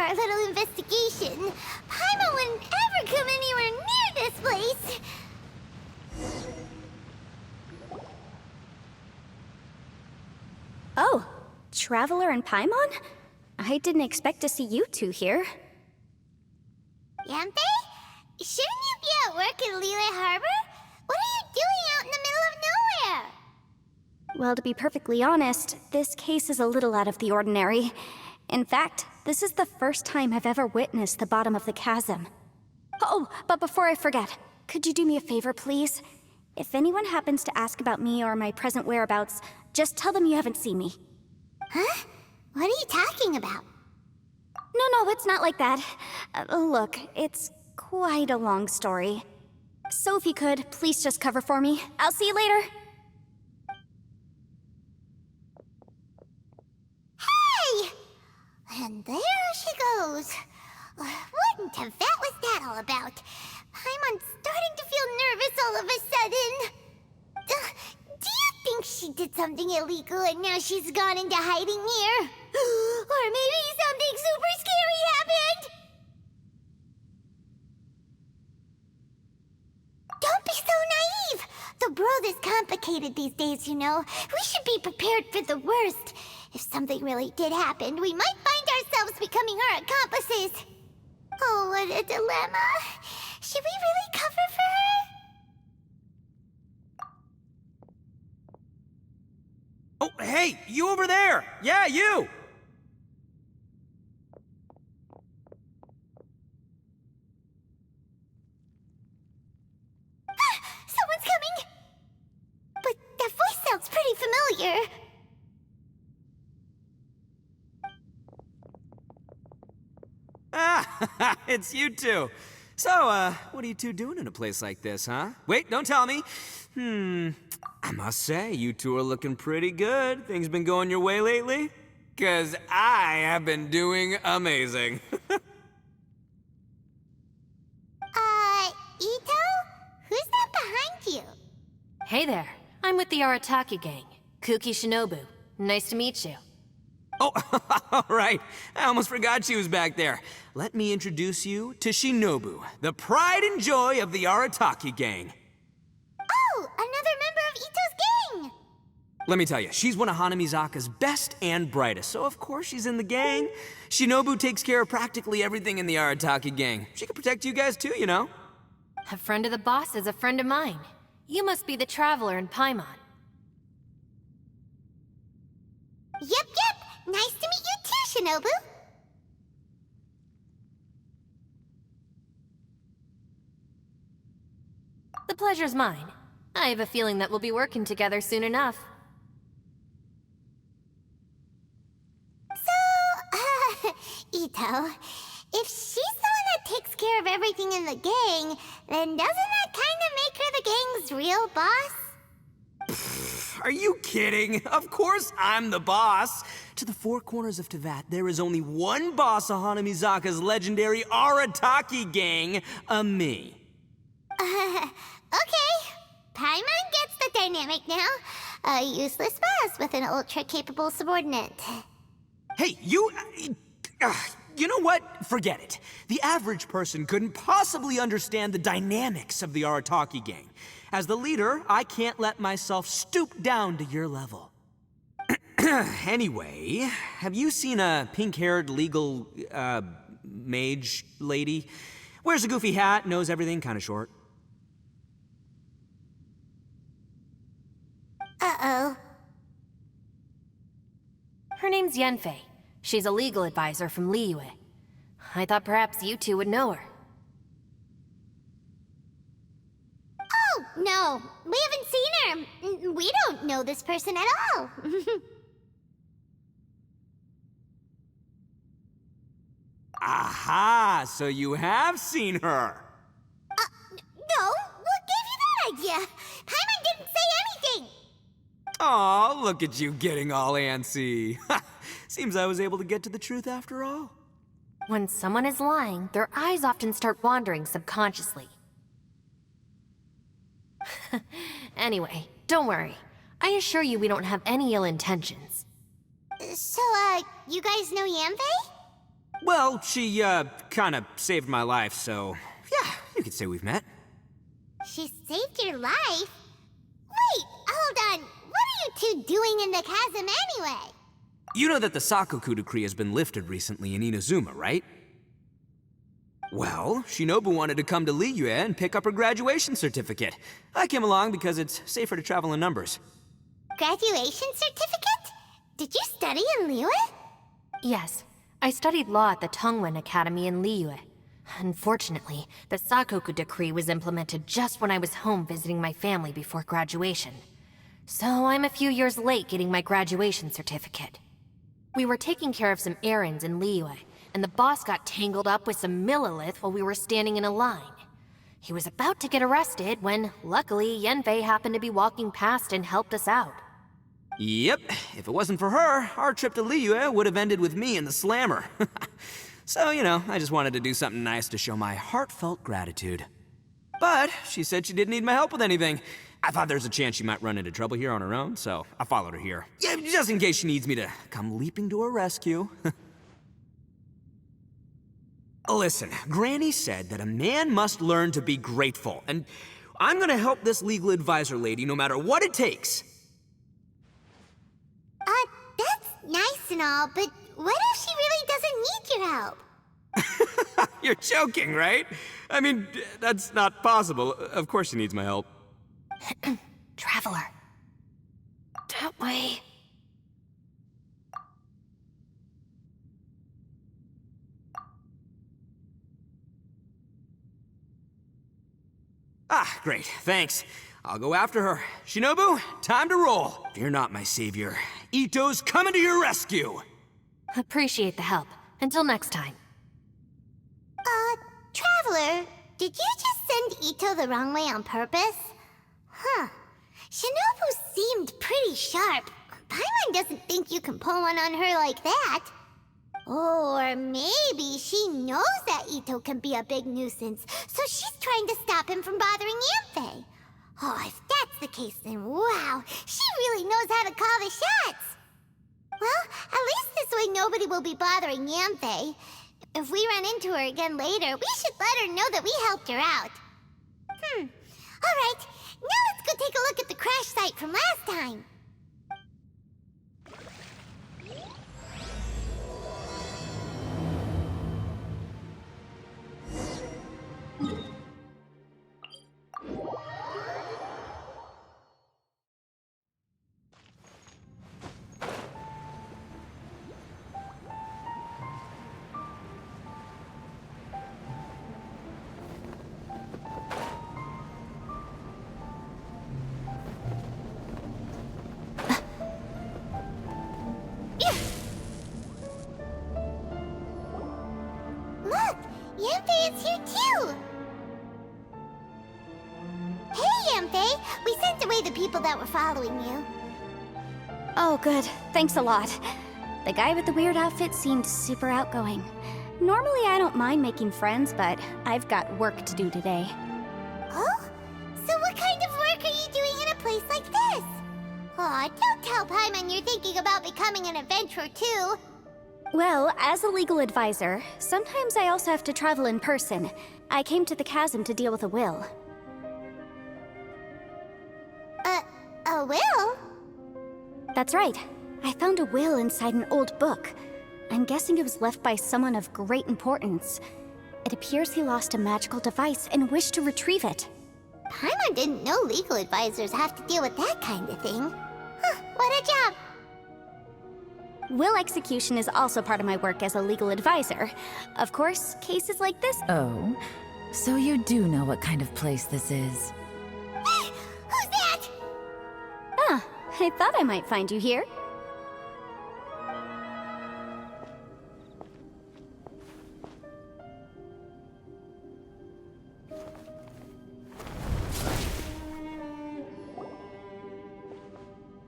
our little investigation. Paimon wouldn't ever come anywhere near this place. Oh, Traveler and Paimon? I didn't expect to see you two here. Yampe? Shouldn't you be at work in Liyue Harbor? What are you doing out in the middle of nowhere? Well, to be perfectly honest, this case is a little out of the ordinary. In fact, this is the first time I've ever witnessed the bottom of the chasm. Oh, but before I forget, could you do me a favor, please? If anyone happens to ask about me or my present whereabouts, just tell them you haven't seen me. Huh? What are you talking about? No, it's not like that. Look, it's quite a long story. So if you could, please just cover for me. I'll see you later. Hey! And there she goes. What in Tibet was that all about? Paimon's starting to feel nervous all of a sudden. Do you think she did something illegal and now she's gone into hiding here? Or maybe something super scary happened? Don't be so naive! The world is complicated these days, you know. We should be prepared for the worst. If something really did happen, we might find ourselves becoming her accomplices. Oh, what a dilemma. Should we really cover for her? Oh, hey, you over there! Yeah, you! Someone's coming! But that voice sounds pretty familiar. Ah, it's you two. So, what are you two doing in a place like this, huh? Wait, don't tell me. I must say, you two are looking pretty good. Things been going your way lately? 'Cause I have been doing amazing. Ito? Who's that behind you? Hey there, I'm with the Arataki gang. Kuki Shinobu. Nice to meet you. Oh, all right. I almost forgot she was back there. Let me introduce you to Shinobu, the pride and joy of the Arataki gang. Oh, another member of Ito's gang! Let me tell you, she's one of Hanamizaka's best and brightest, so of course she's in the gang. Shinobu takes care of practically everything in the Arataki gang. She can protect you guys too, you know? A friend of the boss is a friend of mine. You must be the Traveler in Paimon. Yep. Nice to meet you too, Shinobu. The pleasure's mine. I have a feeling that we'll be working together soon enough. So, Ito, if she's the one that takes care of everything in the gang, then doesn't that kind of make her the gang's real boss? Are you kidding? Of course I'm the boss. To the four corners of Teyvat, there is only one boss of Hanamizaka's legendary Arataki gang, me. Okay. Paimon gets the dynamic now. A useless boss with an ultra-capable subordinate. Hey, you know what? Forget it. The average person couldn't possibly understand the dynamics of the Arataki gang. As the leader, I can't let myself stoop down to your level. Anyway, have you seen a pink-haired legal, mage lady? Wears a goofy hat, knows everything, kinda short. Uh-oh. Her name's Yenfei. She's a legal advisor from Liyue. I thought perhaps you two would know her. Oh, no. We haven't seen her. We don't know this person at all. Aha! So you have seen her! No, what gave you that idea? Paimon didn't say anything. Aw, look at you getting all antsy. Seems I was able to get to the truth after all. When someone is lying, their eyes often start wandering subconsciously. Anyway, don't worry. I assure you we don't have any ill intentions. So, you guys know Yanfei? Well, she, kinda saved my life, so yeah, you could say we've met. She saved your life? Wait, hold on. What are you two doing in the chasm anyway? You know that the Sakoku decree has been lifted recently in Inazuma, right? Well, Shinobu wanted to come to Liyue and pick up her graduation certificate. I came along because it's safer to travel in numbers. Graduation certificate? Did you study in Liyue? Yes, I studied law at the Tongwen Academy in Liyue. Unfortunately, the Sakoku decree was implemented just when I was home visiting my family before graduation. So I'm a few years late getting my graduation certificate. We were taking care of some errands in Liyue, and the boss got tangled up with some Millilith while we were standing in a line. He was about to get arrested when, luckily, Yanfei happened to be walking past and helped us out. Yep, if it wasn't for her, our trip to Liyue would have ended with me in the slammer. So, you know, I just wanted to do something nice to show my heartfelt gratitude. But she said she didn't need my help with anything. I thought there's a chance she might run into trouble here on her own, so I followed her here. Yeah, just in case she needs me to come leaping to her rescue. Listen, Granny said that a man must learn to be grateful, and I'm gonna help this legal advisor lady no matter what it takes. That's nice and all, but what if she really doesn't need your help? You're joking, right? I mean, that's not possible. Of course she needs my help. Traveler. That way. Ah, great, thanks. I'll go after her. Shinobu, time to roll. Fear not, my savior. Ito's coming to your rescue. Appreciate the help. Until next time. Traveler, did you just send Ito the wrong way on purpose? Huh. Shinobu seemed pretty sharp. Paimon doesn't think you can pull one on her like that. Or maybe she knows that Ito can be a big nuisance, so she's trying to stop him from bothering Yanfei. Oh, if that's the case, then wow, she really knows how to call the shots. Well, at least this way nobody will be bothering Yanfei. If we run into her again later, we should let her know that we helped her out. Alright, now let's go take a look at the crash site from last time. Look, Yanfei is here too! Hey, Yanfei! We sent away the people that were following you. Oh, good. Thanks a lot. The guy with the weird outfit seemed super outgoing. Normally I don't mind making friends, but I've got work to do today. Oh? So what kind of work are you doing in a place like this? Aw, don't tell Paimon you're thinking about becoming an adventurer too. Well, as a legal advisor, sometimes I also have to travel in person. I came to the chasm to deal with a will. A will? That's right. I found a will inside an old book. I'm guessing it was left by someone of great importance. It appears he lost a magical device and wished to retrieve it. Paimon didn't know legal advisors have to deal with that kind of thing. Huh, what a job! Will execution is also part of my work as a legal advisor. Of course, cases like this— Oh, so you do know what kind of place this is. Who's that? Ah, I thought I might find you here.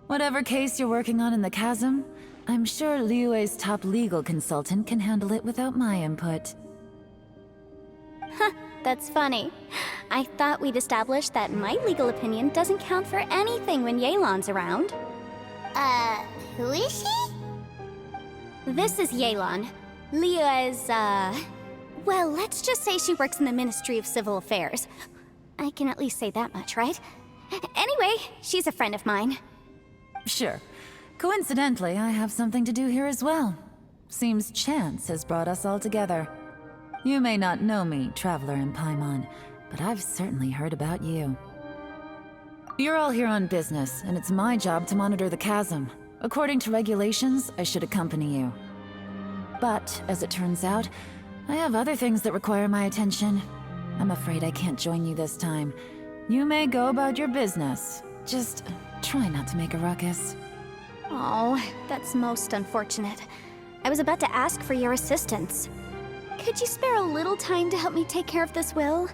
Whatever case you're working on in the chasm, I'm sure Liyue's top legal consultant can handle it without my input. Huh, that's funny. I thought we'd established that my legal opinion doesn't count for anything when Yelan's around. Who is she? This is Yelan. Leah is, well, let's just say she works in the Ministry of Civil Affairs. I can at least say that much, right? Anyway, she's a friend of mine. Sure. Coincidentally, I have something to do here as well. Seems chance has brought us all together. You may not know me, Traveler in Paimon, but I've certainly heard about you. You're all here on business, and it's my job to monitor the chasm. According to regulations, I should accompany you. But, as it turns out, I have other things that require my attention. I'm afraid I can't join you this time. You may go about your business. Just try not to make a ruckus. Oh, that's most unfortunate. I was about to ask for your assistance. Could you spare a little time to help me take care of this will?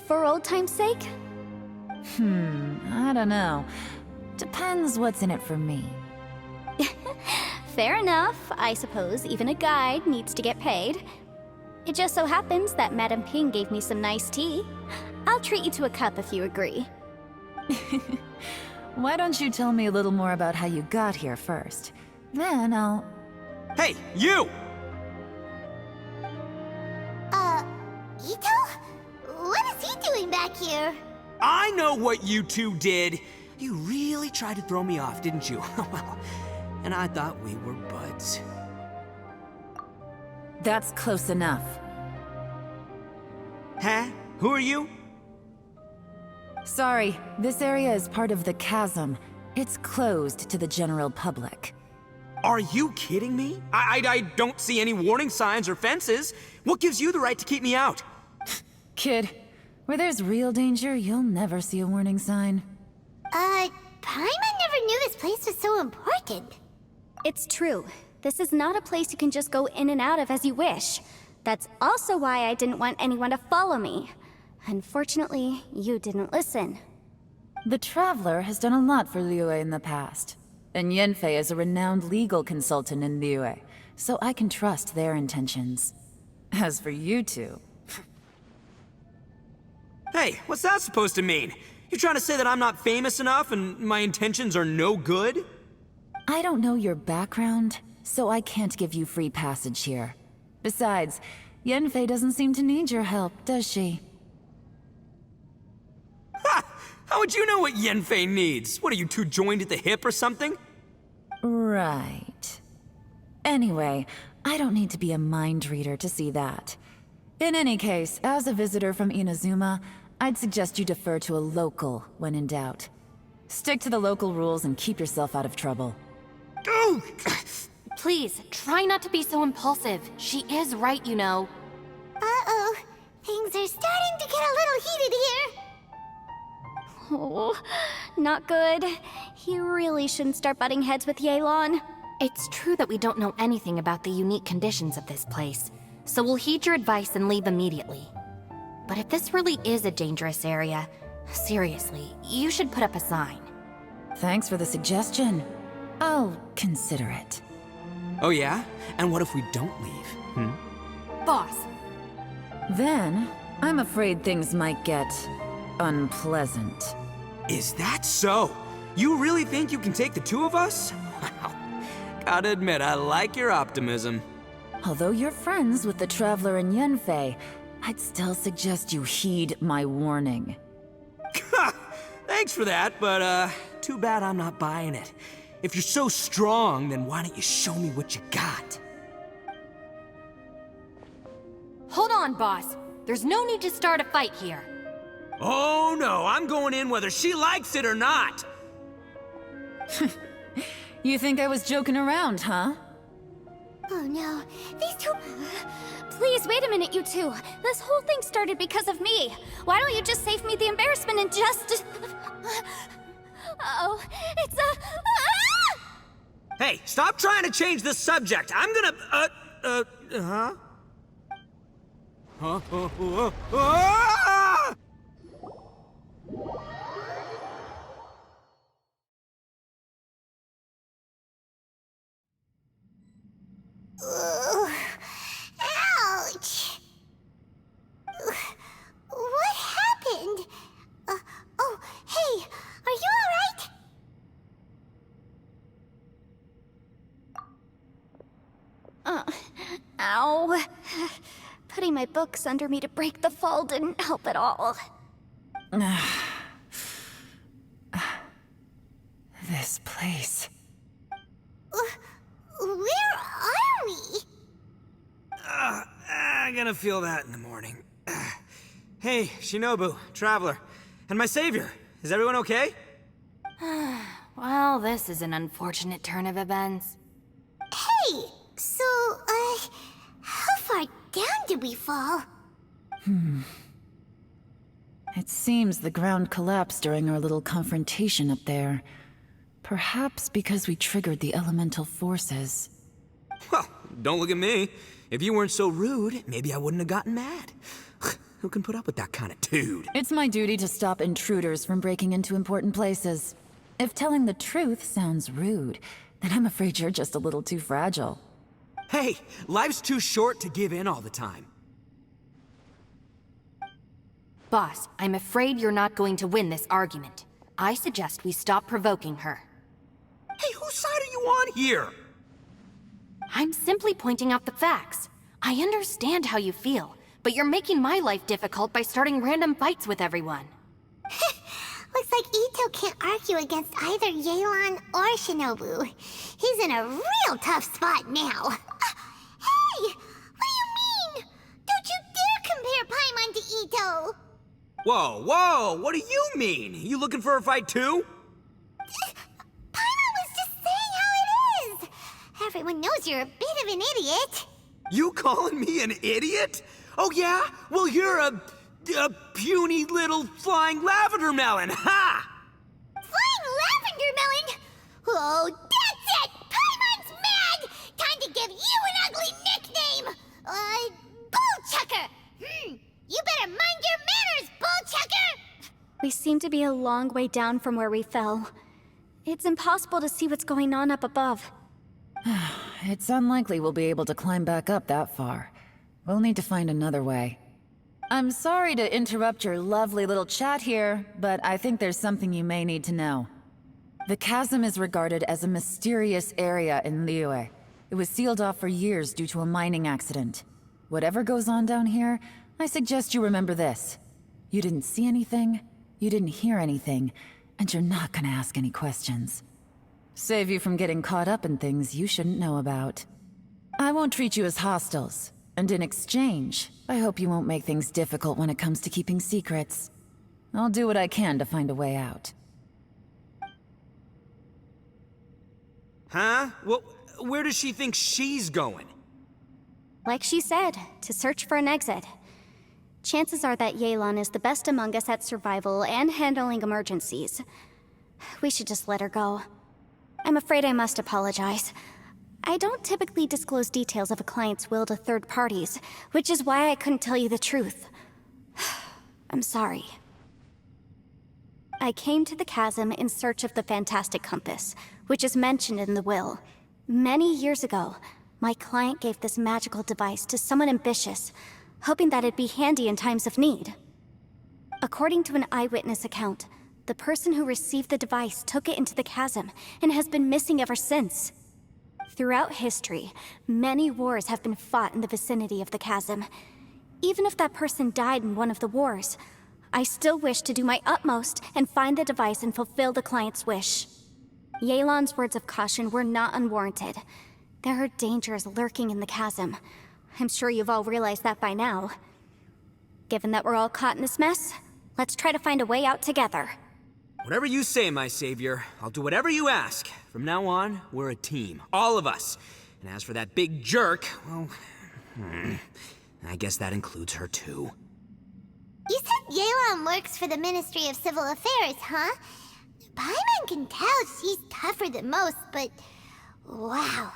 For old time's sake? I don't know. Depends what's in it for me. Fair enough. I suppose even a guide needs to get paid. It just so happens that Madame Ping gave me some nice tea. I'll treat you to a cup if you agree. Why don't you tell me a little more about how you got here first? Then I'll... Hey, you! Ito? What is he doing back here? I know what you two did. You really tried to throw me off, didn't you? Well, and I thought we were buds. That's close enough. Huh? Who are you? Sorry, this area is part of the chasm. It's closed to the general public. Are you kidding me? I don't see any warning signs or fences. What gives you the right to keep me out? Kid, where there's real danger, you'll never see a warning sign. Paimon never knew this place was so important. It's true. This is not a place you can just go in and out of as you wish. That's also why I didn't want anyone to follow me. Unfortunately, you didn't listen. The Traveler has done a lot for Liyue in the past. And Yanfei is a renowned legal consultant in Liyue, so I can trust their intentions. As for you two... Hey, what's that supposed to mean? You trying to say that I'm not famous enough and my intentions are no good? I don't know your background, so I can't give you free passage here. Besides, Yanfei doesn't seem to need your help, does she? Ha! How would you know what Yanfei needs? What, are you two joined at the hip or something? Right. Anyway, I don't need to be a mind reader to see that. In any case, as a visitor from Inazuma, I'd suggest you defer to a local when in doubt. Stick to the local rules and keep yourself out of trouble. Oh! Please, try not to be so impulsive. She is right, you know. Uh-oh. Things are starting to get a little heated here. Oh, not good. He really shouldn't start butting heads with Yelan. It's true that we don't know anything about the unique conditions of this place, so we'll heed your advice and leave immediately. But if this really is a dangerous area, seriously, you should put up a sign. Thanks for the suggestion. I'll consider it. Oh yeah? And what if we don't leave? Boss, Then, I'm afraid things might get... unpleasant. Is that so? You really think you can take the two of us? Wow. Gotta admit, I like your optimism. Although you're friends with the Traveler and Yanfei, I'd still suggest you heed my warning. Thanks for that, but too bad I'm not buying it. If you're so strong, then why don't you show me what you got? hold on, boss. There's no need to start a fight here. Oh no, I'm going in whether she likes it or not. You think I was joking around, huh? Oh no, these two... Please, wait a minute, you two. This whole thing started because of me. Why don't you just save me the embarrassment and just... Oh, it's a... Ah! Hey, stop trying to change the subject. I'm gonna, huh? Ah! Ugh. Ouch! What happened? Oh, hey, are you alright? Ow. Putting my books under me to break the fall didn't help at all. This place. Where are we? I'm gonna feel that in the morning. Hey, Shinobu, Traveler, and my savior. Is everyone okay? Well, this is an unfortunate turn of events. Hey, so, how far down did we fall? It seems the ground collapsed during our little confrontation up there. Perhaps because we triggered the elemental forces. Well, don't look at me. If you weren't so rude, maybe I wouldn't have gotten mad. Who can put up with that kind of dude? It's my duty to stop intruders from breaking into important places. If telling the truth sounds rude, then I'm afraid you're just a little too fragile. Hey, life's too short to give in all the time. Boss, I'm afraid you're not going to win this argument. I suggest we stop provoking her. Hey, whose side are you on here? I'm simply pointing out the facts. I understand how you feel, but you're making my life difficult by starting random fights with everyone. Looks like Ito can't argue against either Yelan or Shinobu. He's in a real tough spot now. Hey! What do you mean? Don't you dare compare Paimon to Ito! Whoa, what do you mean? You looking for a fight too? Paimon was just saying how it is! Everyone knows you're a bit of an idiot. You calling me an idiot? Oh yeah? Well, you're a puny little flying lavender melon, ha! Flying lavender melon? Oh, that's it! Paimon's mad! Time to give you an ugly nickname! Bullchucker! You better mind your manners, Bullchucker! We seem to be a long way down from where we fell. It's impossible to see what's going on up above. It's unlikely we'll be able to climb back up that far. We'll need to find another way. I'm sorry to interrupt your lovely little chat here, but I think there's something you may need to know. The chasm is regarded as a mysterious area in Liyue. It was sealed off for years due to a mining accident. Whatever goes on down here, I suggest you remember this. You didn't see anything, you didn't hear anything, and you're not gonna ask any questions. Save you from getting caught up in things you shouldn't know about. I won't treat you as hostiles, and in exchange, I hope you won't make things difficult when it comes to keeping secrets. I'll do what I can to find a way out. Huh? Well, where does she think she's going? Like she said, to search for an exit. Chances are that Yelan is the best among us at survival and handling emergencies. We should just let her go. I'm afraid I must apologize. I don't typically disclose details of a client's will to third parties, which is why I couldn't tell you the truth. I'm sorry. I came to the chasm in search of the fantastic compass, which is mentioned in the will. Many years ago, my client gave this magical device to someone ambitious, hoping that it'd be handy in times of need. According to an eyewitness account, the person who received the device took it into the chasm and has been missing ever since. Throughout history, many wars have been fought in the vicinity of the chasm. Even if that person died in one of the wars, I still wish to do my utmost and find the device and fulfill the client's wish. Yelan's words of caution were not unwarranted. There are dangers lurking in the chasm. I'm sure you've all realized that by now. Given that we're all caught in this mess, let's try to find a way out together. Whatever you say, my savior. I'll do whatever you ask. From now on, we're a team. All of us. And as for that big jerk, well... I guess that includes her too. You said Yelan works for the Ministry of Civil Affairs, huh? Paimon can tell she's tougher than most, but... wow.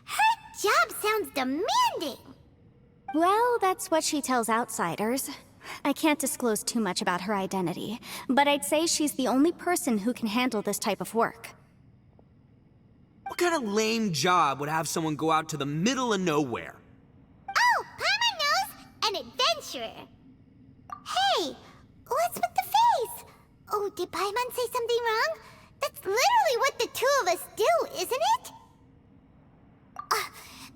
Her job sounds demanding! Well, that's what she tells outsiders. I can't disclose too much about her identity, but I'd say she's the only person who can handle this type of work. What kind of lame job would have someone go out to the middle of nowhere? Oh, Paimon knows! An adventurer! Hey, what's with the face? Oh, did Paimon say something wrong? That's literally what the two of us do, isn't it?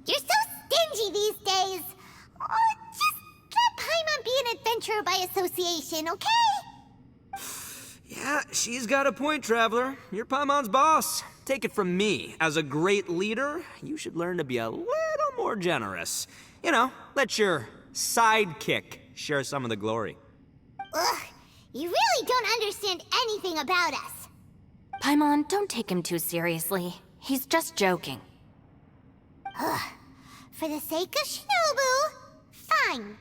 You're so stingy these days. Oh, just let Paimon be an adventurer by association, okay? Yeah, she's got a point, Traveler. You're Paimon's boss. Take it from me. As a great leader, you should learn to be a little more generous. You know, let your sidekick share some of the glory. Ugh, you really don't understand anything about us. Paimon, don't take him too seriously. He's just joking. For the sake of Shinobu, fine.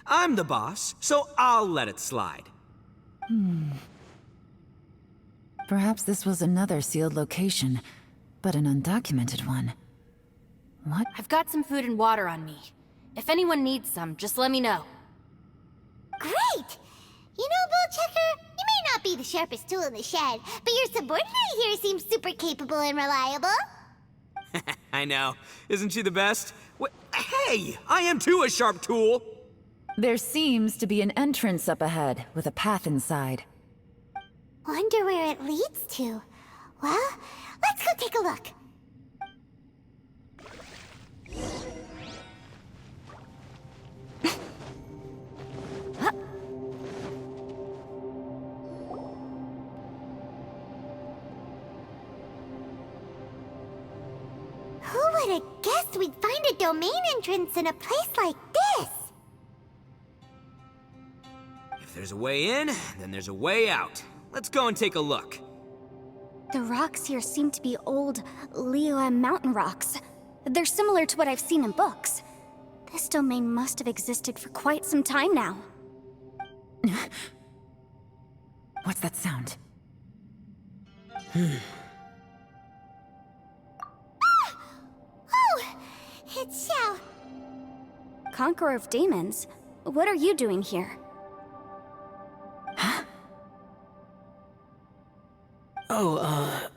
I'm the boss, so I'll let it slide. Perhaps this was another sealed location, but an undocumented one. What? I've got some food and water on me. If anyone needs some, just let me know. Great! You know, Bullchecker, you may not be the sharpest tool in the shed, but your subordinate here seems super capable and reliable. I know. Isn't she the best? Hey, I am too a sharp tool. There seems to be an entrance up ahead, with a path inside. Wonder where it leads to. Well, let's go take a look. Who would have guessed we'd find a domain entrance in a place like this? If there's a way in, then there's a way out. Let's go and take a look. The rocks here seem to be old Liyue mountain rocks. They're similar to what I've seen in books. This domain must have existed for quite some time now. What's that sound? Oh, it's Xiao. Conqueror of Demons, what are you doing here?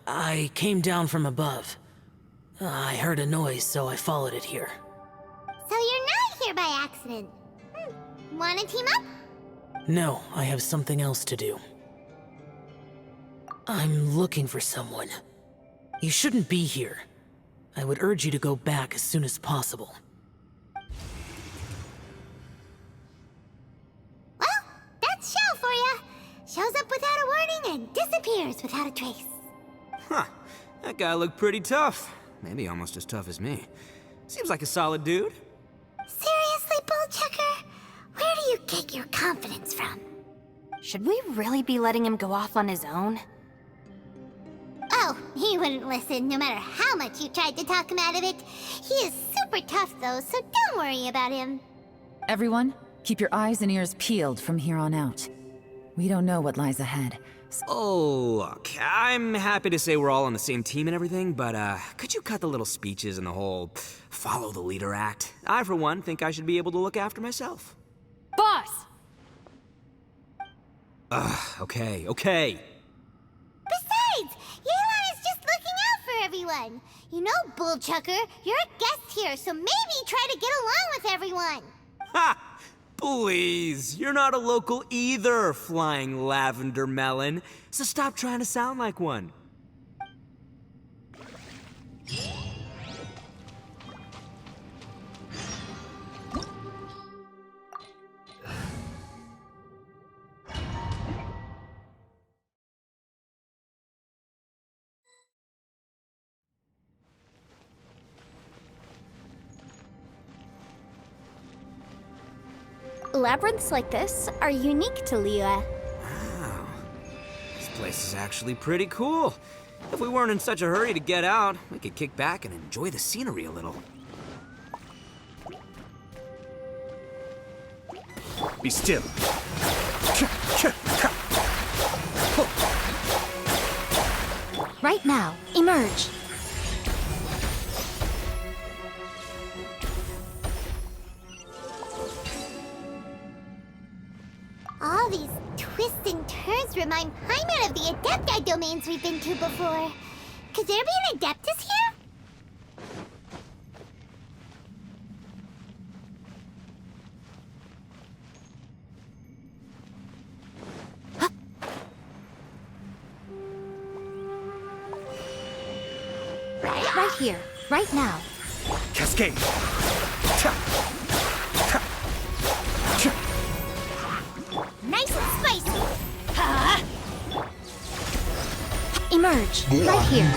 I came down from above. I heard a noise, so I followed it here. So you're not here by accident. Wanna team up? No, I have something else to do. I'm looking for someone. You shouldn't be here. I would urge you to go back as soon as possible. Well, that's Xiao for ya. Shows up without a warning and disappears without a trace. Huh. That guy looked pretty tough. Maybe almost as tough as me. Seems like a solid dude. Seriously, Bullchecker? Where do you get your confidence from? Should we really be letting him go off on his own? Oh, he wouldn't listen no matter how much you tried to talk him out of it. He is super tough though, so don't worry about him. Everyone, keep your eyes and ears peeled from here on out. We don't know what lies ahead. Oh, look, I'm happy to say we're all on the same team and everything, but could you cut the little speeches and the whole follow the leader act? I, for one, think I should be able to look after myself. Boss! Okay. Besides, Yelan is just looking out for everyone. You know, Bullchucker, you're a guest here, so maybe try to get along with everyone. Ha! Please, you're not a local either, flying lavender melon, so stop trying to sound like one. Labyrinths like this are unique to Liyue. Wow. This place is actually pretty cool. If we weren't in such a hurry to get out, we could kick back and enjoy the scenery a little. Be still. Right now, emerge. All these twists and turns remind Paimon of the Adepti domains we've been to before. Could there be an Adeptus here? Right here, right now. Cast Cascade! Nice and spicy. Emerge, right here.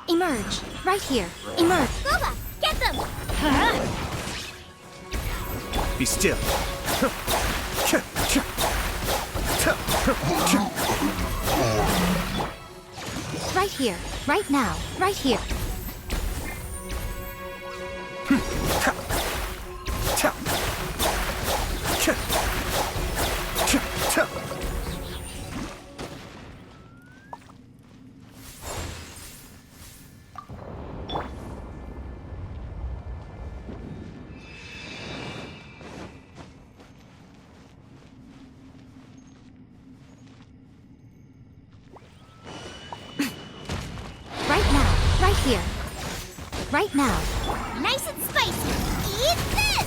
Emerge, right here. Emerge. Boba, get them! Be still. Right here, right now, right here. Right now, right here. Right now. Nice and spicy. Eat this!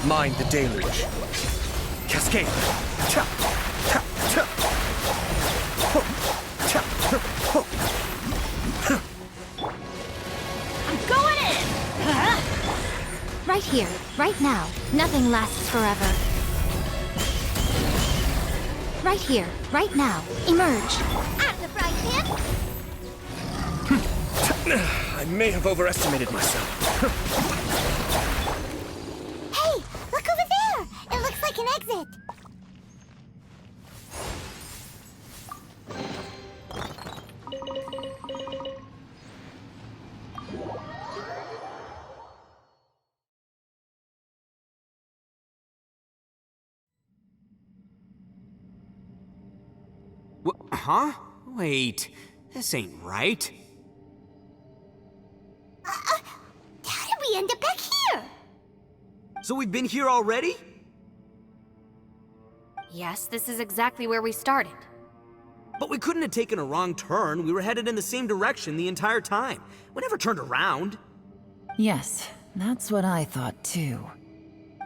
Mind the deluge. Cascade! I'm going in! Right here, right now. Nothing lasts forever. Right here, right now. Emerge. Out of the frying pan! I may have overestimated myself. Hey, look over there! It looks like an exit. Huh? Wait, this ain't right. How did we end up back here? So we've been here already? Yes, this is exactly where we started. But we couldn't have taken a wrong turn. We were headed in the same direction the entire time. We never turned around. Yes, that's what I thought too.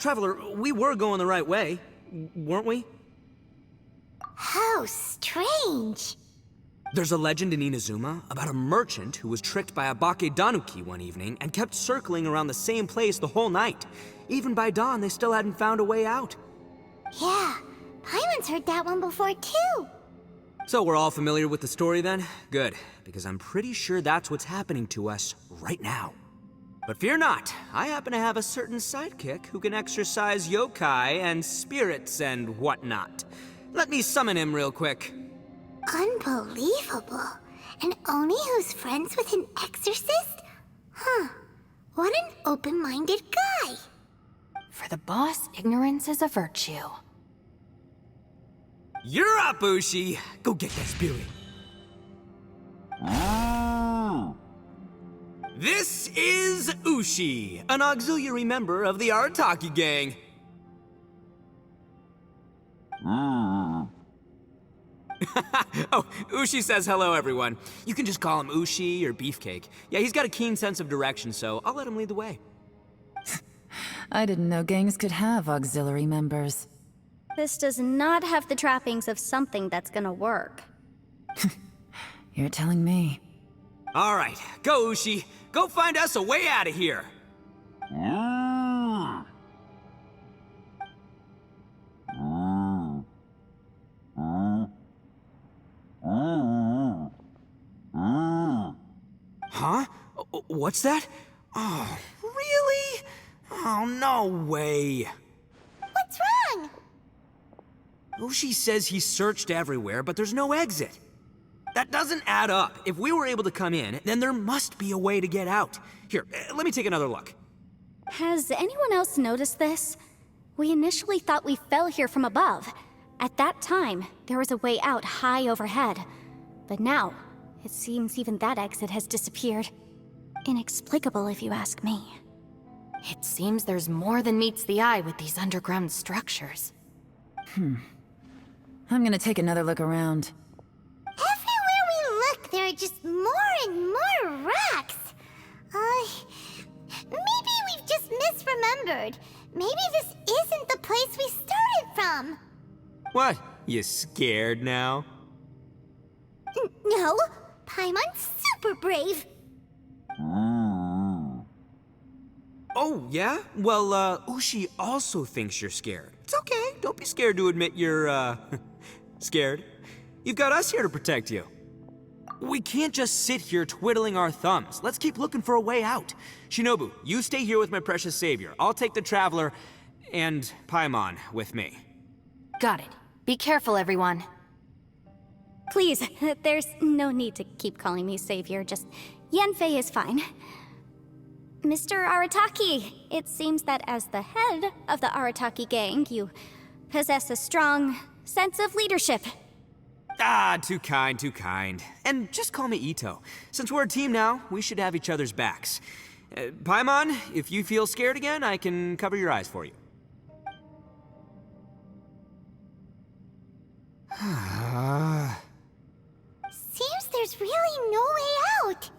Traveler, we were going the right way, weren't we? How strange. There's a legend in Inazuma about a merchant who was tricked by a Bakedanuki one evening and kept circling around the same place the whole night. Even by dawn, they still hadn't found a way out. Yeah, Paimon's heard that one before too. So we're all familiar with the story then? Good, because I'm pretty sure that's what's happening to us right now. But fear not, I happen to have a certain sidekick who can exercise yokai and spirits and whatnot. Let me summon him real quick. Unbelievable. And Oni who's friends with an exorcist? Huh. What an open-minded guy. For the boss, ignorance is a virtue. You're up, Ushi! Go get that spirit. This is Ushi, an auxiliary member of the Arataki gang. Oh, Ushi says hello, everyone. You can just call him Ushi or Beefcake. Yeah, he's got a keen sense of direction, so I'll let him lead the way. I didn't know gangs could have auxiliary members. This does not have the trappings of something that's gonna work. You're telling me. All right, go, Ushi. Go find us a way out of here. Huh? What's that? Oh, really? Oh, no way. What's wrong? Ushi says he searched everywhere, but there's no exit. That doesn't add up. If we were able to come in, then there must be a way to get out. Here, let me take another look. Has anyone else noticed this? We initially thought we fell here from above. At that time, there was a way out high overhead. But now, it seems even that exit has disappeared. Inexplicable, if you ask me. It seems there's more than meets the eye with these underground structures. I'm gonna take another look around. Everywhere we look, there are just more and more rocks. Maybe we've just misremembered. Maybe this isn't the place we started from. What? You scared now? No, Paimon's super brave. Oh, yeah? Well, Ushi also thinks you're scared. It's okay. Don't be scared to admit you're, scared. You've got us here to protect you. We can't just sit here twiddling our thumbs. Let's keep looking for a way out. Shinobu, you stay here with my precious savior. I'll take the Traveler and Paimon with me. Got it. Be careful, everyone. Please, there's no need to keep calling me savior, just Yanfei is fine. Mr. Arataki, it seems that as the head of the Arataki gang, you possess a strong sense of leadership. Ah, too kind, too kind. And just call me Ito. Since we're a team now, we should have each other's backs. Paimon, if you feel scared again, I can cover your eyes for you. Seems there's really no way out.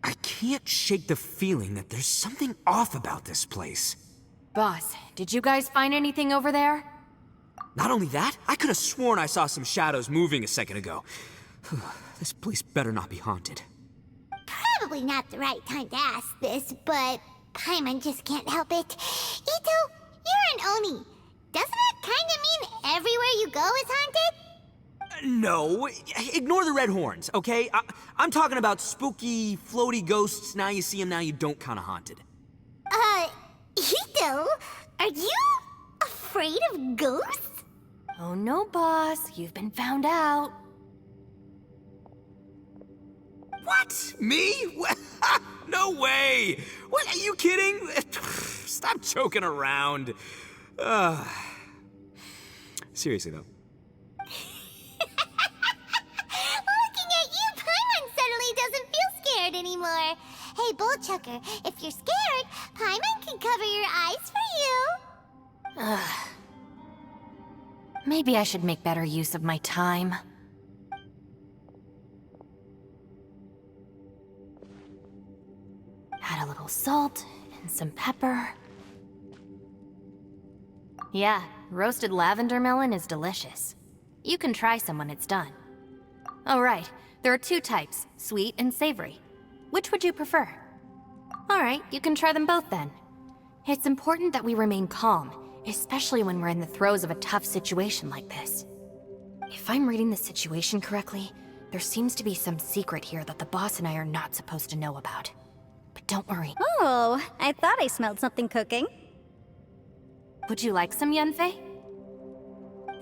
I can't shake the feeling that there's something off about this place. Boss, did you guys find anything over there? Not only that, I could have sworn I saw some shadows moving a second ago. This place better not be haunted. Probably not the right time to ask this, but Paimon just can't help it. Ito, you're an Oni. Doesn't it kinda mean everywhere you go is haunted? No, ignore the red horns, okay? I'm talking about spooky, floaty ghosts. Now you see them, now you don't kinda haunted. Ito, are you afraid of ghosts? Oh no, boss. You've been found out. What? Me? No way! What, are you kidding? Stop joking around. Seriously, though. Looking at you, Paimon suddenly doesn't feel scared anymore. Hey, Bullchucker, if you're scared, Paimon can cover your eyes for you. Maybe I should make better use of my time. Add a little salt and some pepper. Yeah, roasted lavender melon is delicious. You can try some when it's done. Oh right, there are two types, sweet and savory. Which would you prefer? Alright, you can try them both then. It's important that we remain calm, especially when we're in the throes of a tough situation like this. If I'm reading the situation correctly, there seems to be some secret here that the boss and I are not supposed to know about. But don't worry. Oh, I thought I smelled something cooking. Would you like some, Yanfei?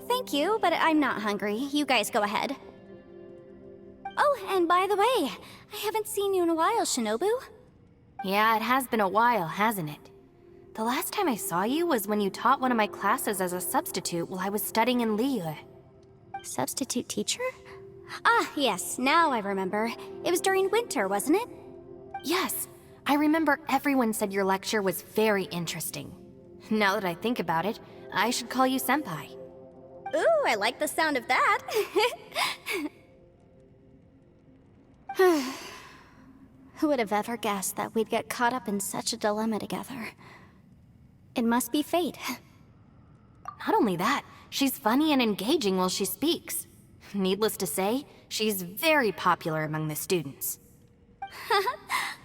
Thank you, but I'm not hungry. You guys go ahead. Oh, and by the way, I haven't seen you in a while, Shinobu. Yeah, it has been a while, hasn't it? The last time I saw you was when you taught one of my classes as a substitute while I was studying in Liyue. Substitute teacher? Ah, yes, now I remember. It was during winter, wasn't it? Yes, I remember everyone said your lecture was very interesting. Now that I think about it, I should call you Senpai. Ooh, I like the sound of that. Who would have ever guessed that we'd get caught up in such a dilemma together? It must be fate. Not only that, she's funny and engaging while she speaks. Needless to say, she's very popular among the students.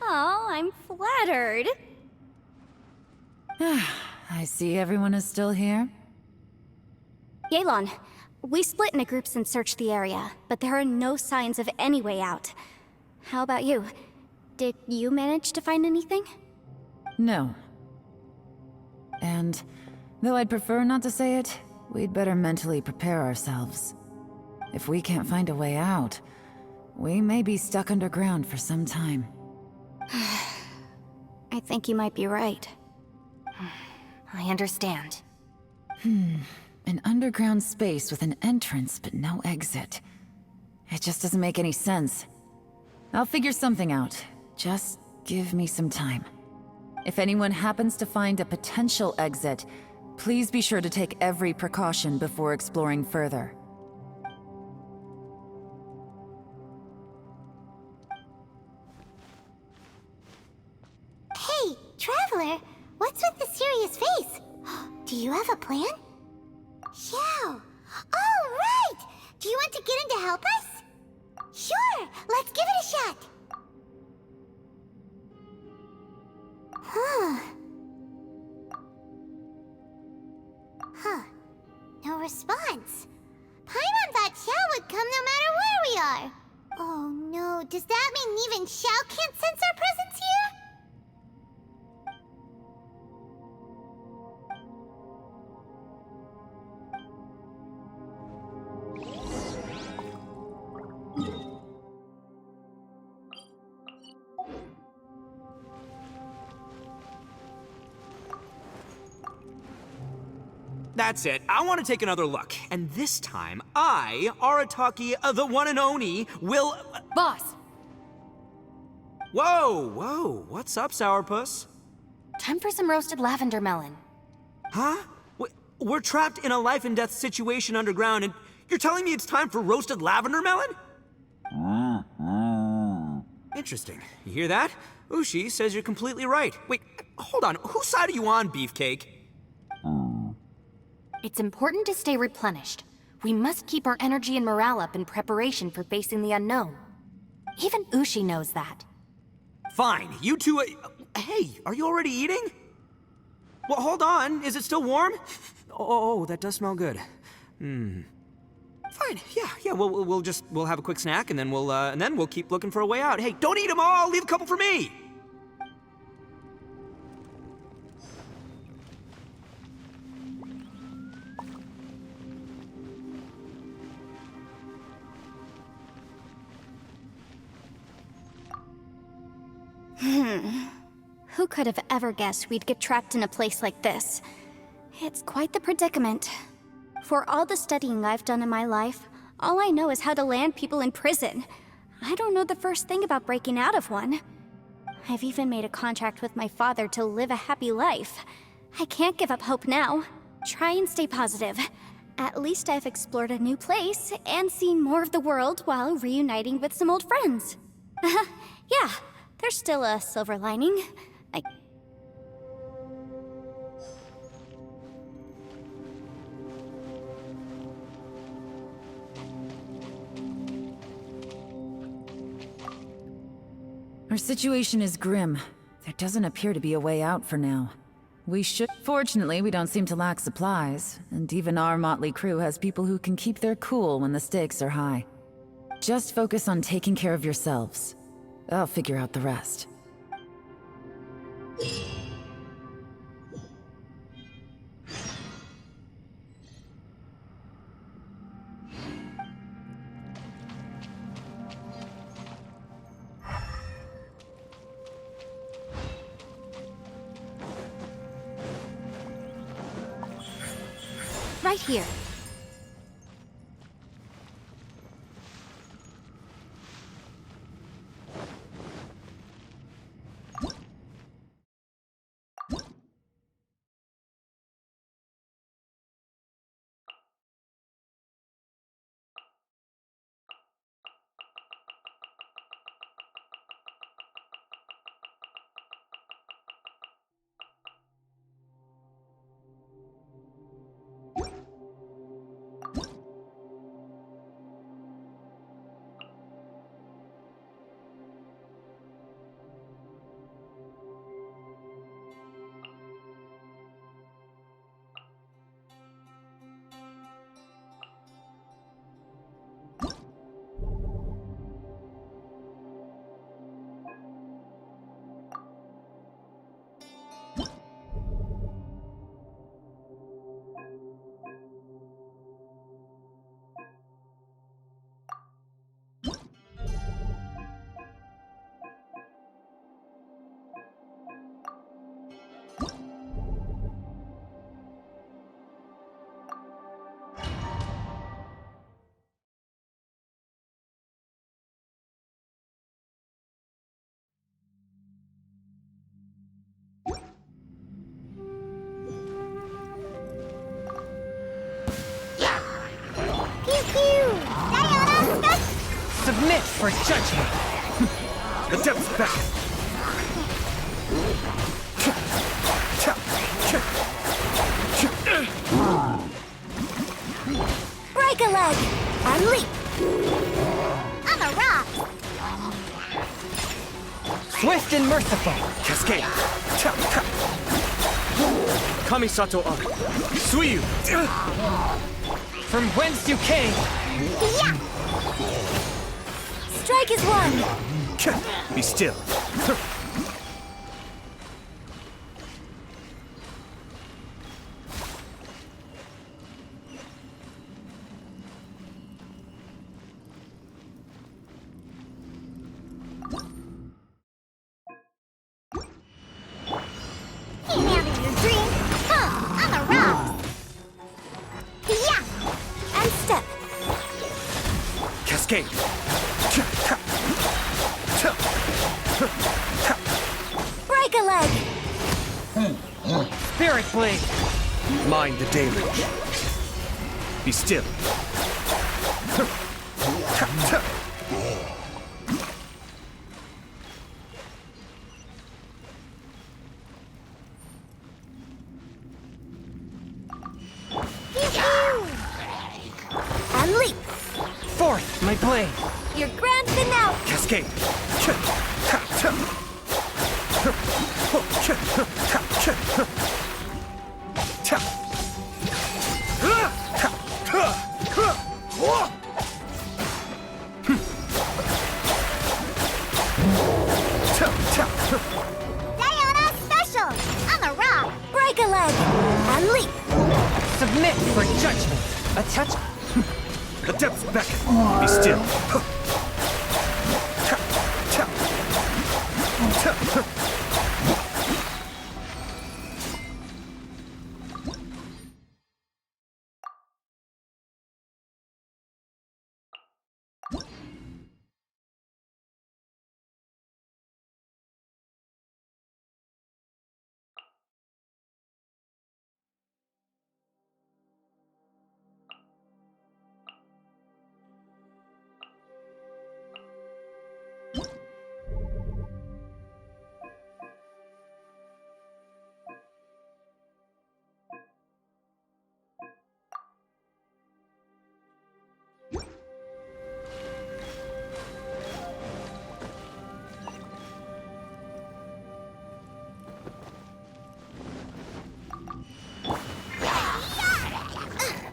Oh, I'm flattered. I see everyone is still here. Yelan, we split into groups and searched the area, but there are no signs of any way out. How about you? Did you manage to find anything? No. And though I'd prefer not to say it, we'd better mentally prepare ourselves. If we can't find a way out, we may be stuck underground for some time. I think you might be right. I understand. An underground space with an entrance but no exit. It just doesn't make any sense. I'll figure something out. Just give me some time. If anyone happens to find a potential exit, please be sure to take every precaution before exploring further. Hey, Traveler, what's with the serious face? Do you have a plan? Yeah. All right! Do you want to get in to help us? Sure, let's give it a shot. No response. Paimon thought Xiao would come no matter where we are. Oh no, does that mean even Xiao can't sense our presence here? That's it. I want to take another look. And this time, I, Arataki, the one and only, will... Boss! Whoa. What's up, Sourpuss? Time for some roasted lavender melon. Huh? We're trapped in a life and death situation underground, and you're telling me it's time for roasted lavender melon? Interesting. You hear that? Ushi says you're completely right. Wait, hold on. Whose side are you on, Beefcake? It's important to stay replenished. We must keep our energy and morale up in preparation for facing the unknown. Even Ushi knows that. Fine, you two... hey, are you already eating? Well, hold on. Is it still warm? Oh, that does smell good. Fine, yeah, we'll have a quick snack, and then we'll keep looking for a way out. Hey, don't eat them all! Leave a couple for me! Who could have ever guessed we'd get trapped in a place like this? It's quite the predicament. For all the studying I've done in my life, all I know is how to land people in prison. I don't know the first thing about breaking out of one. I've even made a contract with my father to live a happy life. I can't give up hope now. Try and stay positive. At least I've explored a new place and seen more of the world while reuniting with some old friends. Yeah, there's still a silver lining. Our situation is grim. There doesn't appear to be a way out for now. Fortunately, we don't seem to lack supplies, and even our motley crew has people who can keep their cool when the stakes are high. Just focus on taking care of yourselves. I'll figure out the rest. Right here. Submit for judgment! The depths beckon. Break a leg and leap. On the rock. Swift and merciful! Cascade. Kamisato Ari. Suiyu. From whence you came! Yeah. Strike is one. Be still. Came out of your dream. Huh, on the rocks. Yeah. And step. Cascade. Break a leg. Spirit Blade! Mind the deluge. Be still. And leap. Forth, my blade! Your grand finale. Cascade. Diana special. On the rock. Break a leg and leap. Submit for judgment! A touch... The depths beckon. Be still.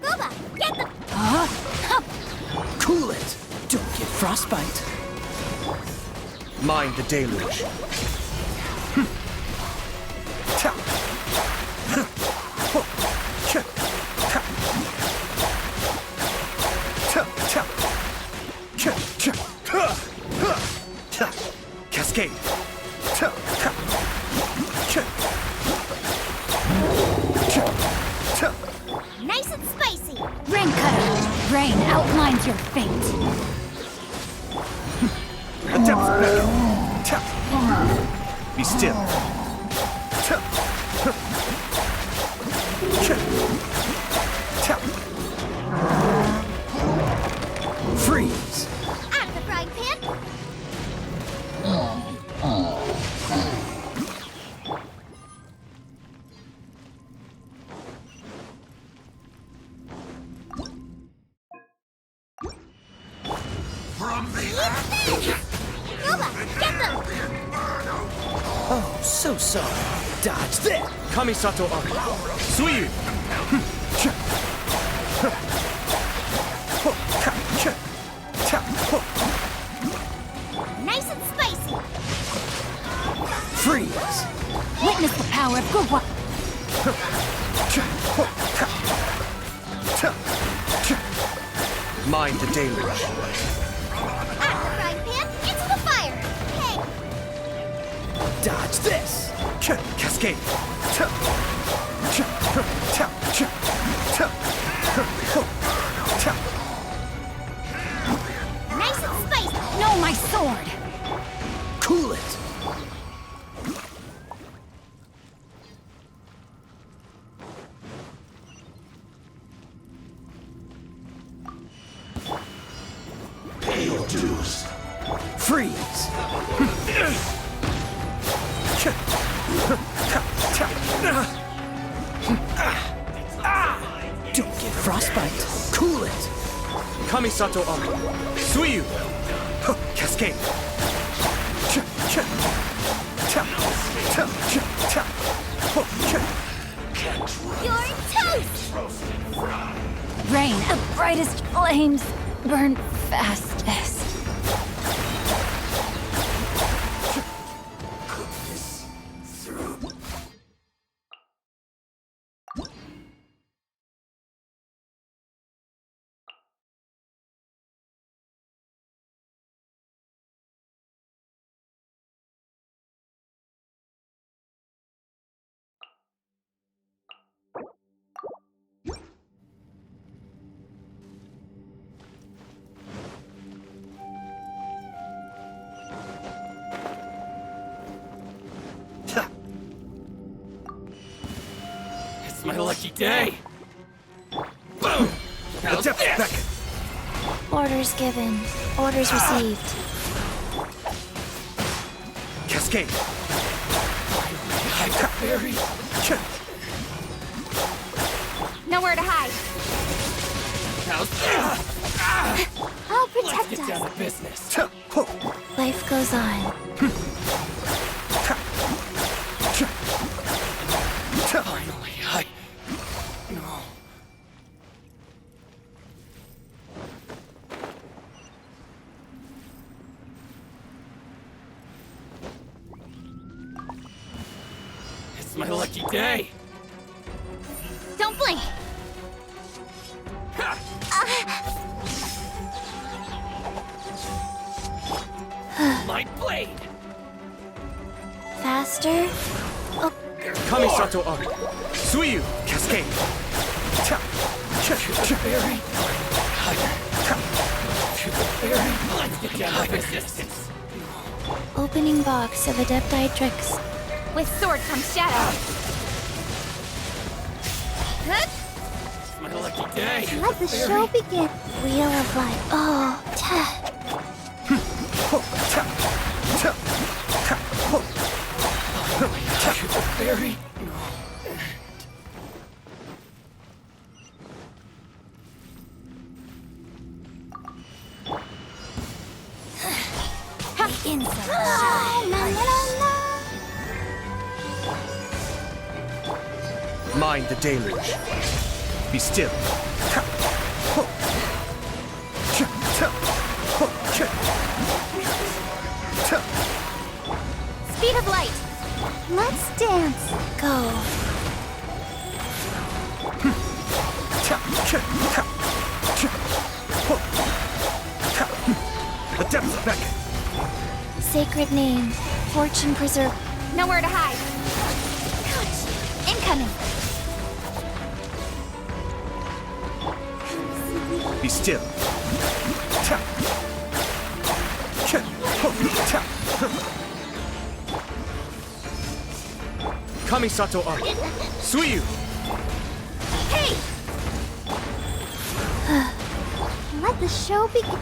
Boba, get the... Cool it! Don't get frostbite! Mind the deluge. Cascade. Nice and spicy. Rain cutter. Rain outlines your fate. The depths beckon. Be still. Freeze! Out of the frying pan. Boba, get them. Oh, so sorry. Dodge that! Kamisato Ari. Suiyu. Nice and spicy. Freeze! Witness the power of good one. Mind the deluge. Out of the frying pan, into the fire. Hey, Dodge this! Cascade. nice and spicy. No, my sword. Cool it! Pay your dues. Freeze! Don't get frostbite. Cool it. Kamisato Ari. Suiyu! Cascade! You're toast! Rain, the brightest flames burn fastest. It's my lucky day! Boom! How's this? Back. Orders given. Orders received. Cascade! Berry! Nowhere to hide. How's I'll Let's protect get us. down to business. Life goes on. Finally, No. It's my lucky day! Don't blink. Light blade! Faster. Kamisato Ari. Suiyu! Cascade! Berry! Berry! Let's get down to business. Opening box of Adepti tricks. With sword comes shadow. It's my lucky day! Let the show begin. Wheel of life. Oh, ta. Berry! Mind the deluge. Be still. Speed of light. Let's dance. Go. The depths beckon. Sacred name. Fortune preserve. Nowhere to hide. Incoming. Be still. Kamisato Ari. Suiyu! Hey! Let the show begin.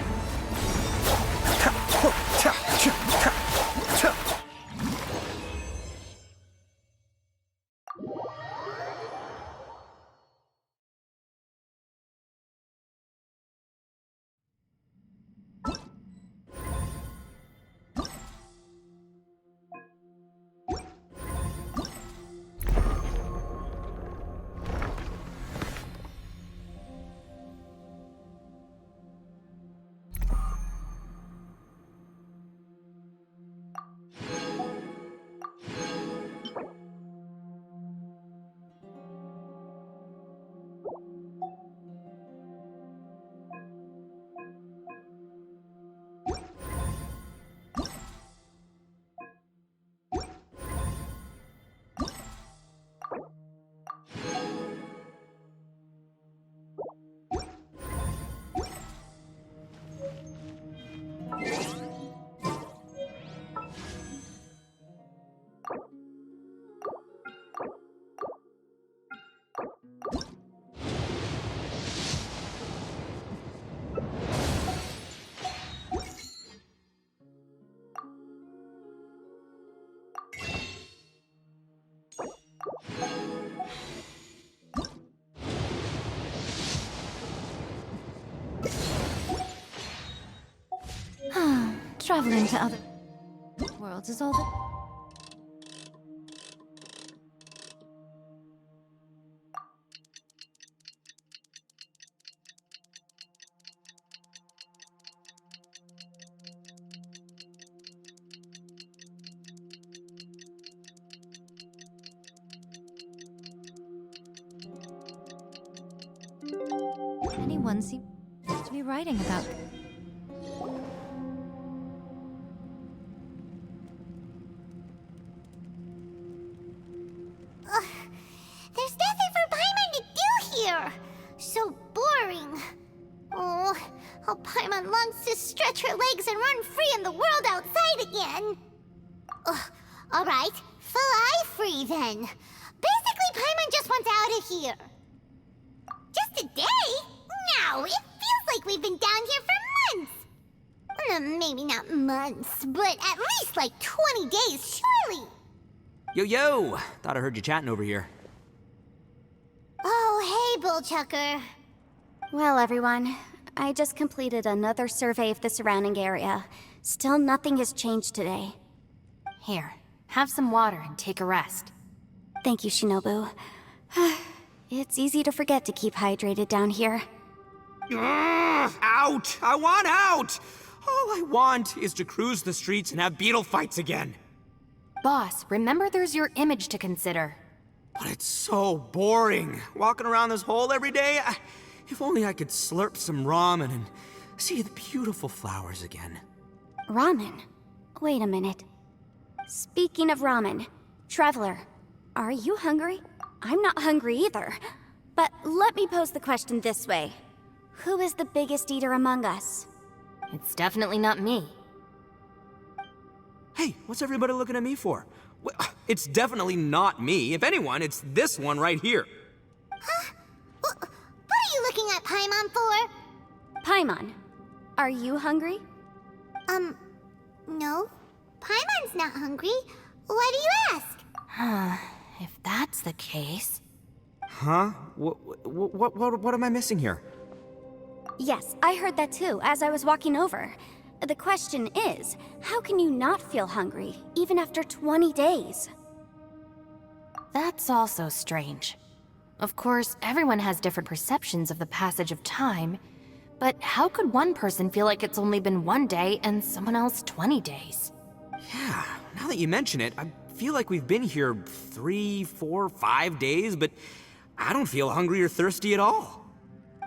Traveling to other worlds is all that... Anyone seems to be writing about. Ugh, there's nothing for Paimon to do here. So boring. Oh, how Paimon longs to stretch her legs and run free in the world outside again. Ugh, all right, fly free then. Basically, Paimon just wants out of here. Just a day? No, it feels like we've been down here for months. Maybe not months, but at least like 20 days, surely. Yo! Thought I heard you chatting over here. Oh, hey, Bullchucker. Well, everyone, I just completed another survey of the surrounding area. Still nothing has changed today. Here, have some water and take a rest. Thank you, Shinobu. It's easy to forget to keep hydrated down here. Ugh, out! I want out! All I want is to cruise the streets and have beetle fights again. Boss, remember there's your image to consider. But it's so boring, walking around this hole every day. If only I could slurp some ramen and see the beautiful flowers again. Ramen? Wait a minute. Speaking of ramen, Traveler, are you hungry? I'm not hungry either. But let me pose the question this way. Who is the biggest eater among us? It's definitely not me. Hey, what's everybody looking at me for? It's definitely not me. If anyone, it's this one right here. Huh? What are you looking at Paimon for? Paimon, are you hungry? No. Paimon's not hungry. Why do you ask? If that's the case... Huh? What am I missing here? Yes, I heard that too, as I was walking over. The question is, how can you not feel hungry, even after 20 days? That's also strange. Of course, everyone has different perceptions of the passage of time, but how could one person feel like it's only been 1 day and someone else 20 days? Yeah, now that you mention it, I feel like we've been here 3, 4, 5 days, but I don't feel hungry or thirsty at all.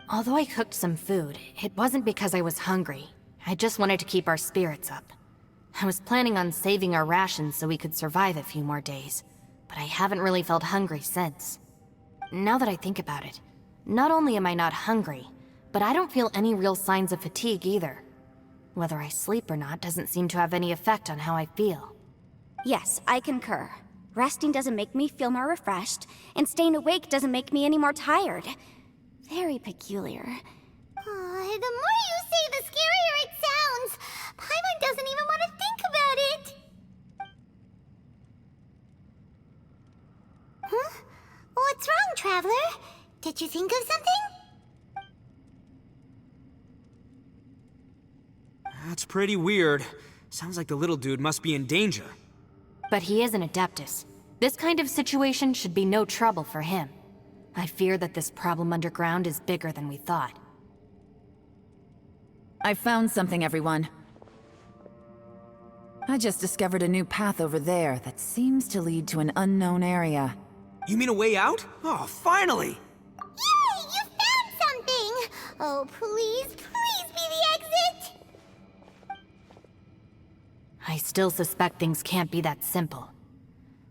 Although I cooked some food, it wasn't because I was hungry. I just wanted to keep our spirits up. I was planning on saving our rations so we could survive a few more days, but I haven't really felt hungry since. Now that I think about it, not only am I not hungry, but I don't feel any real signs of fatigue either. Whether I sleep or not doesn't seem to have any effect on how I feel. Yes, I concur. Resting doesn't make me feel more refreshed, and staying awake doesn't make me any more tired. Very peculiar. The more you say, the scarier it sounds. Paimon doesn't even want to think about it. Huh? What's wrong, Traveler? Did you think of something? That's pretty weird. Sounds like the little dude must be in danger. But he is an Adeptus. This kind of situation should be no trouble for him. I fear that this problem underground is bigger than we thought. I found something, everyone. I just discovered a new path over there that seems to lead to an unknown area. You mean a way out? Oh, finally! Yay! You found something! Oh, please, please be the exit! I still suspect things can't be that simple.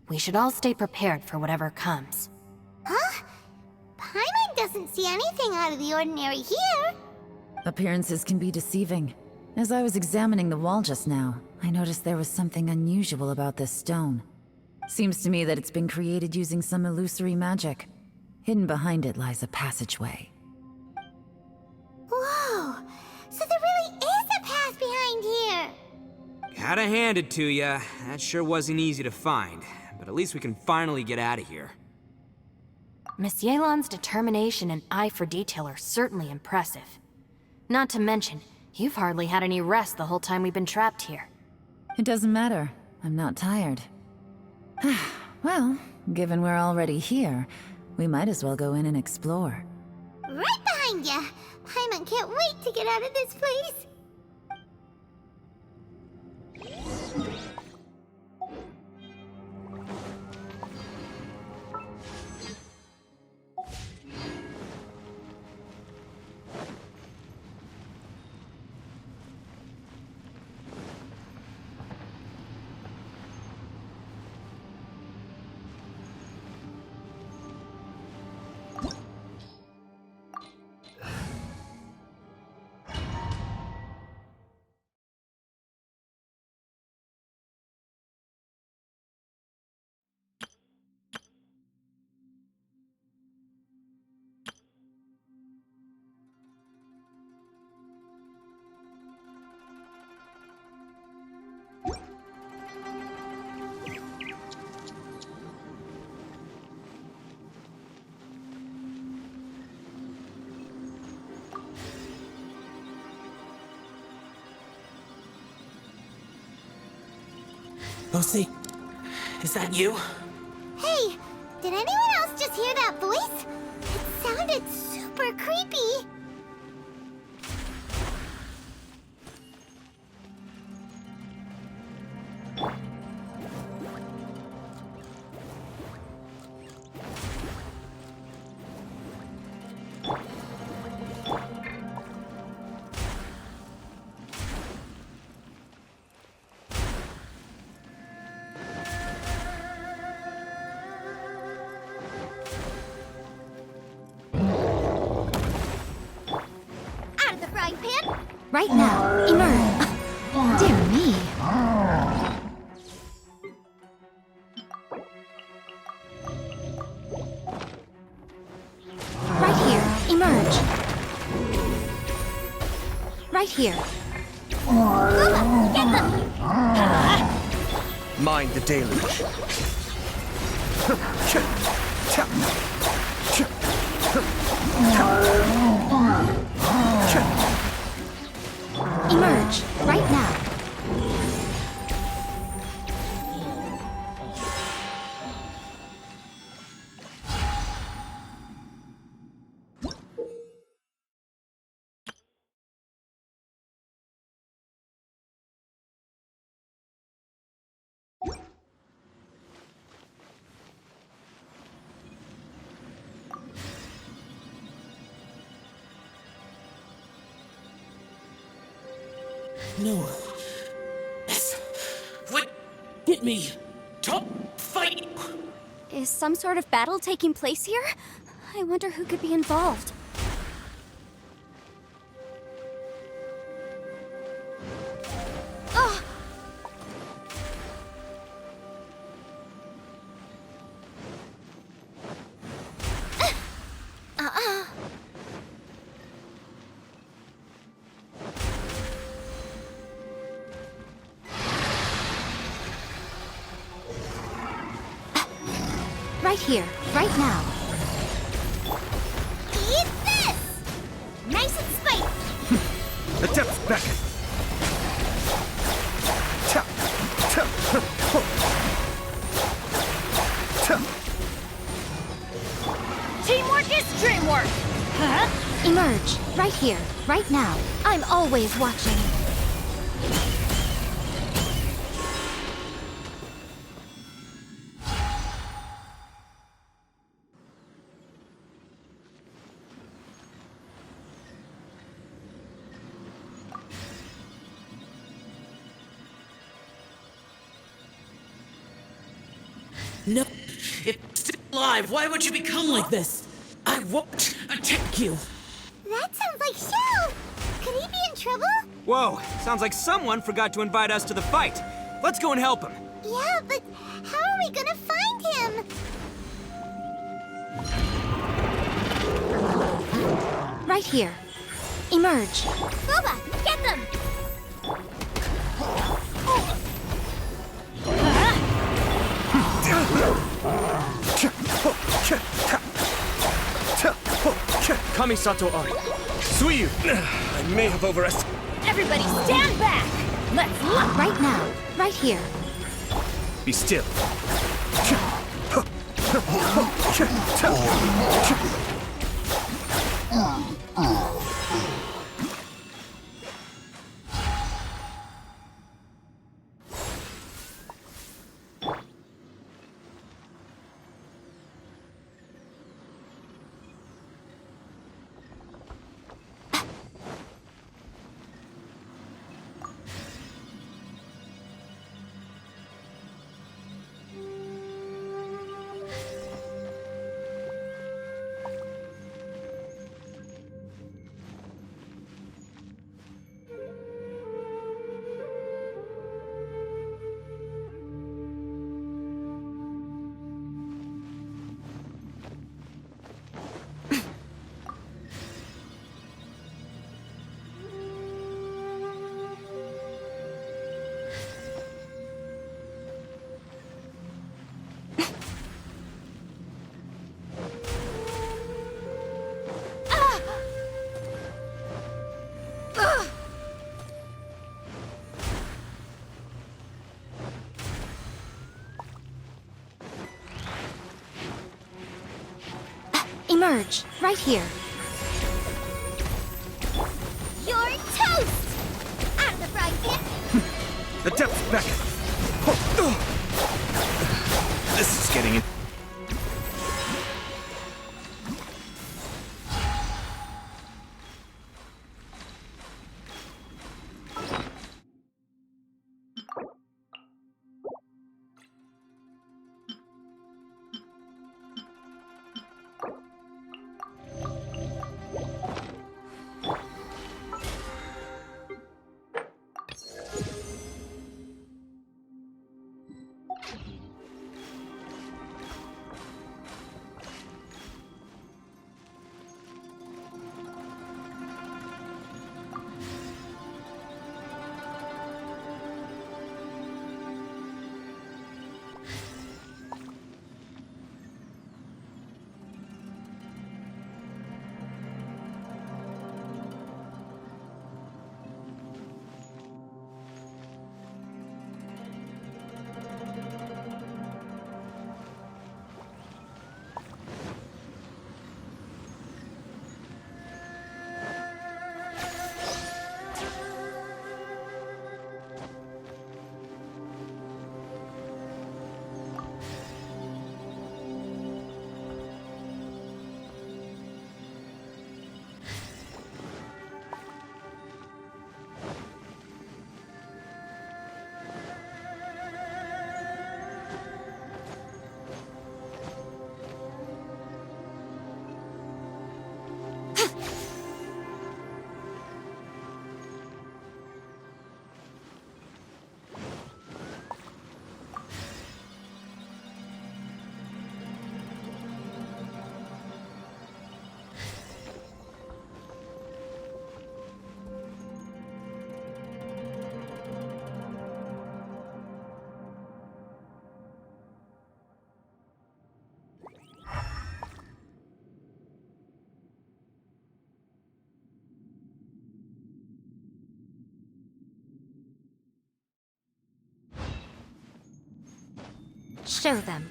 We should all stay prepared for whatever comes. Huh? Paimon doesn't see anything out of the ordinary here. Appearances can be deceiving. As I was examining the wall just now, I noticed there was something unusual about this stone. Seems to me that it's been created using some illusory magic. Hidden behind it lies a passageway. Whoa! So there really is a path behind here! Gotta hand it to ya. That sure wasn't easy to find. But at least we can finally get out of here. Miss Yelan's determination and eye for detail are certainly impressive. Not to mention, you've hardly had any rest the whole time we've been trapped here. It doesn't matter. I'm not tired. Well, given we're already here, we might as well go in and explore. Right behind ya! Paimon can't wait to get out of this place! Lucy, is that you? Hey, did anyone else just hear that voice? It sounded super creepy. Out of the frying pan! Right now, emerge. Dear me. Right here, emerge. Right here. Booba, get them! Mind the deluge. Emerge. Right now. No. Yes. What? Hit me. Top fight. Is some sort of battle taking place here? I wonder who could be involved. Oh! Right here, right now. Eat this! Nice and spicy! The depth's back. Tap, tap, tap. Teamwork is dreamwork! Huh? Emerge, right here, right now. I'm always watching. No. It's still alive. Why would you become like this? I won't attack you. That sounds like Shell! Could he be in trouble? Whoa, sounds like someone forgot to invite us to the fight. Let's go and help him. Yeah, but how are we gonna find him? Right here. Emerge. Booba, get them! Kamisato Ari. Suiyu. I may have overestimated. Everybody stand back! Let's look! Right now. Right here. Be still. Emerge. Right here. You're toast! Out of the frying pan! The depth's back. This is getting in. Show them.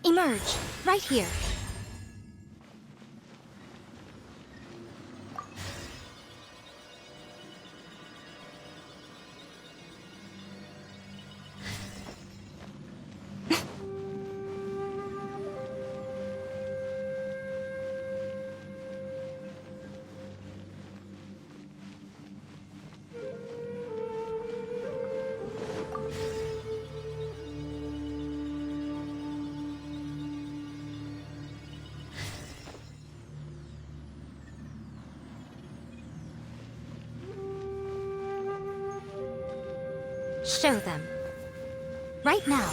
Emerge. Right here. Show them. Right now.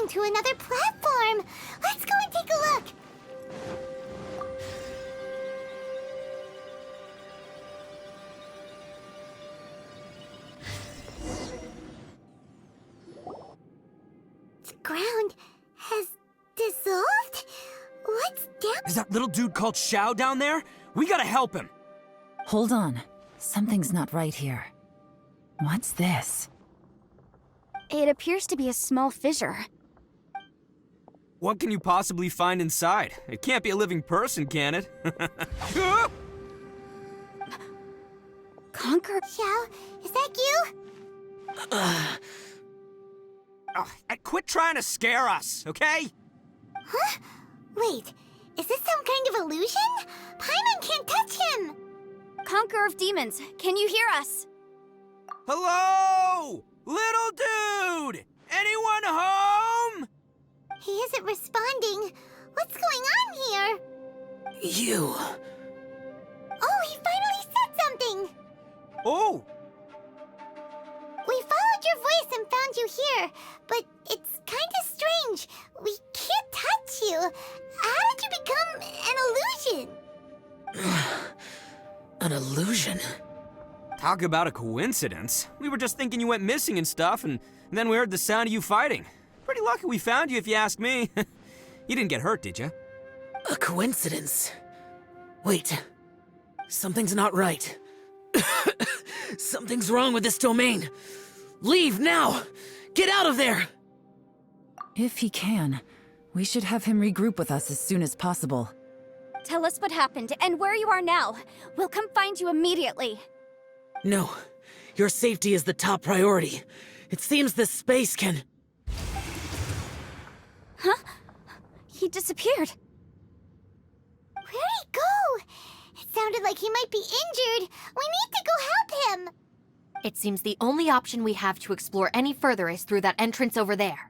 to another platform. Let's go and take a look. The ground has dissolved? What's down? Is that little dude called Xiao down there? We gotta help him. Hold on. Something's not right here. What's this? It appears to be a small fissure. What can you possibly find inside? It can't be a living person, can it? Conquer? Xiao, is that you? Quit trying to scare us, okay? Huh? Wait, is this some kind of illusion? Paimon can't touch him! Conqueror of demons, can you hear us? Hello? Little dude! Anyone home? He isn't responding. What's going on here? You. Oh, he finally said something! Oh! We followed your voice and found you here, but it's kinda strange. We can't touch you. How did you become an illusion? An illusion? Talk about a coincidence. We were just thinking you went missing and stuff, and then we heard the sound of you fighting. Pretty lucky we found you, if you ask me. You didn't get hurt, did you? A coincidence? Wait. Something's not right. Something's wrong with this domain. Leave now! Get out of there! If he can, we should have him regroup with us as soon as possible. Tell us what happened and where you are now. We'll come find you immediately. No. Your safety is the top priority. It seems this space can... Huh? He disappeared. Where'd he go? It sounded like he might be injured. We need to go help him. It seems the only option we have to explore any further is through that entrance over there.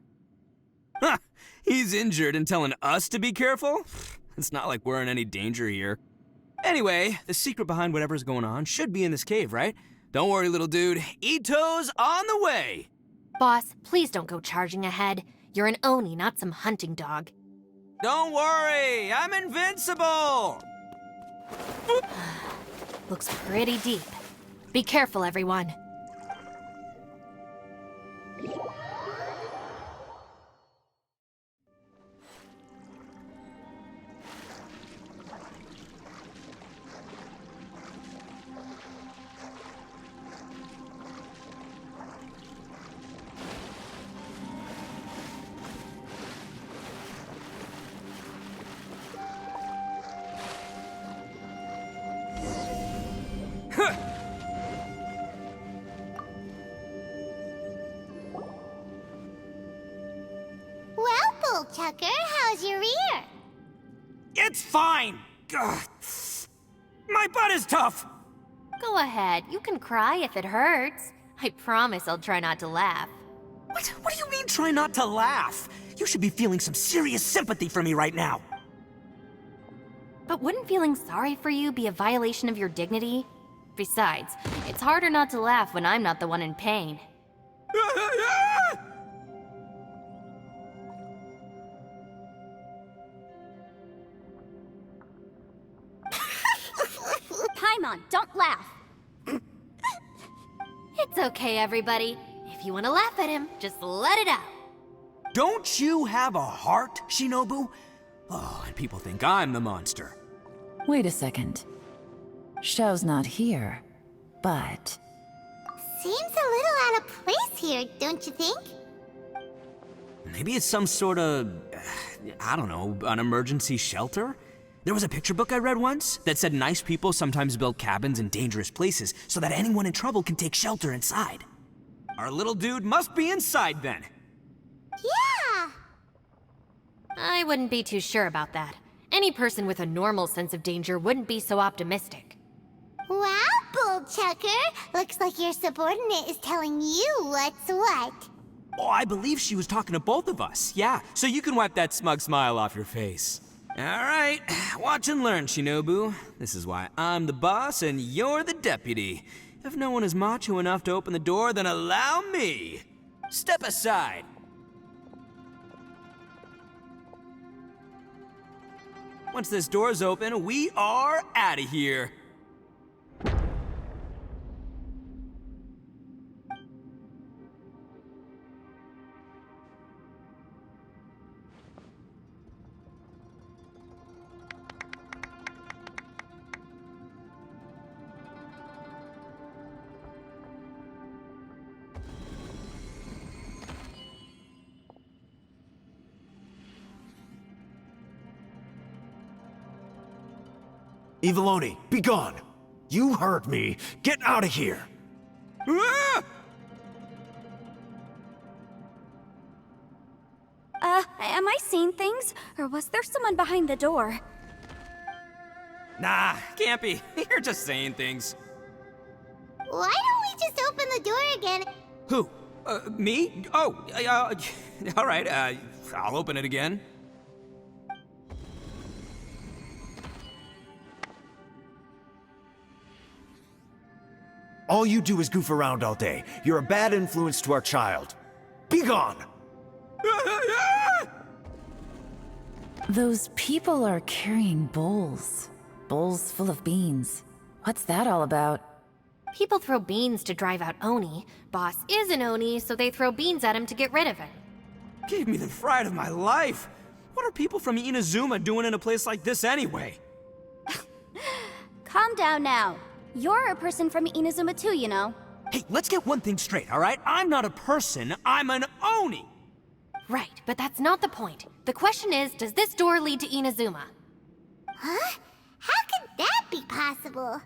Huh! He's injured and telling us to be careful? It's not like we're in any danger here. Anyway, the secret behind whatever's going on should be in this cave, right? Don't worry, little dude. Ito's on the way! Boss, please don't go charging ahead. You're an Oni, not some hunting dog. Don't worry, I'm invincible! Looks pretty deep. Be careful, everyone. Well, Bullchucker, how's your ear? It's fine! Ugh. My butt is tough! Go ahead, you can cry if it hurts. I promise I'll try not to laugh. What do you mean, try not to laugh? You should be feeling some serious sympathy for me right now. But wouldn't feeling sorry for you be a violation of your dignity? Besides, it's harder not to laugh when I'm not the one in pain. Paimon, don't laugh. It's okay, everybody. If you want to laugh at him, just let it out. Don't you have a heart, Shinobu? Oh, and people think I'm the monster. Wait a second. Xiao's not here, but... Seems a little out of place here, don't you think? Maybe it's some sort of, I don't know, an emergency shelter? There was a picture book I read once that said nice people sometimes build cabins in dangerous places so that anyone in trouble can take shelter inside. Our little dude must be inside then. Yeah! I wouldn't be too sure about that. Any person with a normal sense of danger wouldn't be so optimistic. Wow, Bullchucker! Looks like your subordinate is telling you what's what. Oh, I believe she was talking to both of us. Yeah, so you can wipe that smug smile off your face. All right, watch and learn, Shinobu. This is why I'm the boss and you're the deputy. If no one is macho enough to open the door, then allow me. Step aside. Once this door's open, we are out of here. Eviloni, be gone! You heard me. Get out of here! Ah! Am I seeing things? Or was there someone behind the door? Nah, can't be. You're just saying things. Why don't we just open the door again? Who? Me? Oh, all right, I'll open it again. All you do is goof around all day. You're a bad influence to our child. Be gone! Those people are carrying bowls. Bowls full of beans. What's that all about? People throw beans to drive out Oni. Boss is an Oni, so they throw beans at him to get rid of him. Gave me the fright of my life. What are people from Inazuma doing in a place like this anyway? Calm down now. You're a person from Inazuma too, you know. Hey, let's get one thing straight, all right? I'm not a person, I'm an Oni! Right, but that's not the point. The question is, does this door lead to Inazuma? Huh? How could that be possible?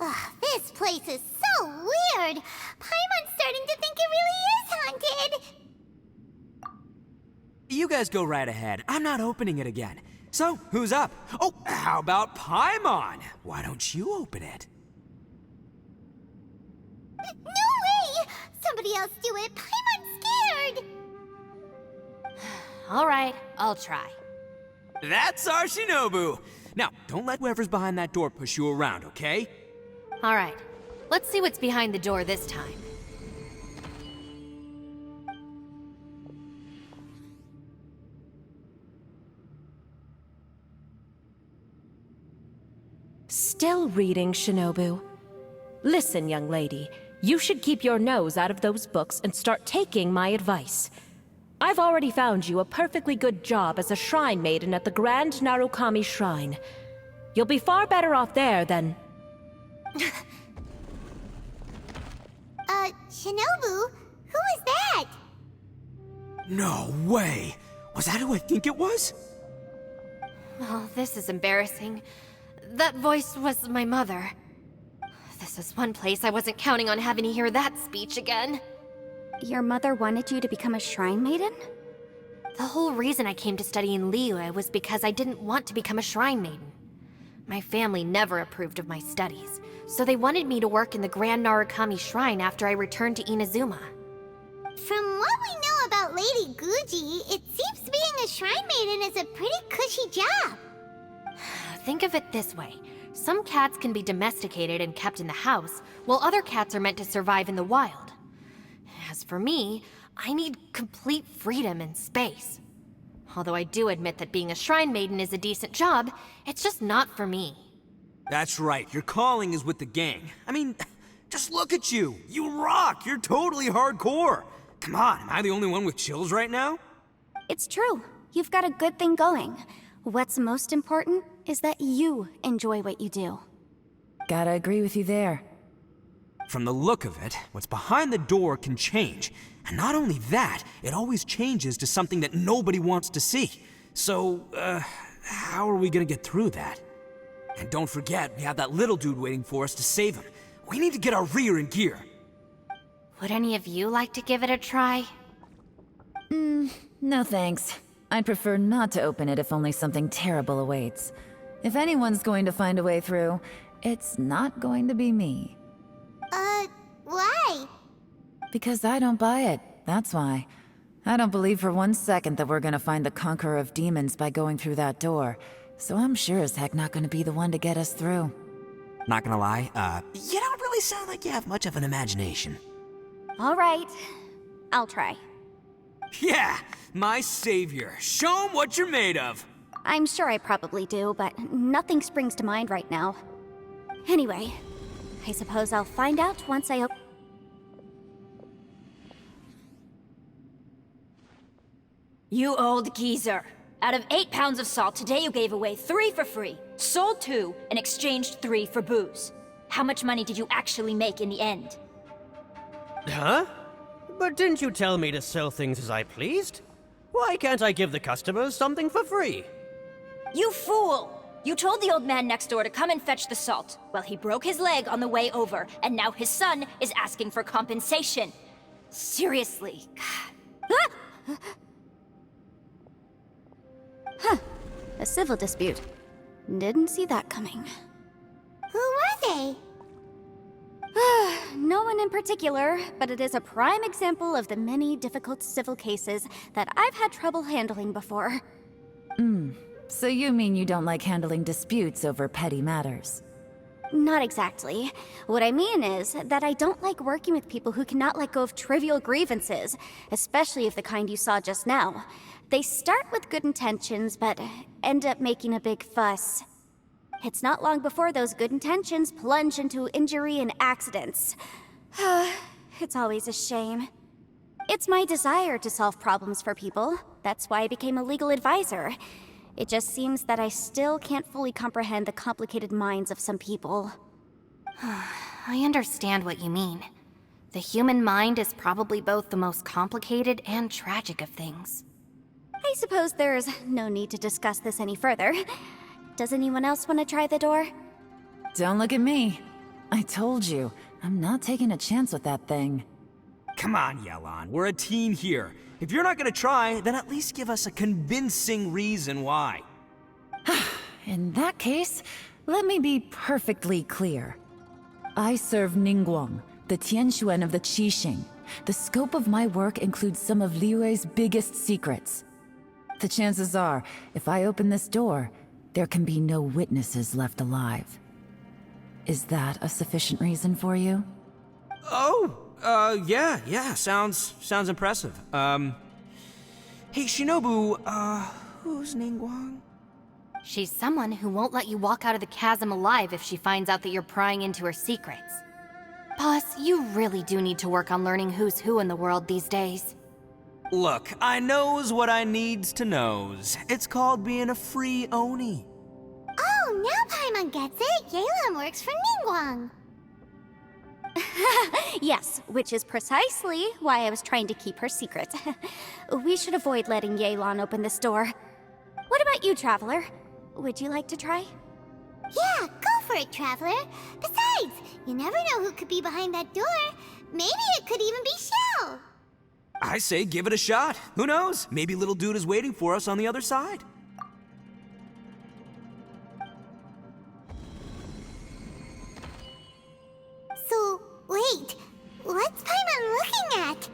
Ugh, this place is so weird. Paimon's starting to think it really is haunted. You guys go right ahead. I'm not opening it again. So, who's up? Oh, how about Paimon? Why don't you open it? No way! Somebody else do it. Paimon's scared. All right, I'll try. That's our Shinobu! Now, don't let whoever's behind that door push you around, okay? All right, let's see what's behind the door this time. Still reading, Shinobu. Listen, young lady, you should keep your nose out of those books and start taking my advice. I've already found you a perfectly good job as a shrine maiden at the Grand Narukami Shrine. You'll be far better off there than... Shinobu? Who is that? No way! Was that who I think it was? Oh, this is embarrassing. That voice was my mother. This is one place I wasn't counting on having to hear that speech again. Your mother wanted you to become a shrine maiden? The whole reason I came to study in Liyue was because I didn't want to become a shrine maiden. My family never approved of my studies, so they wanted me to work in the Grand Narukami Shrine after I returned to Inazuma. From what we know about Lady Guji, it seems being a shrine maiden is a pretty cushy job. Think of it this way. Some cats can be domesticated and kept in the house, while other cats are meant to survive in the wild. As for me, I need complete freedom and space. Although I do admit that being a shrine maiden is a decent job, it's just not for me. That's right, your calling is with the gang. I mean, just look at you. You rock, you're totally hardcore. Come on, am I the only one with chills right now? It's true. You've got a good thing going. What's most important is that you enjoy what you do. Gotta agree with you there. From the look of it, what's behind the door can change. And not only that, it always changes to something that nobody wants to see. So, how are we gonna get through that? And don't forget, we have that little dude waiting for us to save him. We need to get our rear in gear. Would any of you like to give it a try? No thanks. I'd prefer not to open it if only something terrible awaits. If anyone's going to find a way through, it's not going to be me. Why? Because I don't buy it, that's why. I don't believe for 1 second that we're gonna find the Conqueror of Demons by going through that door. So I'm sure as heck not gonna be the one to get us through. Not gonna lie, you don't really sound like you have much of an imagination. All right. I'll try. Yeah, my savior. Show him what you're made of. I'm sure I probably do, but nothing springs to mind right now. Anyway, I suppose I'll find out once I You old geezer. Out of 8 pounds of salt, today you gave away 3 for free, sold 2, and exchanged 3 for booze. How much money did you actually make in the end? Huh? But didn't you tell me to sell things as I pleased? Why can't I give the customers something for free? You fool! You told the old man next door to come and fetch the salt. Well, he broke his leg on the way over, and now his son is asking for compensation. Seriously. A civil dispute. Didn't see that coming. Who were they? No one in particular, but it is a prime example of the many difficult civil cases that I've had trouble handling before. So you mean you don't like handling disputes over petty matters? Not exactly. What I mean is that I don't like working with people who cannot let go of trivial grievances, especially of the kind you saw just now. They start with good intentions, but end up making a big fuss. It's not long before those good intentions plunge into injury and accidents. It's always a shame. It's my desire to solve problems for people. That's why I became a legal advisor. It just seems that I still can't fully comprehend the complicated minds of some people. I understand what you mean. The human mind is probably both the most complicated and tragic of things. I suppose there's no need to discuss this any further. Does anyone else want to try the door? Don't look at me. I told you, I'm not taking a chance with that thing. Come on, Yelan, we're a team here. If you're not gonna try, then at least give us a convincing reason why. In that case, let me be perfectly clear. I serve Ningguang, the Tianxuan of the Qixing. The scope of my work includes some of Liyue's biggest secrets. The chances are, if I open this door, there can be no witnesses left alive. Is that a sufficient reason for you? Yeah, sounds impressive. Hey, Shinobu, who's Ningguang? She's someone who won't let you walk out of the chasm alive if she finds out that you're prying into her secrets. Boss, you really do need to work on learning who's who in the world these days. Look, I knows what I needs to knows. It's called being a free Oni. Oh, now Paimon gets it. Yelan works for Ningguang. Yes, which is precisely why I was trying to keep her secret. We should avoid letting Yelan open this door. What about you, Traveler? Would you like to try? Yeah, go for it, Traveler. Besides, you never know who could be behind that door. Maybe it could even be Shell. I say give it a shot. Who knows? Maybe little dude is waiting for us on the other side. So, wait. What's Paimon looking at?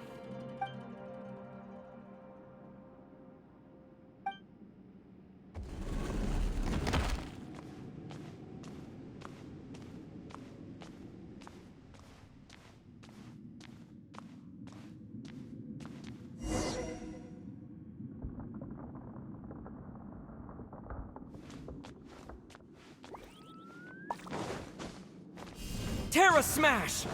Terra Smash!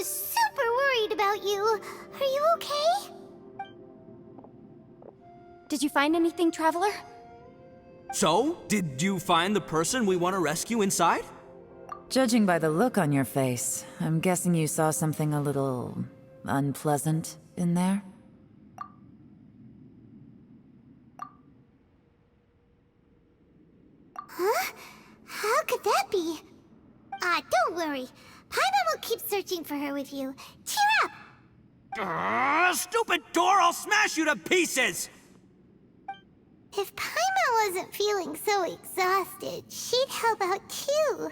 was super worried about you. Are you okay? Did you find anything, Traveler? So, did you find the person we want to rescue inside? Judging by the look on your face, I'm guessing you saw something a little unpleasant in there? Huh? How could that be? Don't worry. Paimon will keep searching for her with you. Cheer up! Stupid door! I'll smash you to pieces! If Paimon wasn't feeling so exhausted, she'd help out too.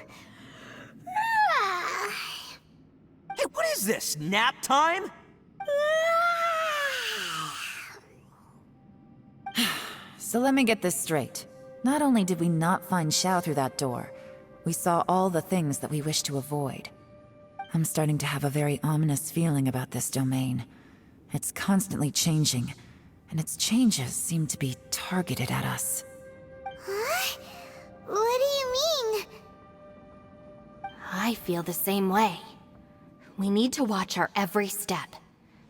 Hey, what is this? Nap time? So let me get this straight. Not only did we not find Xiao through that door, we saw all the things that we wish to avoid. I'm starting to have a very ominous feeling about this domain. It's constantly changing, and its changes seem to be targeted at us. Huh? What do you mean? I feel the same way. We need to watch our every step.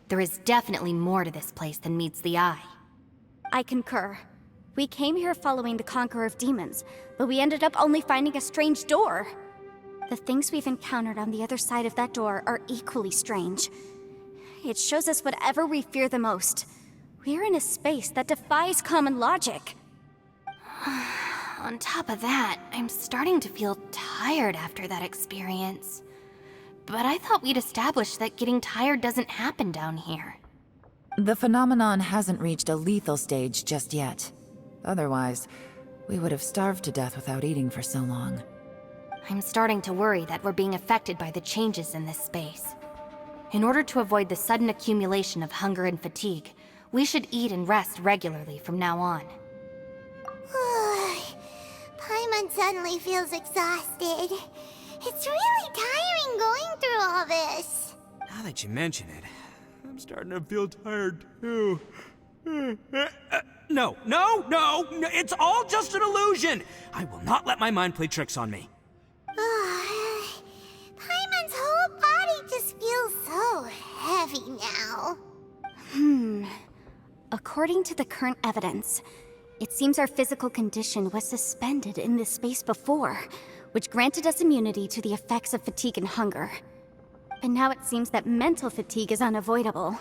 There is definitely more to this place than meets the eye. I concur. We came here following the Conqueror of Demons, but we ended up only finding a strange door. The things we've encountered on the other side of that door are equally strange. It shows us whatever we fear the most. We're in a space that defies common logic. On top of that, I'm starting to feel tired after that experience. But I thought we'd established that getting tired doesn't happen down here. The phenomenon hasn't reached a lethal stage just yet. Otherwise, we would have starved to death without eating for so long. I'm starting to worry that we're being affected by the changes in this space. In order to avoid the sudden accumulation of hunger and fatigue, we should eat and rest regularly from now on. Paimon suddenly feels exhausted. It's really tiring going through all this. Now that you mention it, I'm starting to feel tired too. No, it's all just an illusion! I will not let my mind play tricks on me. Paimon's whole body just feels so heavy now. According to the current evidence, it seems our physical condition was suspended in this space before, which granted us immunity to the effects of fatigue and hunger. But now it seems that mental fatigue is unavoidable.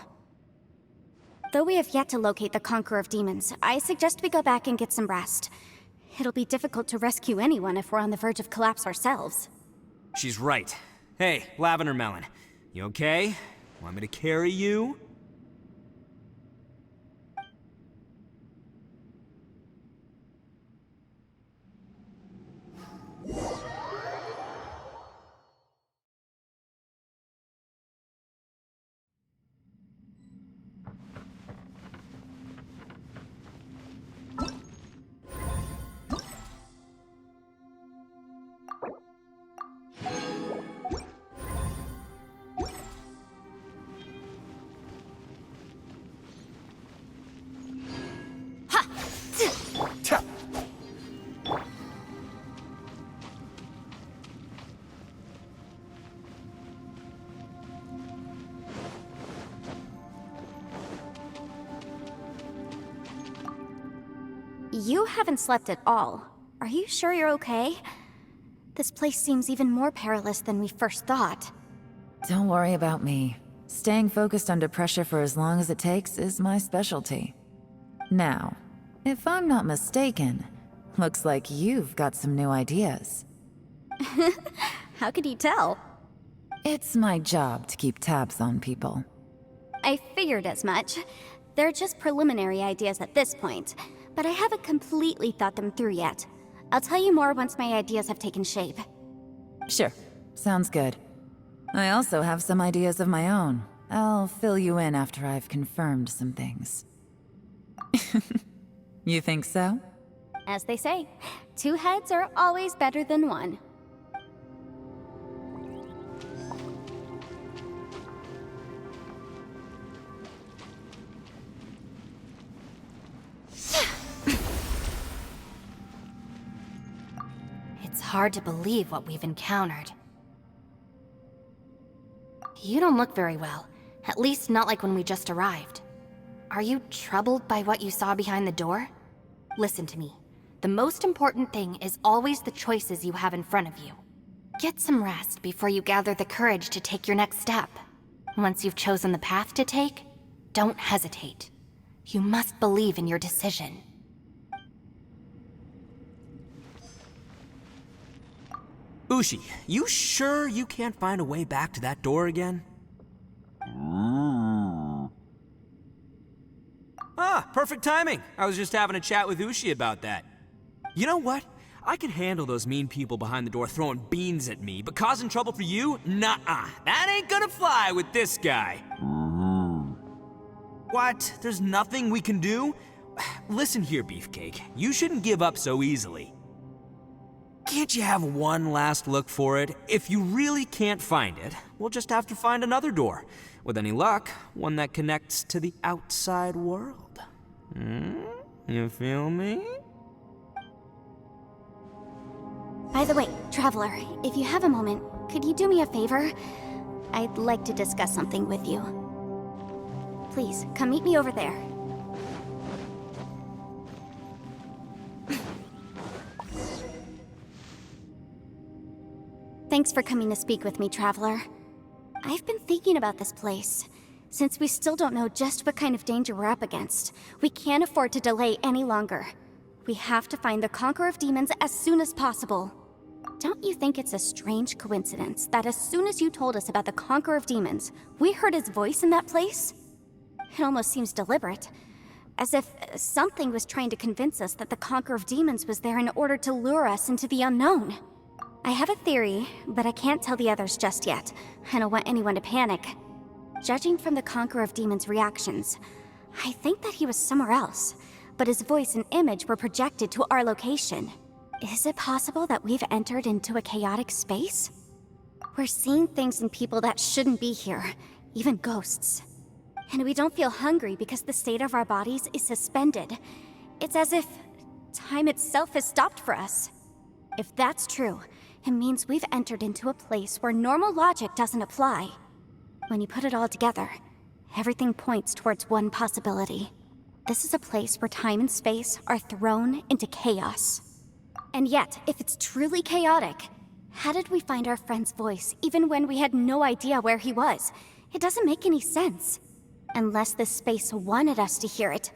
Though we have yet to locate the Conqueror of Demons, I suggest we go back and get some rest. It'll be difficult to rescue anyone if we're on the verge of collapse ourselves. She's right. Hey, Lavender Melon, you okay? Want me to carry you? You haven't slept at all. Are you sure you're okay? This place seems even more perilous than we first thought. Don't worry about me. Staying focused under pressure for as long as it takes is my specialty. Now, if I'm not mistaken, looks like you've got some new ideas. How could you tell? It's my job to keep tabs on people. I figured as much. They're just preliminary ideas at this point, but I haven't completely thought them through yet. I'll tell you more once my ideas have taken shape. Sure, sounds good. I also have some ideas of my own. I'll fill you in after I've confirmed some things. You think so? As they say, 2 heads are always better than 1. It's hard to believe what we've encountered. You don't look very well. At least not like when we just arrived. Are you troubled by what you saw behind the door? Listen to me. The most important thing is always the choices you have in front of you. Get some rest before you gather the courage to take your next step. Once you've chosen the path to take, don't hesitate. You must believe in your decision. Ushi, you sure you can't find a way back to that door again? Ah, perfect timing. I was just having a chat with Ushi about that. You know what? I can handle those mean people behind the door throwing beans at me, but causing trouble for you? Nuh-uh. That ain't gonna fly with this guy. What? There's nothing we can do? Listen here, Beefcake. You shouldn't give up so easily. Can't you have one last look for it? If you really can't find it, we'll just have to find another door. With any luck, one that connects to the outside world. You feel me? By the way, Traveler, if you have a moment, could you do me a favor? I'd like to discuss something with you. Please, come meet me over there. Thanks for coming to speak with me, Traveler. I've been thinking about this place. Since we still don't know just what kind of danger we're up against, we can't afford to delay any longer. We have to find the Conqueror of Demons as soon as possible. Don't you think it's a strange coincidence that as soon as you told us about the Conqueror of Demons, we heard his voice in that place? It almost seems deliberate. As if something was trying to convince us that the Conqueror of Demons was there in order to lure us into the unknown. I have a theory, but I can't tell the others just yet. I don't want anyone to panic. Judging from the Conqueror of Demons' reactions, I think that he was somewhere else, but his voice and image were projected to our location. Is it possible that we've entered into a chaotic space? We're seeing things in people that shouldn't be here, even ghosts. And we don't feel hungry because the state of our bodies is suspended. It's as if time itself has stopped for us. If that's true, it means we've entered into a place where normal logic doesn't apply. When you put it all together, everything points towards one possibility. This is a place where time and space are thrown into chaos. And yet, if it's truly chaotic, how did we find our friend's voice even when we had no idea where he was? It doesn't make any sense. Unless this space wanted us to hear it.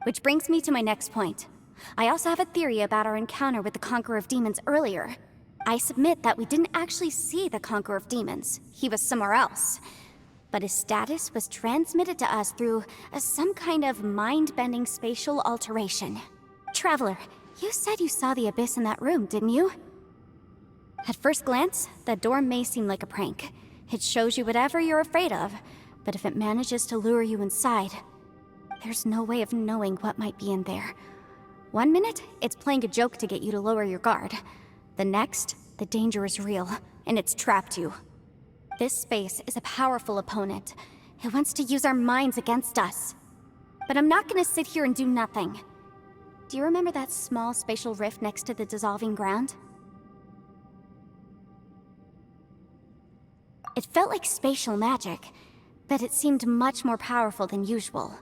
Which brings me to my next point. I also have a theory about our encounter with the Conqueror of Demons earlier. I submit that we didn't actually see the Conqueror of Demons. He was somewhere else. But his status was transmitted to us through some kind of mind-bending spatial alteration. Traveler, you said you saw the abyss in that room, didn't you? At first glance, that door may seem like a prank. It shows you whatever you're afraid of, but if it manages to lure you inside, there's no way of knowing what might be in there. One minute, it's playing a joke to get you to lower your guard. The next, the danger is real, and it's trapped you. This space is a powerful opponent. It wants to use our minds against us. But I'm not gonna sit here and do nothing. Do you remember that small spatial rift next to the dissolving ground? It felt like spatial magic, but it seemed much more powerful than usual.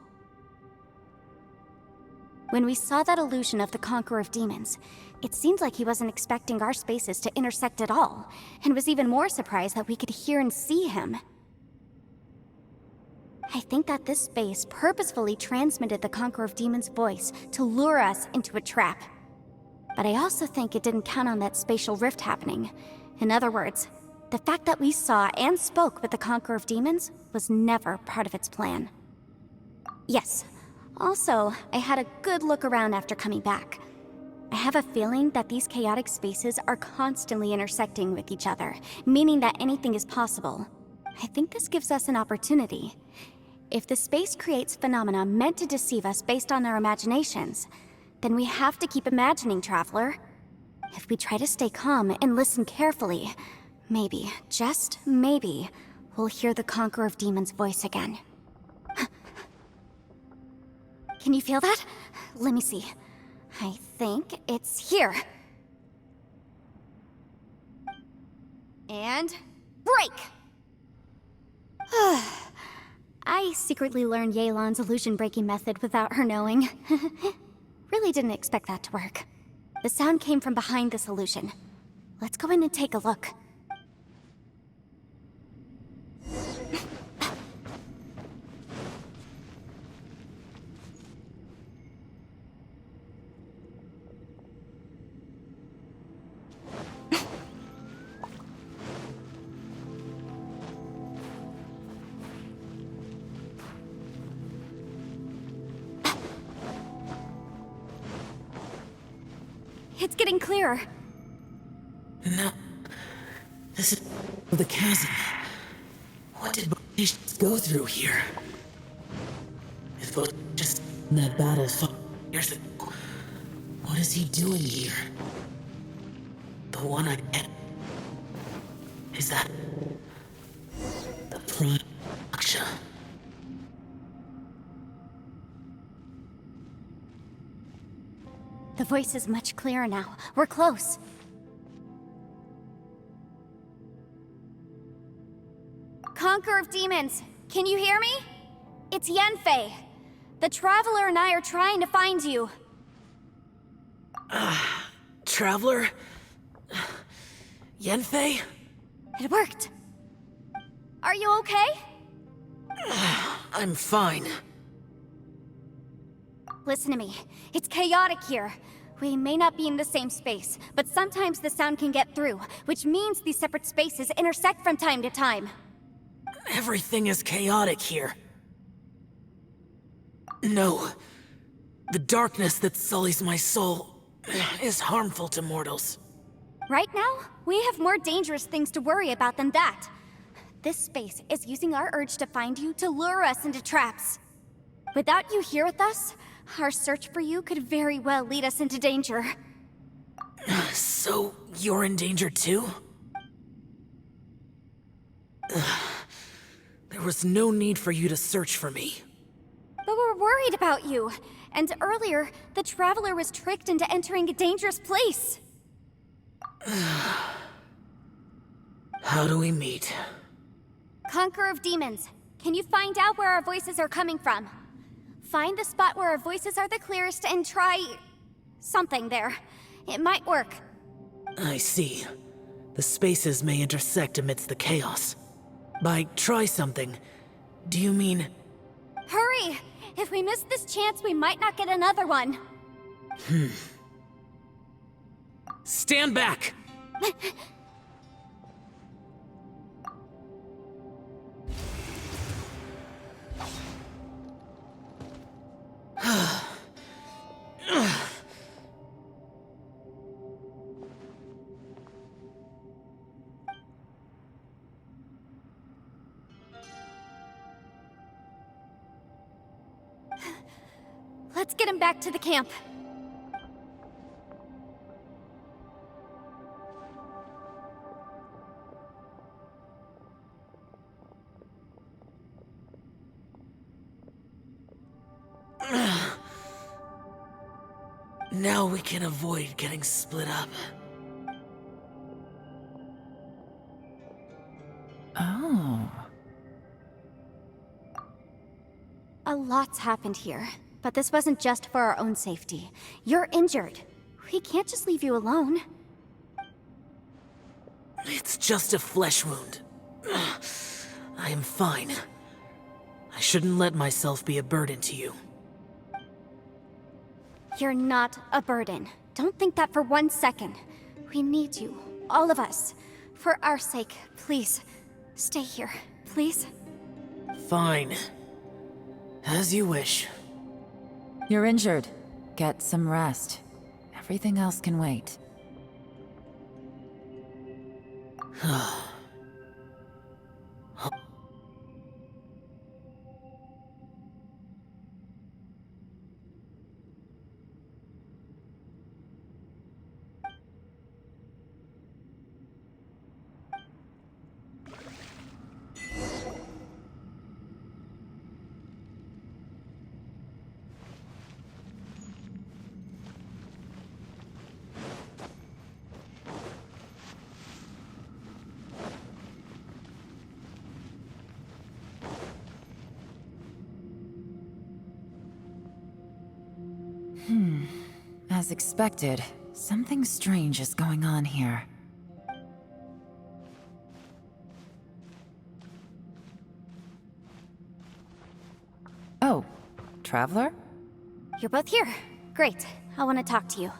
When we saw that illusion of the Conqueror of Demons, it seemed like he wasn't expecting our spaces to intersect at all, and was even more surprised that we could hear and see him. I think that this space purposefully transmitted the Conqueror of Demons' voice to lure us into a trap. But I also think it didn't count on that spatial rift happening. In other words, the fact that we saw and spoke with the Conqueror of Demons was never part of its plan. Yes. Also, I had a good look around after coming back. I have a feeling that these chaotic spaces are constantly intersecting with each other, meaning that anything is possible. I think this gives us an opportunity. If the space creates phenomena meant to deceive us based on our imaginations, then we have to keep imagining, Traveler. If we try to stay calm and listen carefully, maybe, just maybe, we'll hear the Conqueror of Demons' voice again. Can you feel that? Let me see. I think it's here. And break! I secretly learned Yelan's illusion-breaking method without her knowing. Really didn't expect that to work. The sound came from behind this illusion. Let's go in and take a look. It's getting clearer. No. This is the chasm. What did Botish go through here? If Botish just in that battle 5 years ago, what is he doing here? The one I met. Is that the Prime Aksha? The voice is much clearer now. We're close. Conqueror of Demons, can you hear me? It's Yenfei. The Traveler and I are trying to find you. Traveler? Yenfei? It worked. Are you okay? I'm fine. Listen to me. It's chaotic here. We may not be in the same space, but sometimes the sound can get through, which means these separate spaces intersect from time to time. Everything is chaotic here. No. The darkness that sullies my soul is harmful to mortals. Right now, we have more dangerous things to worry about than that. This space is using our urge to find you to lure us into traps. Without you here with us, our search for you could very well lead us into danger. So, you're in danger too? There was no need for you to search for me. But we're worried about you. And earlier, the Traveler was tricked into entering a dangerous place. How do we meet? Conqueror of Demons, can you find out where our voices are coming from? Find the spot where our voices are the clearest and try... something there. It might work. I see. The spaces may intersect amidst the chaos. By try something, do you mean... Hurry! If we miss this chance, we might not get another one. Stand back! Let's get him back to the camp. Now we can avoid getting split up. Oh. A lot's happened here, but this wasn't just for our own safety. You're injured. We can't just leave you alone. It's just a flesh wound. I am fine. I shouldn't let myself be a burden to you. You're not a burden. Don't think that for 1 second. We need you, all of us. For our sake, please, stay here, please. Fine. As you wish. You're injured. Get some rest. Everything else can wait. As expected, something strange is going on here. Oh, Traveler? You're both here. Great. I want to talk to you.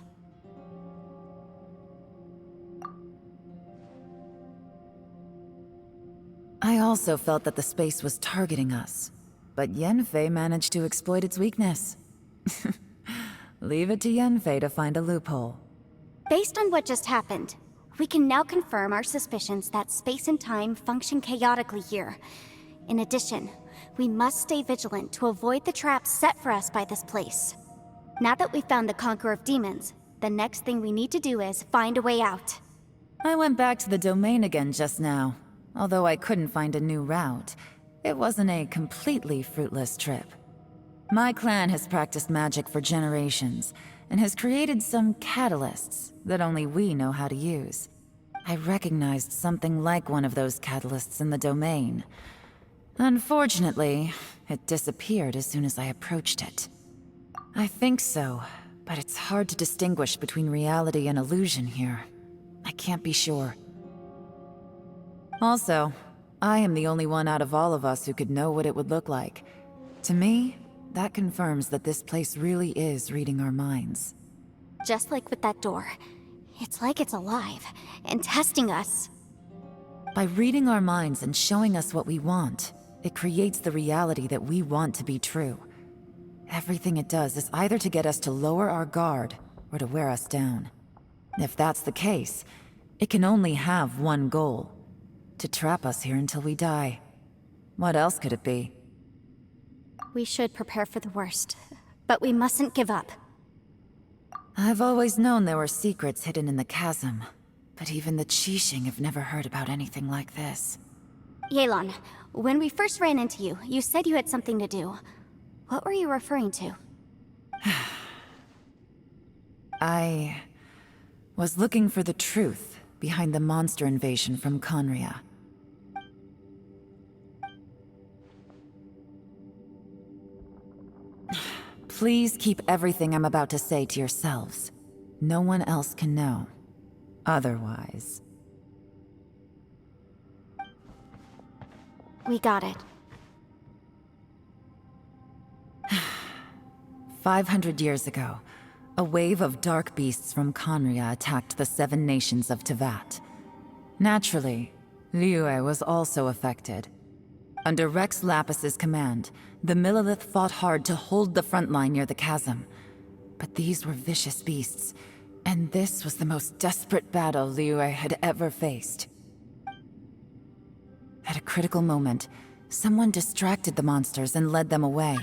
I also felt that the space was targeting us, but Yenfei managed to exploit its weakness. Leave it to Yenfei to find a loophole. Based on what just happened, we can now confirm our suspicions that space and time function chaotically here. In addition, we must stay vigilant to avoid the traps set for us by this place. Now that we've found the Conqueror of Demons, the next thing we need to do is find a way out. I went back to the domain again just now. Although I couldn't find a new route, it wasn't a completely fruitless trip. My clan has practiced magic for generations, and has created some catalysts that only we know how to use. I recognized something like one of those catalysts in the domain. Unfortunately, it disappeared as soon as I approached it. I think so, but it's hard to distinguish between reality and illusion here. I can't be sure. Also, I am the only one out of all of us who could know what it would look like. To me, that confirms that this place really is reading our minds. Just like with that door. It's like it's alive, and testing us. By reading our minds and showing us what we want, it creates the reality that we want to be true. Everything it does is either to get us to lower our guard, or to wear us down. If that's the case, it can only have one goal. To trap us here until we die. What else could it be? We should prepare for the worst, but we mustn't give up. I've always known there were secrets hidden in the chasm, but even the Qixing have never heard about anything like this. Yelan, when we first ran into you, you said you had something to do. What were you referring to? I was looking for the truth behind the monster invasion from Conria. Please keep everything I'm about to say to yourselves. No one else can know. Otherwise. We got it. 500 years ago, a wave of dark beasts from Conria attacked the 7 nations of Tevat. Naturally, Liyue was also affected. Under Rex Lapis's command, the Millelith fought hard to hold the front line near the chasm. But these were vicious beasts, and this was the most desperate battle Liyue had ever faced. At a critical moment, someone distracted the monsters and led them away.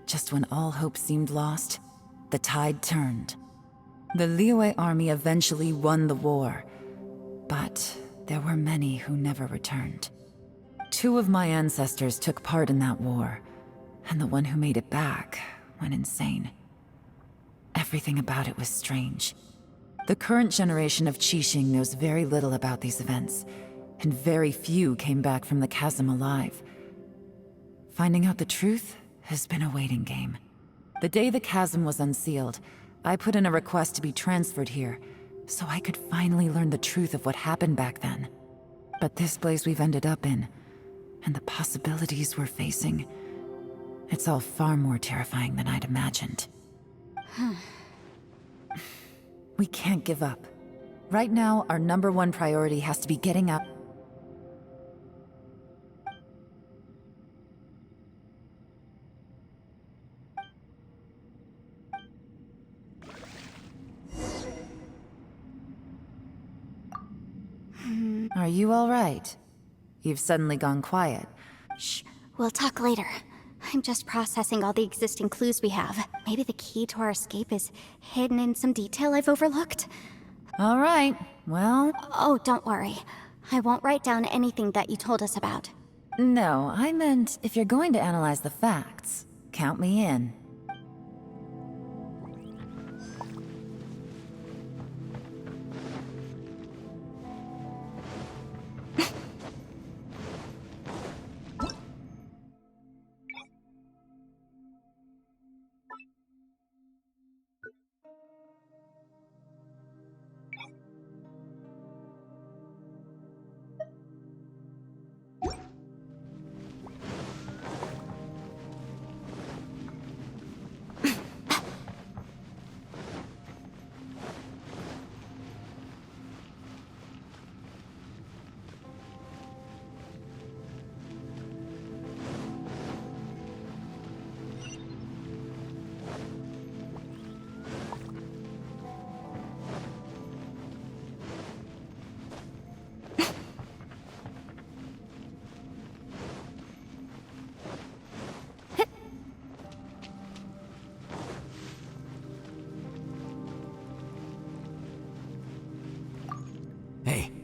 Just when all hope seemed lost, the tide turned. The Liyue army eventually won the war, but there were many who never returned. 2 of my ancestors took part in that war, and the one who made it back went insane. Everything about it was strange. The current generation of Qixing knows very little about these events, and very few came back from the chasm alive. Finding out the truth has been a waiting game. The day the chasm was unsealed, I put in a request to be transferred here, so I could finally learn the truth of what happened back then. But this place we've ended up in, and the possibilities we're facing, it's all far more terrifying than I'd imagined. We can't give up. Right now, our #1 priority has to be getting up. Are you all right? You've suddenly gone quiet. Shh, we'll talk later. I'm just processing all the existing clues we have. Maybe the key to our escape is hidden in some detail I've overlooked. All right, well... Oh, don't worry. I won't write down anything that you told us about. No, I meant if you're going to analyze the facts, count me in.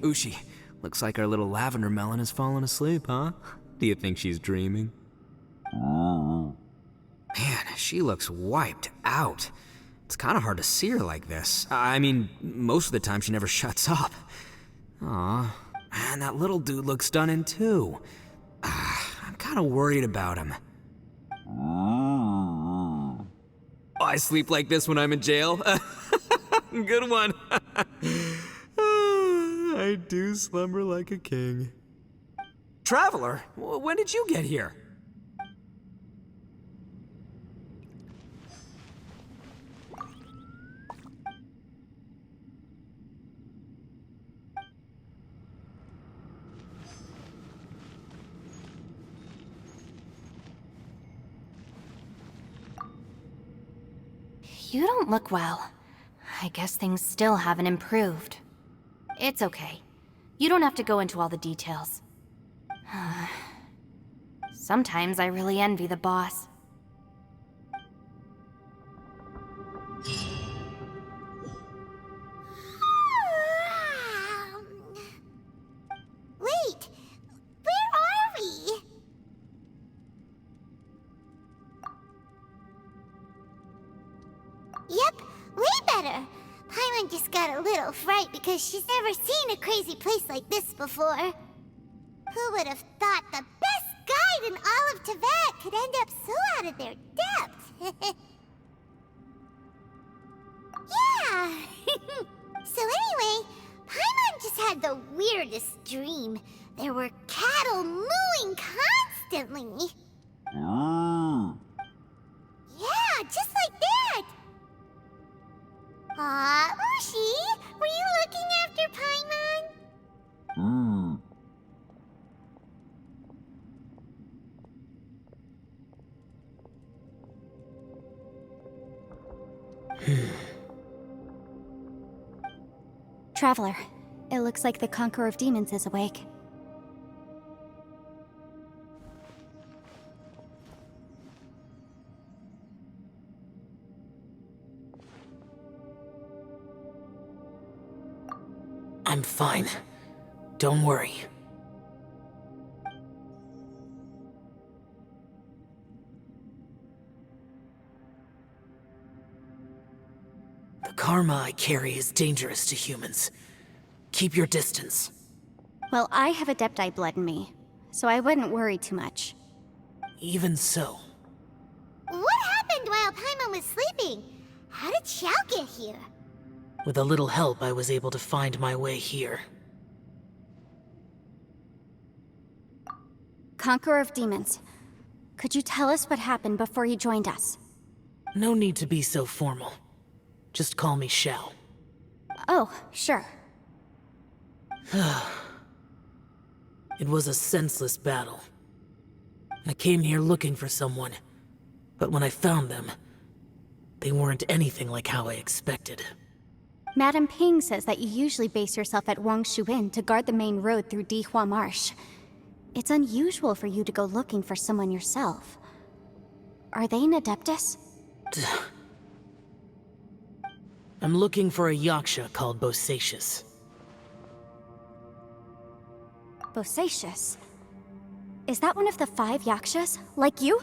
Ushi, looks like our little lavender melon has fallen asleep, huh? Do you think she's dreaming? Man, she looks wiped out. It's kind of hard to see her like this. I mean, most of the time she never shuts up. Aw, man, that little dude looks stunning too. I'm kind of worried about him. Oh, I sleep like this when I'm in jail? Good one. I do slumber like a king. Traveler, when did you get here? You don't look well. I guess things still haven't improved. It's okay. You don't have to go into all the details. Sometimes I really envy the boss. Wait, where are we? Yep, way better. Paimon just got a little fright because she's never seen a crazy place like this before. Who would have thought the best guide in all of Teyvat could end up so out of their depth? Yeah! So anyway, Paimon just had the weirdest dream. There were cattle mooing constantly. Yeah, just like that! Aw, Ushi, were you looking after Paimon? Traveler, it looks like the Conqueror of Demons is awake. I'm fine. Don't worry. The karma I carry is dangerous to humans. Keep your distance. Well, I have Adepti blood in me, so I wouldn't worry too much. Even so, What happened while Paimon was sleeping? How did Xiao get here? with a little help, I was able to find my way here. Conqueror of Demons, could you tell us what happened before you joined us? No need to be so formal. Just call me Xiao. Oh, sure. It was a senseless battle. I came here looking for someone, but when I found them, they weren't anything like how I expected. Madame Ping says that you usually base yourself at Wangshu Inn to guard the main road through Dihua Marsh. It's unusual for you to go looking for someone yourself. Are they an Adeptus? I'm looking for a Yaksha called Bosacius. Bosacius? Is that one of the 5 Yakshas, like you?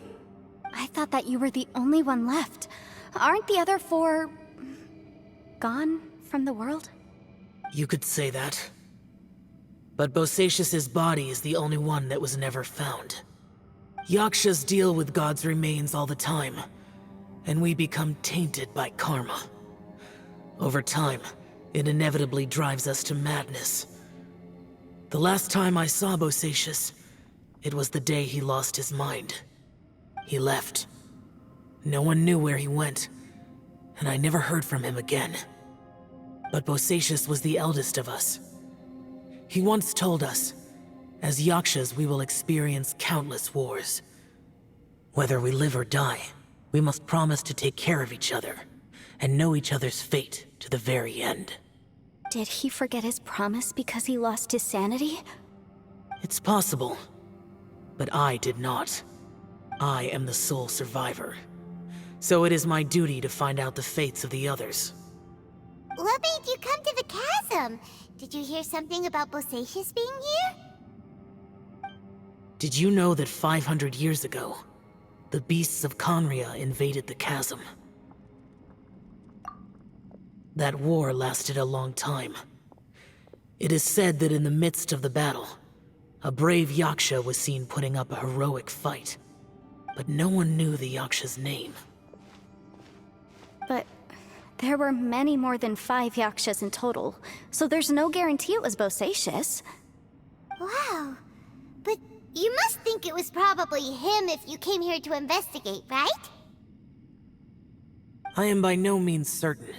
I thought that you were the only one left. Aren't the other 4... gone from the world? You could say that. But Bosacius's body is the only one that was never found. Yakshas deal with God's remains all the time, and we become tainted by karma. Over time, it inevitably drives us to madness. The last time I saw Bosacius, it was the day he lost his mind. He left. No one knew where he went, and I never heard from him again. But Bosacius was the eldest of us. He once told us, as Yakshas we will experience countless wars. Whether we live or die, we must promise to take care of each other, and know each other's fate to the very end. Did he forget his promise because he lost his sanity? It's possible, but I did not. I am the sole survivor. So it is my duty to find out the fates of the others. What made you come to the chasm? Did you hear something about Bosacius being here? Did you know that 500 years ago, the beasts of Conria invaded the chasm? That war lasted a long time. It is said that in the midst of the battle, a brave Yaksha was seen putting up a heroic fight. But no one knew the Yaksha's name. But there were many more than 5 Yakshas in total, so there's no guarantee it was Bosacius. Wow. But you must think it was probably him if you came here to investigate, right? I am by no means certain,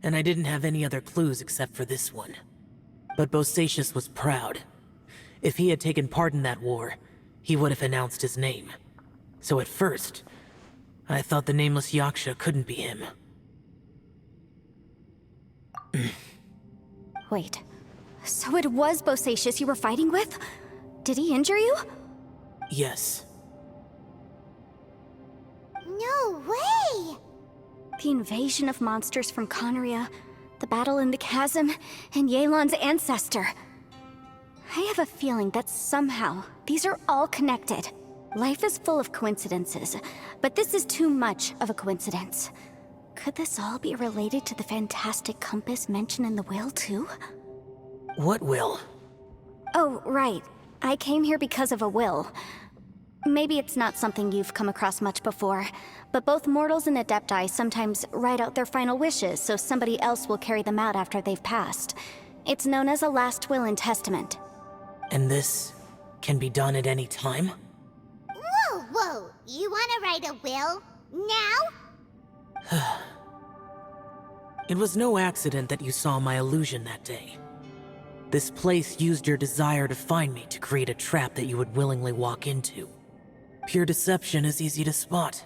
and I didn't have any other clues except for this one. But Bosacius was proud. If he had taken part in that war, he would have announced his name. So at first, I thought the nameless Yaksha couldn't be him. Wait, so it was Bosacius you were fighting with? Did he injure you? Yes. No way! The invasion of monsters from Conria, the battle in the chasm, and Yelan's ancestor. I have a feeling that somehow these are all connected. Life is full of coincidences, but this is too much of a coincidence. Could this all be related to the fantastic compass mentioned in the will, too? What will? Oh, right. I came here because of a will. Maybe it's not something you've come across much before, but both mortals and adepti sometimes write out their final wishes so somebody else will carry them out after they've passed. It's known as a last will and testament. And this can be done at any time? Whoa! You wanna write a will? Now? It was no accident that you saw my illusion that day. This place used your desire to find me to create a trap that you would willingly walk into. Pure deception is easy to spot,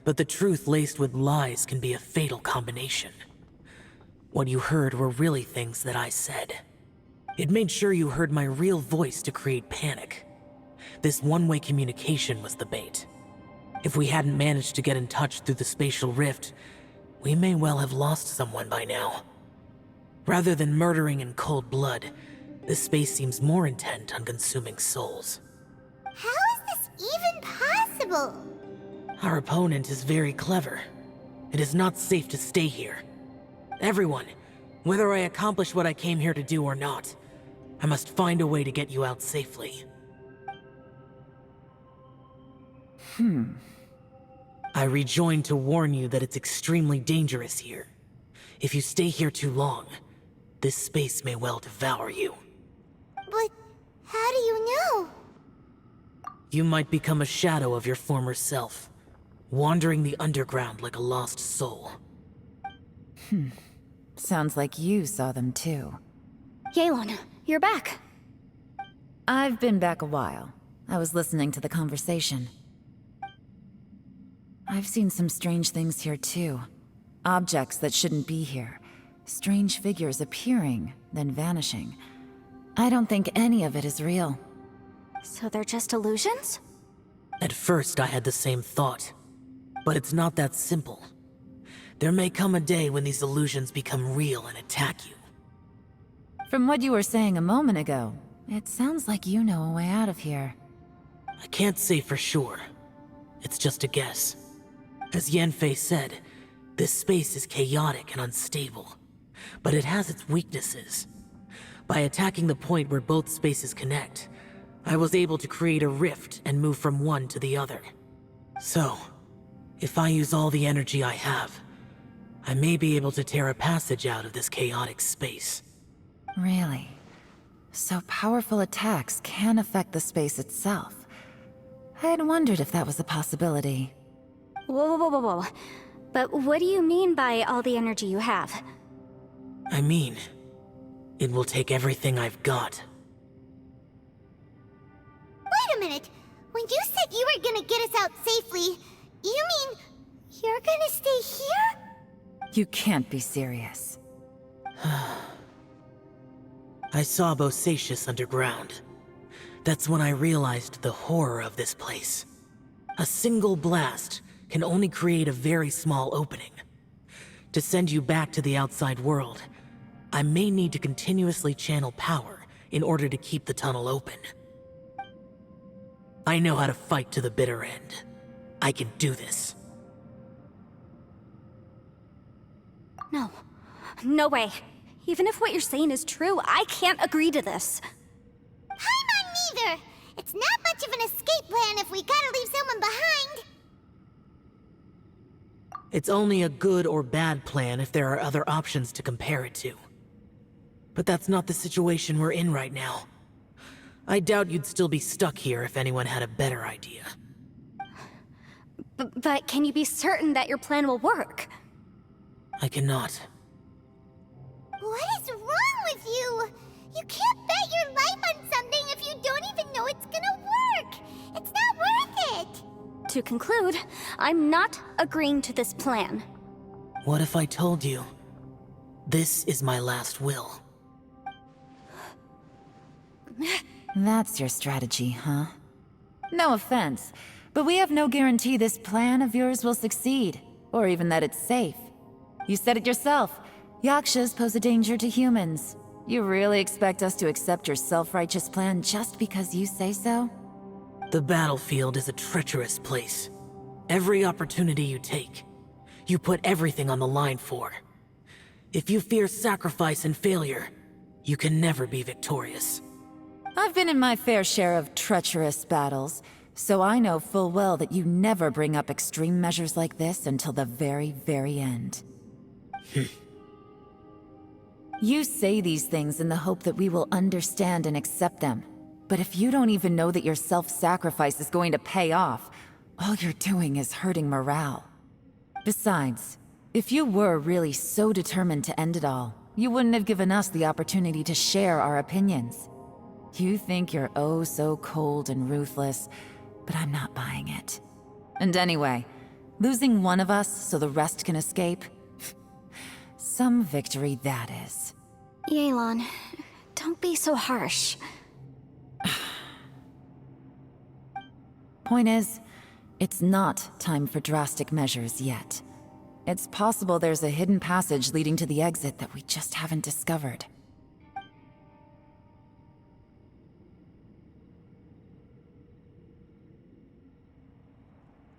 but the truth laced with lies can be a fatal combination. What you heard were really things that I said. It made sure you heard my real voice to create panic. This one-way communication was the bait. If we hadn't managed to get in touch through the spatial rift, we may well have lost someone by now. Rather than murdering in cold blood, this space seems more intent on consuming souls. How is this even possible? Our opponent is very clever. It is not safe to stay here. Everyone, whether I accomplish what I came here to do or not, I must find a way to get you out safely. I rejoined to warn you that it's extremely dangerous here. If you stay here too long, this space may well devour you. But how do you know? You might become a shadow of your former self, wandering the underground like a lost soul. Sounds like you saw them too. Yelan, you're back. I've been back a while. I was listening to the conversation. I've seen some strange things here too. Objects that shouldn't be here. Strange figures appearing, then vanishing. I don't think any of it is real. So they're just illusions? At first, I had the same thought. But it's not that simple. There may come a day when these illusions become real and attack you. From what you were saying a moment ago, it sounds like you know a way out of here. I can't say for sure. It's just a guess. As Yanfei said, this space is chaotic and unstable. But it has its weaknesses. By attacking the point where both spaces connect, I was able to create a rift and move from one to the other. So, if I use all the energy I have, I may be able to tear a passage out of this chaotic space. Really? So powerful attacks can affect the space itself. I had wondered if that was a possibility. Whoa. But what do you mean by all the energy you have? I mean, it will take everything I've got. Wait a minute! When you said you were gonna get us out safely, you mean you're gonna stay here? You can't be serious. I saw Bosacius underground. That's when I realized the horror of this place. A single blast can only create a very small opening. To send you back to the outside world, I may need to continuously channel power in order to keep the tunnel open. I know how to fight to the bitter end. I can do this. No. No way. Even if what you're saying is true, I can't agree to this. Paimon neither! It's not much of an escape plan if we gotta leave someone behind! It's only a good or bad plan if there are other options to compare it to. But that's not the situation we're in right now. I doubt you'd still be stuck here if anyone had a better idea. But can you be certain that your plan will work? I cannot. What is wrong with you? You can't bet your life on something if you don't even know it's gonna work! It's not worth it! To conclude, I'm not agreeing to this plan. What if I told you, this is my last will? That's your strategy, huh? No offense, but we have no guarantee this plan of yours will succeed, or even that it's safe. You said it yourself. Yakshas pose a danger to humans. You really expect us to accept your self-righteous plan just because you say so? The battlefield is a treacherous place. Every opportunity you take, you put everything on the line for. If you fear sacrifice and failure, you can never be victorious. I've been in my fair share of treacherous battles, so I know full well that you never bring up extreme measures like this until the very, very end. You say these things in the hope that we will understand and accept them. But if you don't even know that your self-sacrifice is going to pay off, all you're doing is hurting morale. Besides, if you were really so determined to end it all, you wouldn't have given us the opportunity to share our opinions. You think you're oh so cold and ruthless, but I'm not buying it. And anyway, losing one of us so the rest can escape? Some victory that is. Yelan, don't be so harsh. Point is, it's not time for drastic measures yet. It's possible there's a hidden passage leading to the exit that we just haven't discovered.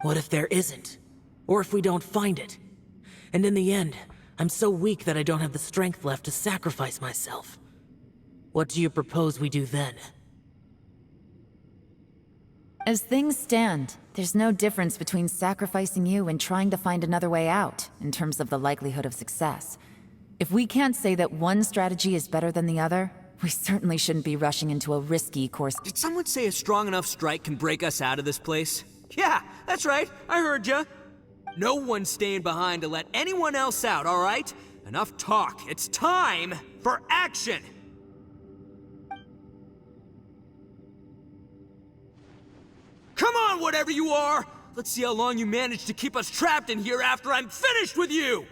What if there isn't? Or if we don't find it? And in the end, I'm so weak that I don't have the strength left to sacrifice myself. What do you propose we do then? As things stand, there's no difference between sacrificing you and trying to find another way out, in terms of the likelihood of success. If we can't say that one strategy is better than the other, we certainly shouldn't be rushing into a risky course. Did someone say a strong enough strike can break us out of this place? Yeah, that's right. I heard ya. No one's staying behind to let anyone else out, all right? Enough talk. It's time for action! Come on, whatever you are! Let's see how long you manage to keep us trapped in here after I'm finished with you!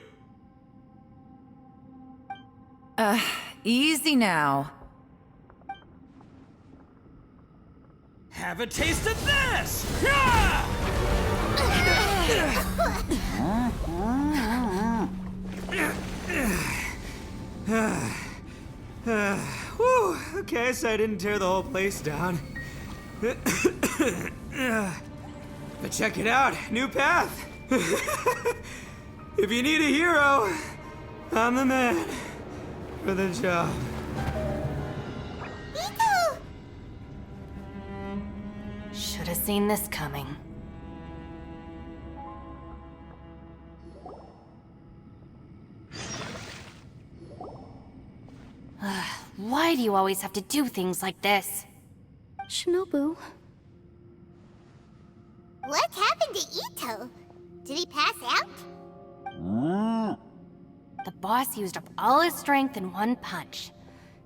Easy now. Have a taste of this! Yeah! Whew, okay, so I didn't tear the whole place down. But check it out, new path. If you need a hero, I'm the man for the job. Ito! Should have seen this coming. Why do you always have to do things like this? Shinobu. What happened to Ito? Did he pass out? The boss used up all his strength in one punch.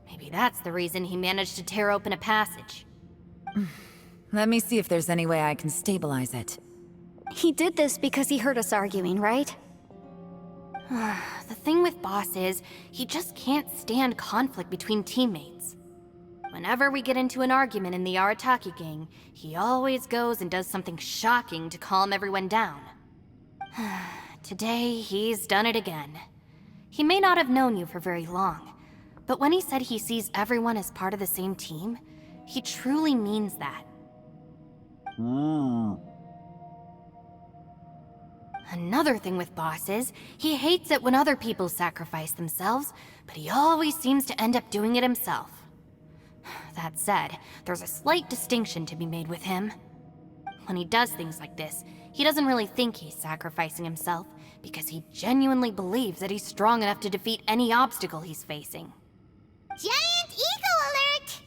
Maybe that's the reason he managed to tear open a passage. Let me see if there's any way I can stabilize it. He did this because he heard us arguing, right? The thing with Boss is, he just can't stand conflict between teammates. Whenever we get into an argument in the Arataki gang, he always goes and does something shocking to calm everyone down. Today, he's done it again. He may not have known you for very long, But when he said he sees everyone as part of the same team, he truly means that. Another thing with Boss is, he hates it when other people sacrifice themselves, but he always seems to end up doing it himself. That said, there's a slight distinction to be made with him. When he does things like this, he doesn't really think he's sacrificing himself, because he genuinely believes that he's strong enough to defeat any obstacle he's facing. Giant ego alert!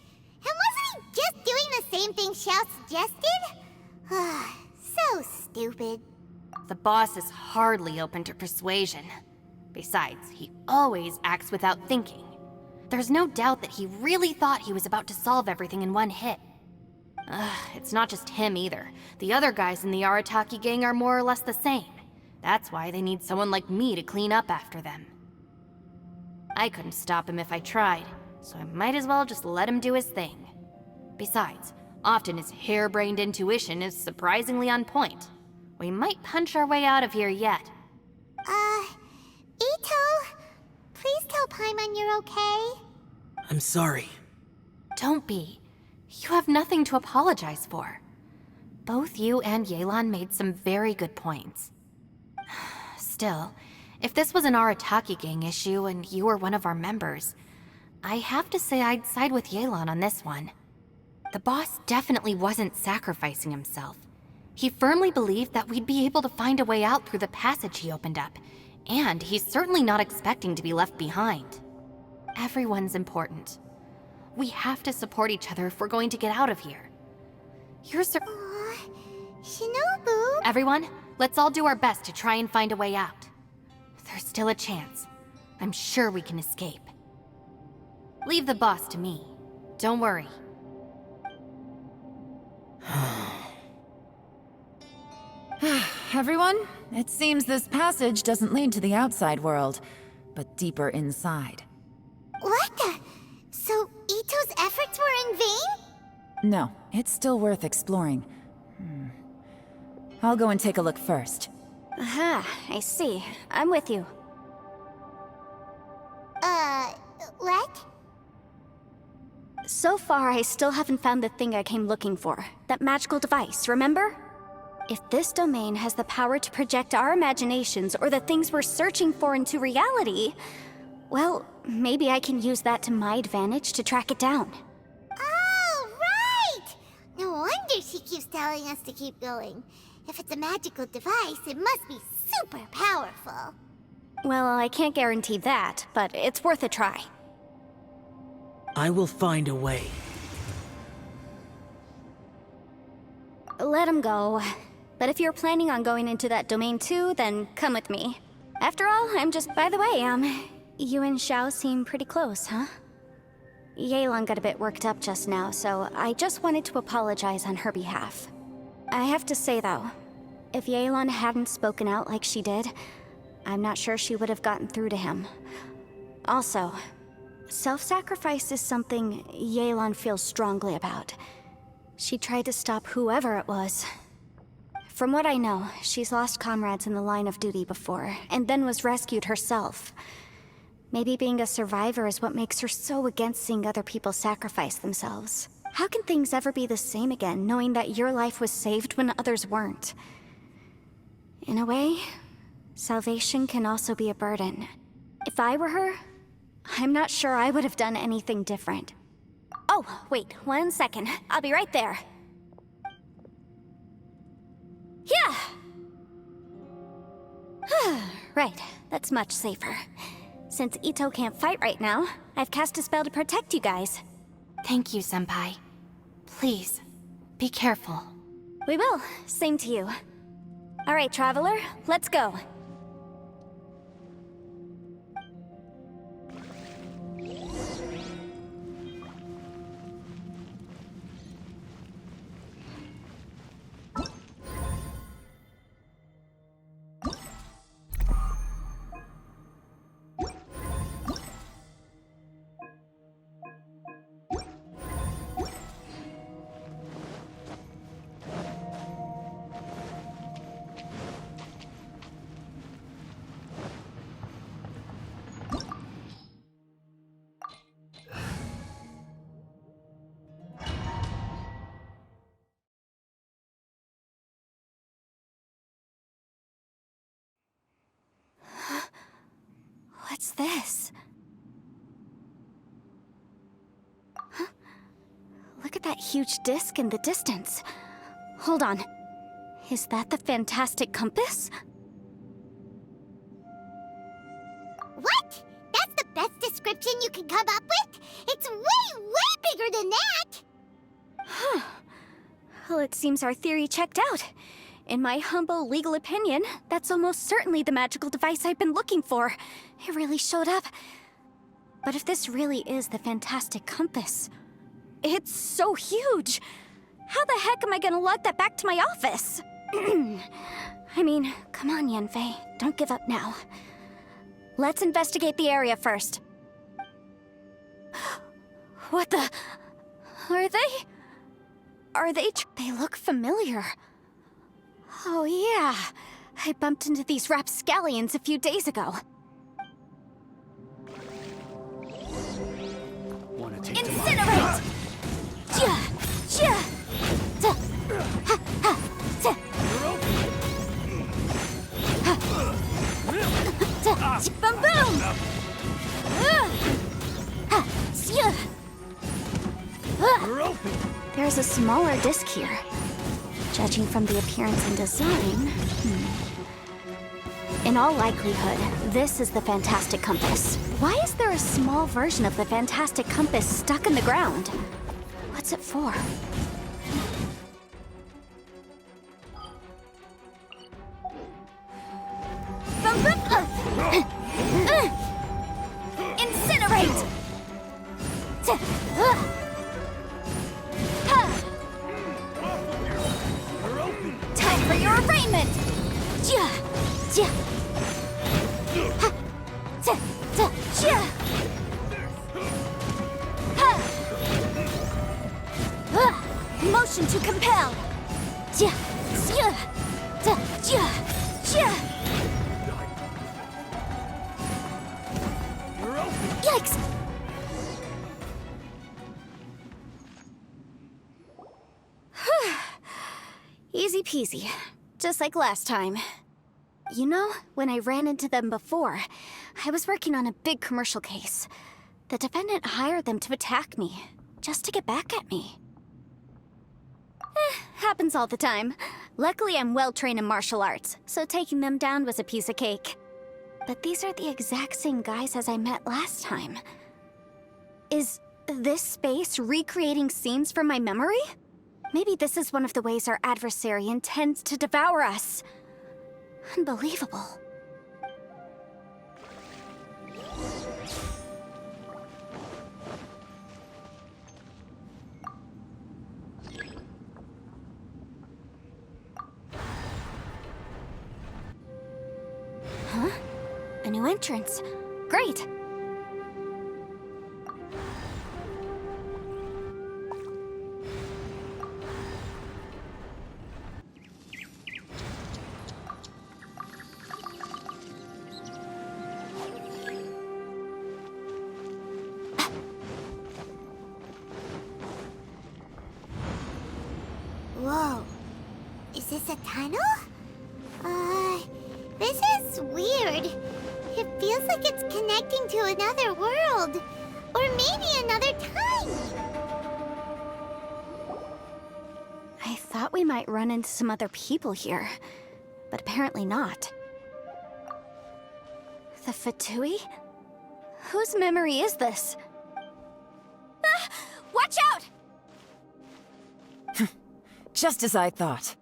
And wasn't he just doing the same thing Xiao suggested? So stupid. The boss is hardly open to persuasion. Besides, he always acts without thinking. There's no doubt that he really thought he was about to solve everything in one hit. It's not just him either. The other guys in the Arataki gang are more or less the same. That's why they need someone like me to clean up after them. I couldn't stop him if I tried, so I might as well just let him do his thing. Besides, often his harebrained intuition is surprisingly on point. We might punch our way out of here yet. Ito, please tell Paimon you're okay. I'm sorry. Don't be. You have nothing to apologize for. Both you and Yelan made some very good points. Still, if this was an Arataki gang issue and you were one of our members, I have to say I'd side with Yelan on this one. The boss definitely wasn't sacrificing himself. He firmly believed that we'd be able to find a way out through the passage he opened up, and he's certainly not expecting to be left behind. Everyone's important. We have to support each other if we're going to get out of here. Shinobu? Everyone, let's all do our best to try and find a way out. There's still a chance. I'm sure we can escape. Leave the boss to me. Don't worry. Everyone, it seems this passage doesn't lead to the outside world, but deeper inside. What the? So Ito's efforts were in vain? No, it's still worth exploring. I'll go and take a look first. Aha, I see. I'm with you. What? So far, I still haven't found the thing I came looking for. That magical device, remember? If this domain has the power to project our imaginations or the things we're searching for into reality, well, maybe I can use that to my advantage to track it down. Oh, right! No wonder she keeps telling us to keep going. If it's a magical device, it must be super powerful. Well, I can't guarantee that, but it's worth a try. I will find a way. Let him go. But if you're planning on going into that domain too, then come with me. After all, I'm just... By the way, you and Xiao seem pretty close, huh? Yelan got a bit worked up just now, so I just wanted to apologize on her behalf. I have to say, though, if Yelan hadn't spoken out like she did, I'm not sure she would have gotten through to him. Also, self-sacrifice is something Yelan feels strongly about. She tried to stop whoever it was. From what I know, she's lost comrades in the line of duty before, and then was rescued herself. Maybe being a survivor is what makes her so against seeing other people sacrifice themselves. How can things ever be the same again, knowing that your life was saved when others weren't? In a way, salvation can also be a burden. If I were her, I'm not sure I would have done anything different. Oh, wait, 1 second. I'll be right there. Yeah! Right, that's much safer. Since Ito can't fight right now, I've cast a spell to protect you guys. Thank you, Senpai. Please, be careful. We will. Same to you. All right, Traveler, let's go. What's this? Huh? Look at that huge disc in the distance. Hold on. Is that the fantastic compass? What? That's the best description you can come up with? It's way, way bigger than that! Huh. Well, it seems our theory checked out. In my humble legal opinion, that's almost certainly the magical device I've been looking for. It really showed up. But if this really is the fantastic compass, it's so huge! How the heck am I gonna lug that back to my office? I mean, come on, Yanfei. Don't give up now. Let's investigate the area first. What the... Are they... They look familiar. Oh yeah, I bumped into these rapscallions a few days ago. Wanna take Incinerate! Ja, ja, da, ha, ha, da. Ha. Da, boom, boom! Ha, yeah. There's a smaller disc here. Judging from the appearance and design... In all likelihood, this is the fantastic compass. Why is there a small version of the fantastic compass stuck in the ground? What's it for? Incinerate! Time for your arraignment! Ja, ja. Ha, ta, ta, ja. Ha. Motion to compel! Ja, ja, da, ja, ja. Yikes! Easy peasy. Just like last time. You know, when I ran into them before, I was working on a big commercial case. The defendant hired them to attack me, just to get back at me. Happens all the time. Luckily, I'm well-trained in martial arts, so taking them down was a piece of cake. But these are the exact same guys as I met last time. Is this space recreating scenes from my memory? Maybe this is one of the ways our adversary intends to devour us. Unbelievable. Huh? A new entrance. Great! Whoa. Is this a tunnel? This is weird. It feels like it's connecting to another world. Or maybe another time. I thought we might run into some other people here, but apparently not. The Fatui? Whose memory is this? Ah! Watch out! Just as I thought.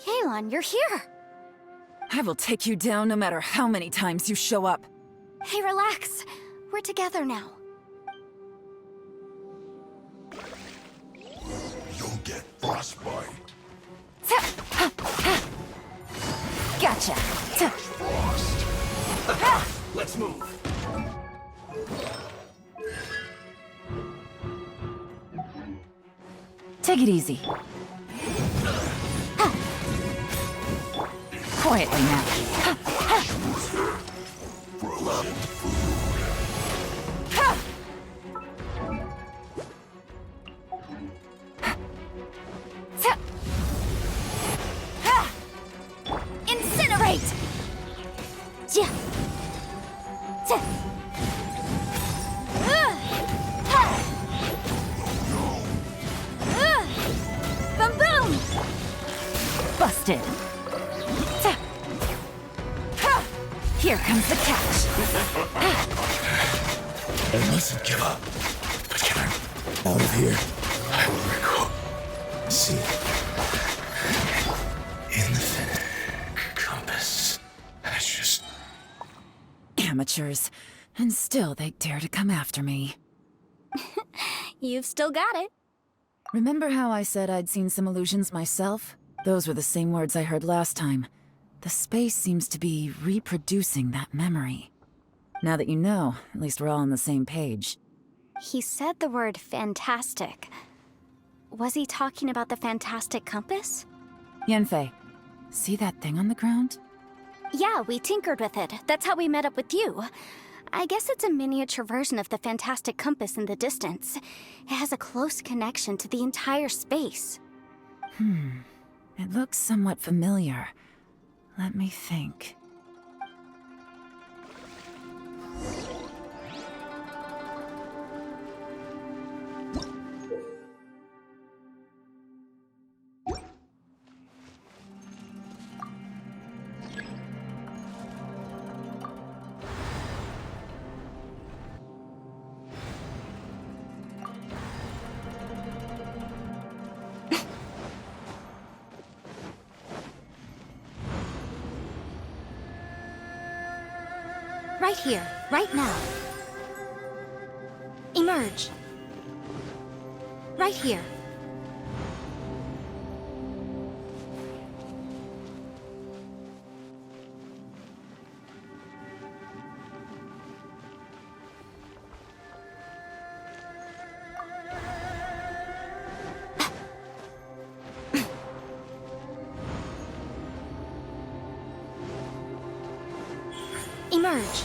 Yelan, you're here! I will take you down no matter how many times you show up. Hey, relax. We're together now. You'll get frostbite. Gotcha! Frost. Let's move. Take it easy. Quietly now. Frozen food. Incinerate! interested. Here comes the catch. I mustn't give up. But can I out of here? I will recall. See. In the compass. I just... Amateurs. And still they dare to come after me. You've still got it. Remember how I said I'd seen some illusions myself? Those were the same words I heard last time. The space seems to be reproducing that memory. Now that you know, at least we're all on the same page. He said the word fantastic. Was he talking about the fantastic compass? Yanfei, see that thing on the ground? Yeah, we tinkered with it. That's how we met up with you. I guess it's a miniature version of the fantastic compass in the distance. It has a close connection to the entire space. It looks somewhat familiar. Let me think. Right here, right now. Emerge. Right here. Emerge.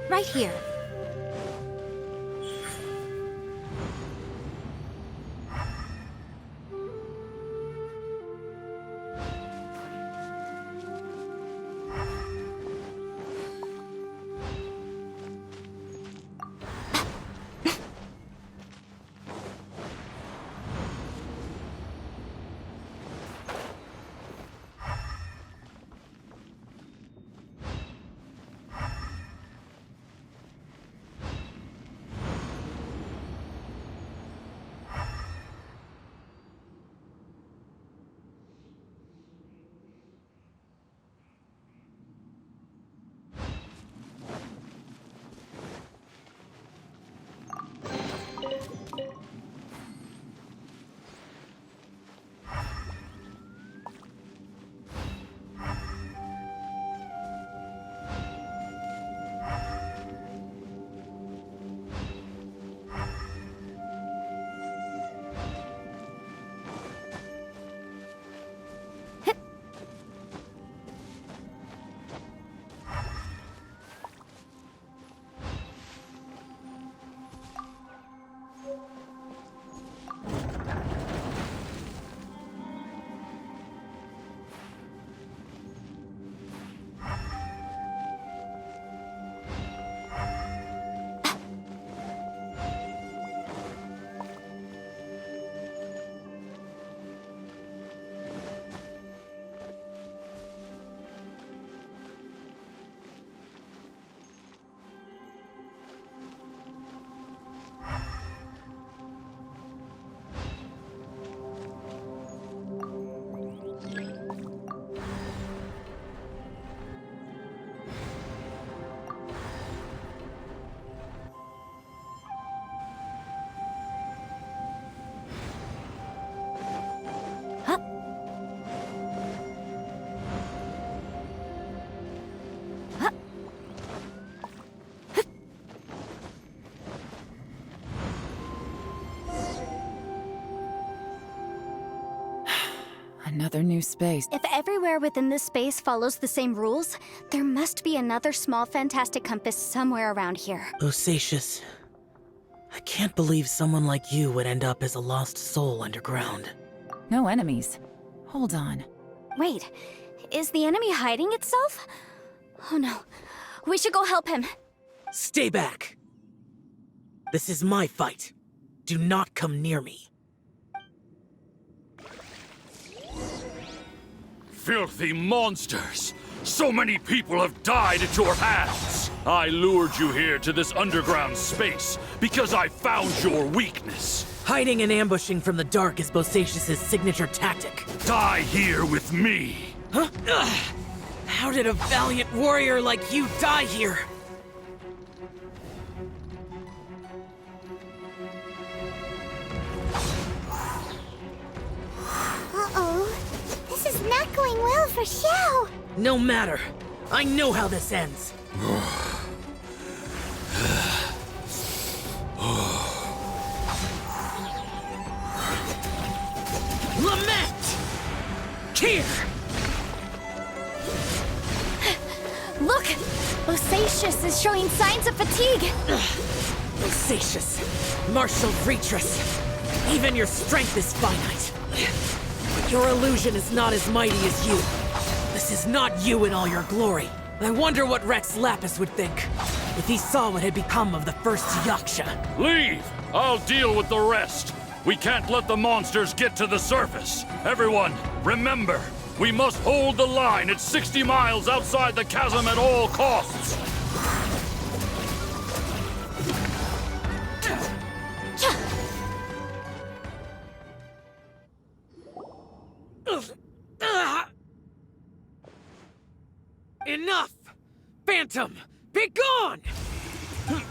Right here. Another new space. If everywhere within this space follows the same rules, there must be another small fantastic compass somewhere around here. Bosacius, I can't believe someone like you would end up as a lost soul underground. No enemies. Hold on. Wait, is the enemy hiding itself? Oh no, we should go help him. Stay back! This is my fight. Do not come near me. Filthy monsters! So many people have died at your hands! I lured you here to this underground space because I found your weakness. Hiding and ambushing from the dark is Bosacius' signature tactic. Die here with me! Huh? Ugh. How did a valiant warrior like you die here? Uh-oh. This is not going well for Xiao. No matter. I know how this ends. Lament! Here! Look! Bosacius is showing signs of fatigue! Bosacius, martial Retris, even your strength is finite. But your illusion is not as mighty as you. This is not you in all your glory. I wonder what Rex Lapis would think if he saw what had become of the first Yaksha. Leave! I'll deal with the rest. We can't let the monsters get to the surface. Everyone, remember, we must hold the line at 60 miles outside the chasm at all costs. Enough! Phantom, be gone! Xiao,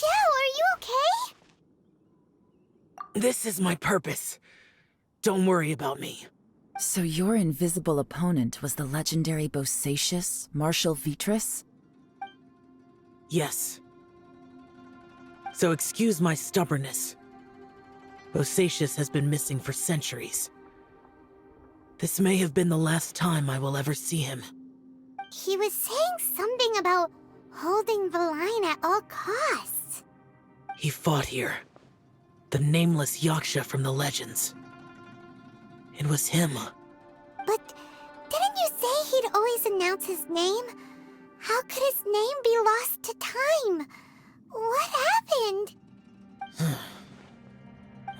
are you okay? This is my purpose. Don't worry about me. So your invisible opponent was the legendary Bosacius, Marshal Vitris? Yes. So excuse my stubbornness. Bosacius has been missing for centuries. This may have been the last time I will ever see him. He was saying something about holding the line at all costs. He fought here. The nameless Yaksha from the legends. It was him. But didn't you say he'd always announce his name? How could his name be lost to time? What happened?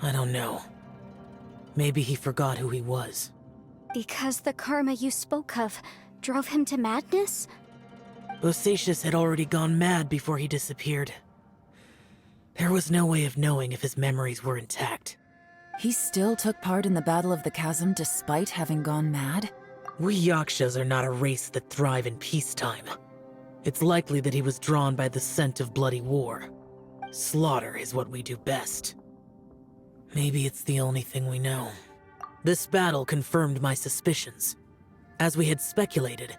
I don't know. Maybe he forgot who he was. Because the karma you spoke of drove him to madness? Bosacius had already gone mad before he disappeared. There was no way of knowing if his memories were intact. He still took part in the Battle of the Chasm despite having gone mad? We Yakshas are not a race that thrive in peacetime. It's likely that he was drawn by the scent of bloody war. Slaughter is what we do best. Maybe it's the only thing we know. This battle confirmed my suspicions. As we had speculated,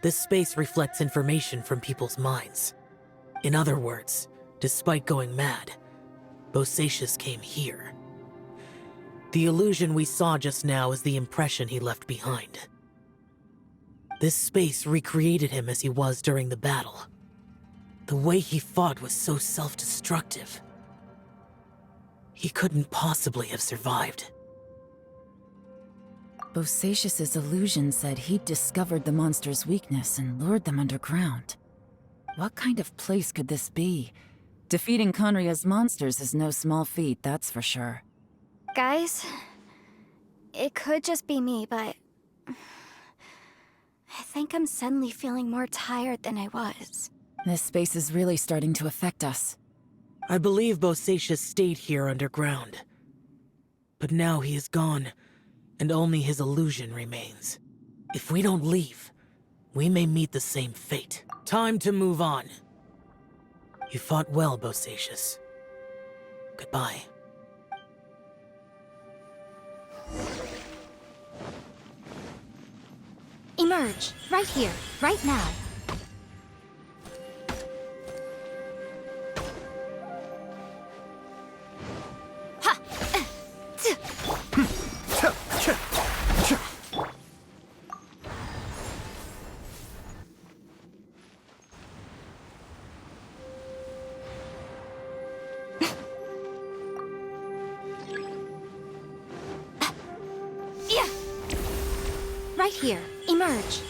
this space reflects information from people's minds. In other words, despite going mad, Bosacius came here. The illusion we saw just now is the impression he left behind. This space recreated him as he was during the battle. The way he fought was so self-destructive. He couldn't possibly have survived. Bosacius's illusion said he'd discovered the monster's weakness and lured them underground. What kind of place could this be? Defeating Conria's monsters is no small feat, that's for sure. Guys, it could just be me, but I think I'm suddenly feeling more tired than I was. This space is really starting to affect us. I believe Bosacius stayed here underground. But now he is gone, and only his illusion remains. If we don't leave, we may meet the same fate. Time to move on. You fought well, Bosacius. Goodbye. Emerge, right here, right now. Right here. Emerge.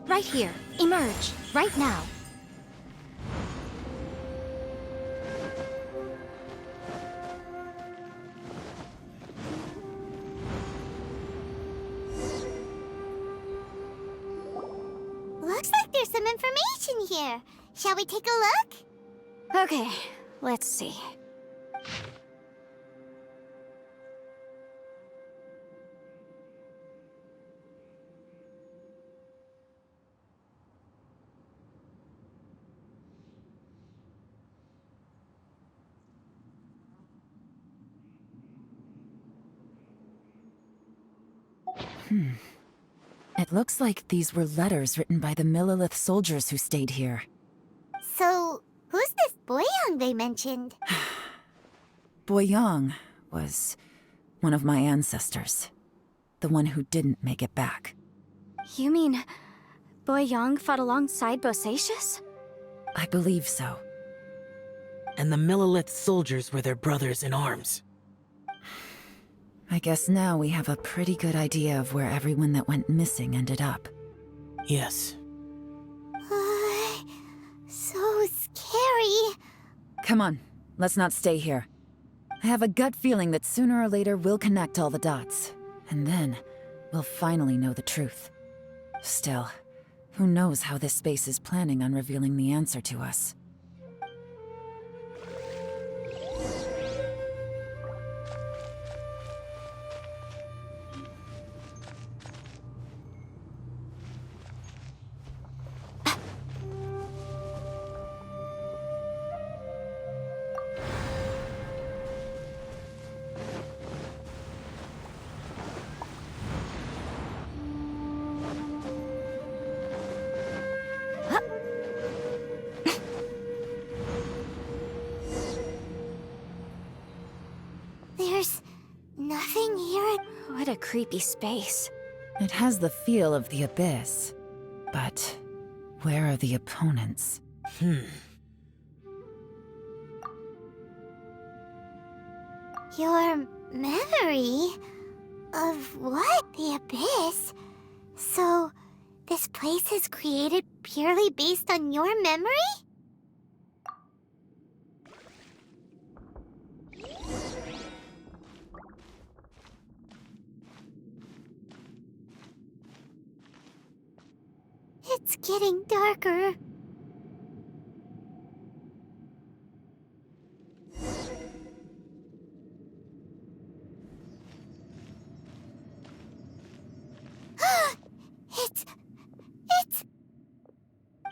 Right here. Emerge. Right now. Looks like there's some information here. Shall we take a look? Okay, let's see. It looks like these were letters written by the Millilith soldiers who stayed here. So, who's this Boyang they mentioned? Boyang was one of my ancestors. The one who didn't make it back. You mean Boyang fought alongside Bosacius? I believe so. And the Millilith soldiers were their brothers in arms. I guess now we have a pretty good idea of where everyone that went missing ended up. Yes. So scary. Come on, let's not stay here. I have a gut feeling that sooner or later we'll connect all the dots. And then, we'll finally know the truth. Still, who knows how this space is planning on revealing the answer to us. There's nothing here. What a creepy space. It has the feel of the abyss. But where are the opponents? Your memory? Of what? The abyss? So, this place is created purely based on your memory? It's getting darker. It's...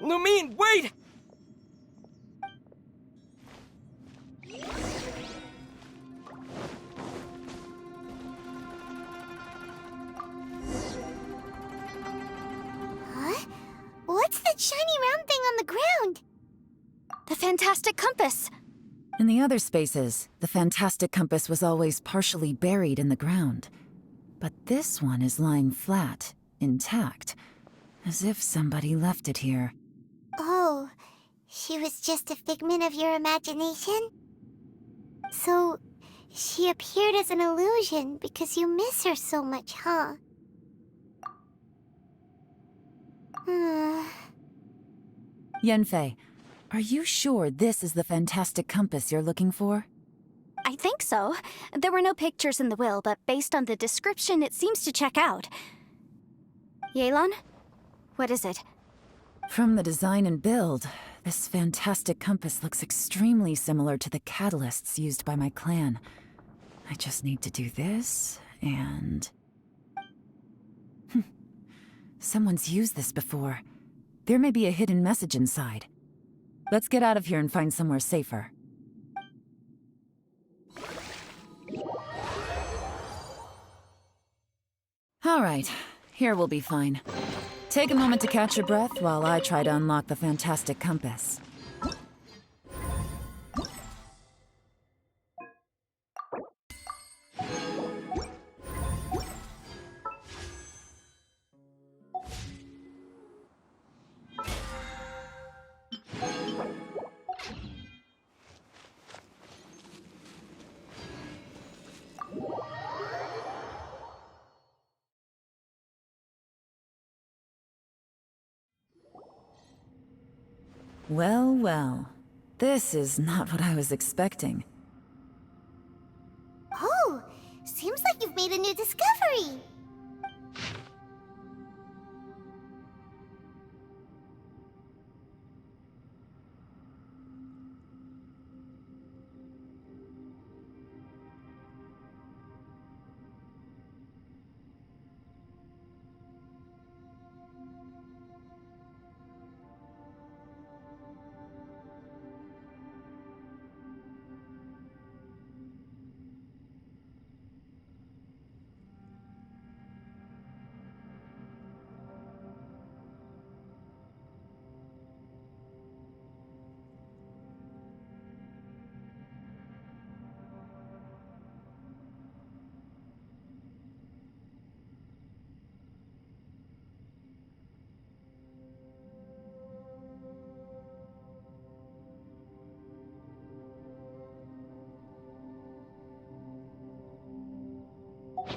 Lumine, wait! Huh? What's that shiny round thing on the ground? The fantastic compass! In the other spaces, the fantastic compass was always partially buried in the ground. But this one is lying flat, intact, as if somebody left it here. Oh, she was just a figment of your imagination? So, she appeared as an illusion because you miss her so much, huh? Yanfei, are you sure this is the fantastic compass you're looking for? I think so. There were no pictures in the will, but based on the description, it seems to check out. Yelan? What is it? From the design and build, this fantastic compass looks extremely similar to the catalysts used by my clan. I just need to do this, and... Someone's used this before. There may be a hidden message inside. Let's get out of here and find somewhere safer. All right, here we'll be fine. Take a moment to catch your breath while I try to unlock the fantastic compass. Well, well. This is not what I was expecting. Oh, seems like you've made a new discovery.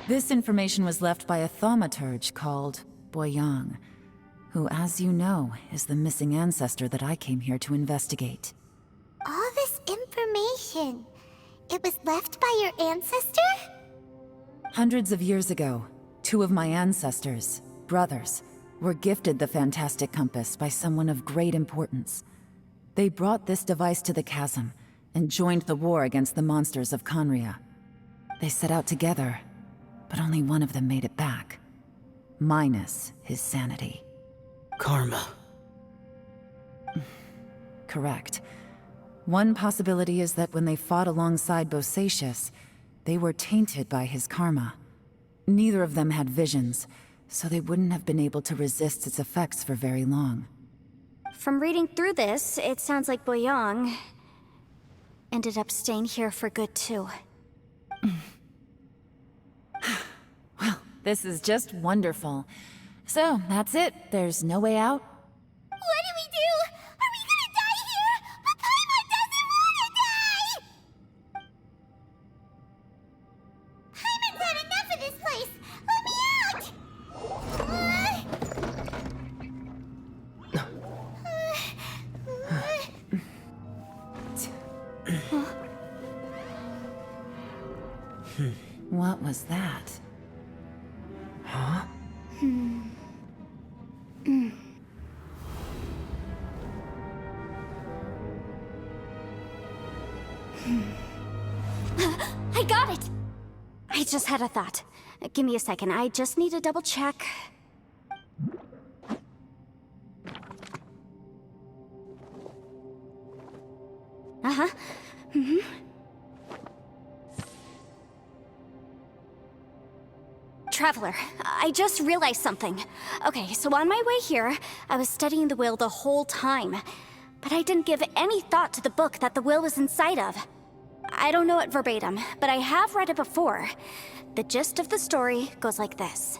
This information was left by a thaumaturge called Boyang, who, as you know, is the missing ancestor that I came here to investigate. All this information, it was left by your ancestor? Hundreds of years ago, two of my ancestors, brothers, were gifted the fantastic compass by someone of great importance. They brought this device to the chasm and joined the war against the monsters of Conria. They set out together, but only one of them made it back. Minus his sanity. Karma. Correct. One possibility is that when they fought alongside Bosacius, they were tainted by his karma. Neither of them had visions, so they wouldn't have been able to resist its effects for very long. From reading through this, it sounds like Boyang ended up staying here for good too. Well, this is just wonderful. So, that's it. There's no way out? What do we do? Are we gonna die here? But Paimon doesn't wanna die! Paimon's had enough of this place! Let me out! What was that? Huh? I got it! I just had a thought. Give me a second, I just need to double check. Uh-huh. Traveler, I just realized something. Okay, so on my way here, I was studying the will the whole time. But I didn't give any thought to the book that the will was inside of. I don't know it verbatim, but I have read it before. The gist of the story goes like this.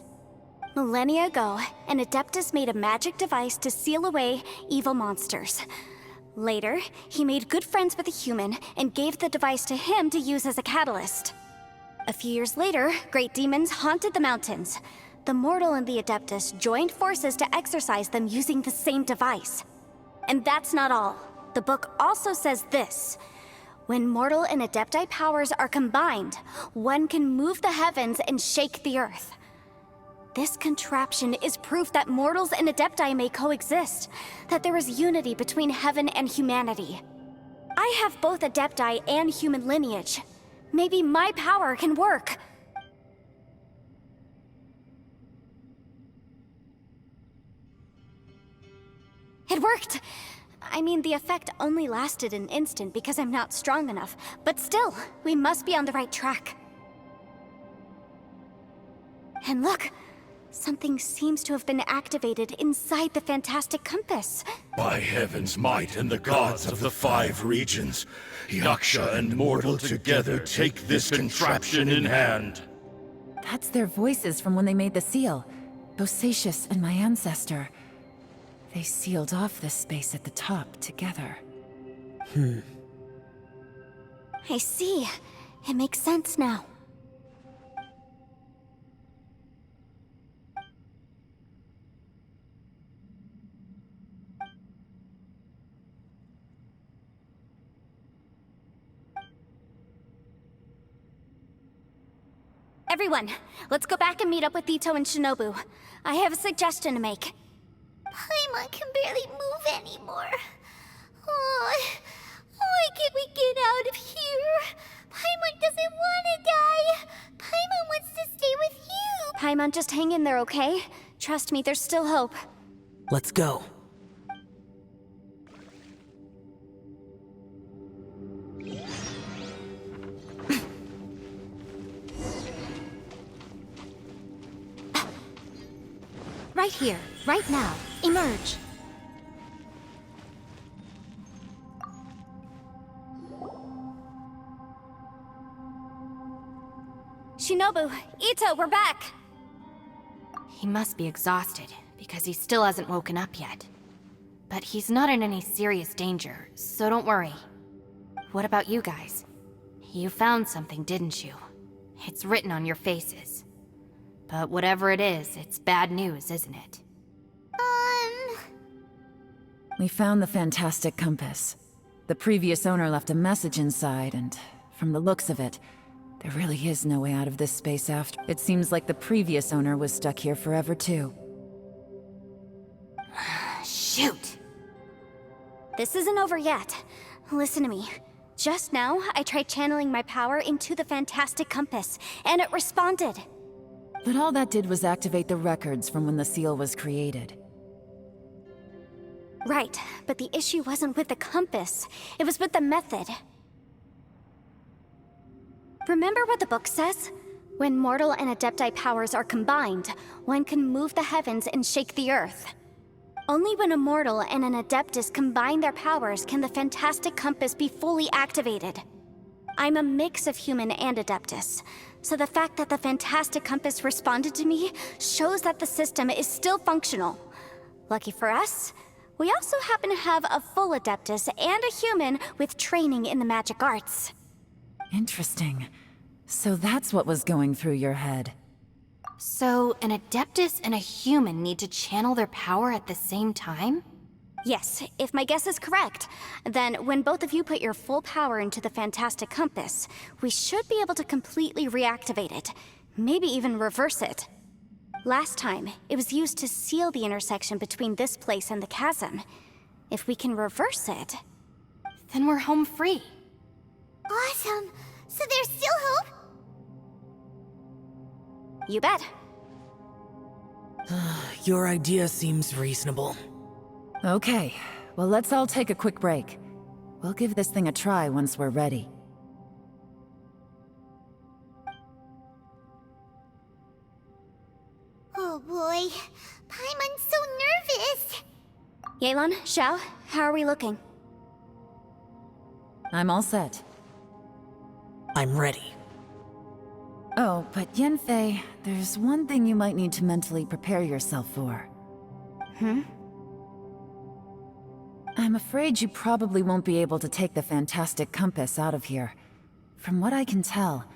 Millennia ago, an Adeptus made a magic device to seal away evil monsters. Later, he made good friends with a human and gave the device to him to use as a catalyst. A few years later, great demons haunted the mountains. The mortal and the Adeptus joined forces to exorcise them using the same device. And that's not all. The book also says this. When mortal and Adepti powers are combined, one can move the heavens and shake the earth. This contraption is proof that mortals and Adepti may coexist, that there is unity between heaven and humanity. I have both Adepti and human lineage. Maybe my power can work. It worked! I mean, the effect only lasted an instant because I'm not strong enough, but still, we must be on the right track. And look! Something seems to have been activated inside the fantastic compass. By heaven's might and the gods of the 5 regions, Yaksha and mortal together take this contraption in hand. That's their voices from when they made the seal. Bosacius and my ancestor. They sealed off this space at the top together. I see. It makes sense now. Everyone, let's go back and meet up with Ito and Shinobu. I have a suggestion to make. Paimon can barely move anymore. Oh, why can't we get out of here? Paimon doesn't want to die. Paimon wants to stay with you. Paimon, just hang in there, okay? Trust me, there's still hope. Let's go. Right here, right now. Emerge. Shinobu, Ito, we're back! He must be exhausted, because he still hasn't woken up yet. But he's not in any serious danger, so don't worry. What about you guys? You found something, didn't you? It's written on your faces. But whatever it is, it's bad news, isn't it? We found the fantastic compass. The previous owner left a message inside, and from the looks of it, there really is no way out of this space after. It seems like the previous owner was stuck here forever too. Shoot! This isn't over yet. Listen to me. Just now, I tried channeling my power into the fantastic compass, and it responded. But all that did was activate the records from when the seal was created. Right, but the issue wasn't with the compass. It was with the method. Remember what the book says? When mortal and Adepti powers are combined, one can move the heavens and shake the earth. Only when a mortal and an Adeptus combine their powers can the fantastic compass be fully activated. I'm a mix of human and Adeptus, so the fact that the fantastic compass responded to me shows that the system is still functional. Lucky for us, we also happen to have a full Adeptus and a human with training in the magic arts. Interesting. So that's what was going through your head. So, an Adeptus and a human need to channel their power at the same time? Yes, if my guess is correct, then when both of you put your full power into the fantastic compass, we should be able to completely reactivate it, maybe even reverse it. Last time, it was used to seal the intersection between this place and the chasm. If we can reverse it, then we're home free. Awesome! So there's still hope? You bet. Your idea seems reasonable. Okay, well let's all take a quick break. We'll give this thing a try once we're ready. Oh boy, Paimon's so nervous. Yelan, Xiao, how are we looking? I'm all set. I'm ready. Oh, but Yanfei, there's one thing you might need to mentally prepare yourself for. I'm afraid you probably won't be able to take the fantastic compass out of here. From what I can tell,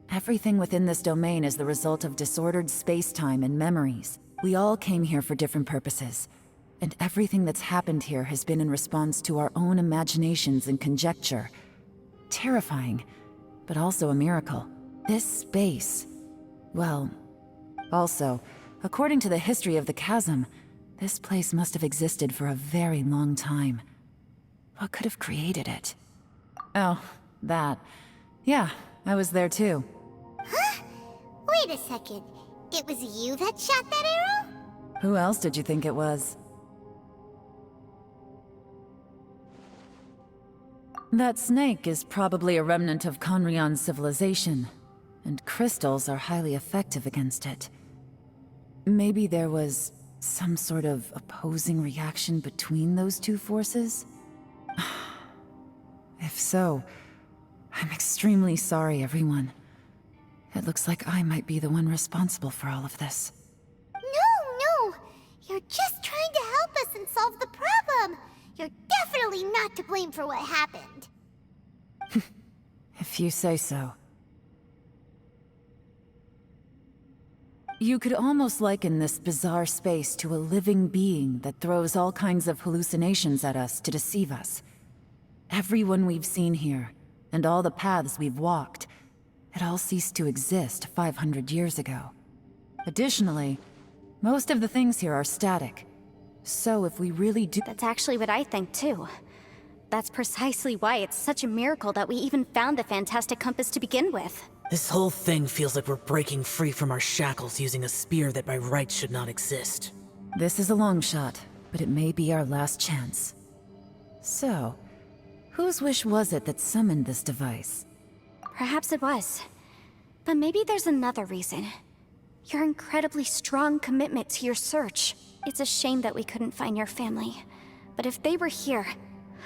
everything within this domain is the result of disordered space-time and memories. We all came here for different purposes, and everything that's happened here has been in response to our own imaginations and conjecture. Terrifying, but also a miracle. This space... well... also, according to the history of the chasm, this place must have existed for a very long time. What could have created it? Oh, that. Yeah, I was there too. Huh? Wait a second. It was you that shot that arrow? Who else did you think it was? That snake is probably a remnant of Conrion's civilization, and crystals are highly effective against it. Maybe there was some sort of opposing reaction between those two forces? If so, I'm extremely sorry, everyone. It looks like I might be the one responsible for all of this. No, no! You're just trying to help us and solve the problem! You're definitely not to blame for what happened. If you say so. You could almost liken this bizarre space to a living being that throws all kinds of hallucinations at us to deceive us. Everyone we've seen here, and all the paths we've walked, it all ceased to exist 500 years ago. Additionally, most of the things here are static. So if we really do— That's actually what I think, too. That's precisely why it's such a miracle that we even found the fantastic compass to begin with. This whole thing feels like we're breaking free from our shackles using a spear that by rights should not exist. This is a long shot, but it may be our last chance. So, whose wish was it that summoned this device? Perhaps it was. But maybe there's another reason. Your incredibly strong commitment to your search. It's a shame that we couldn't find your family. But if they were here,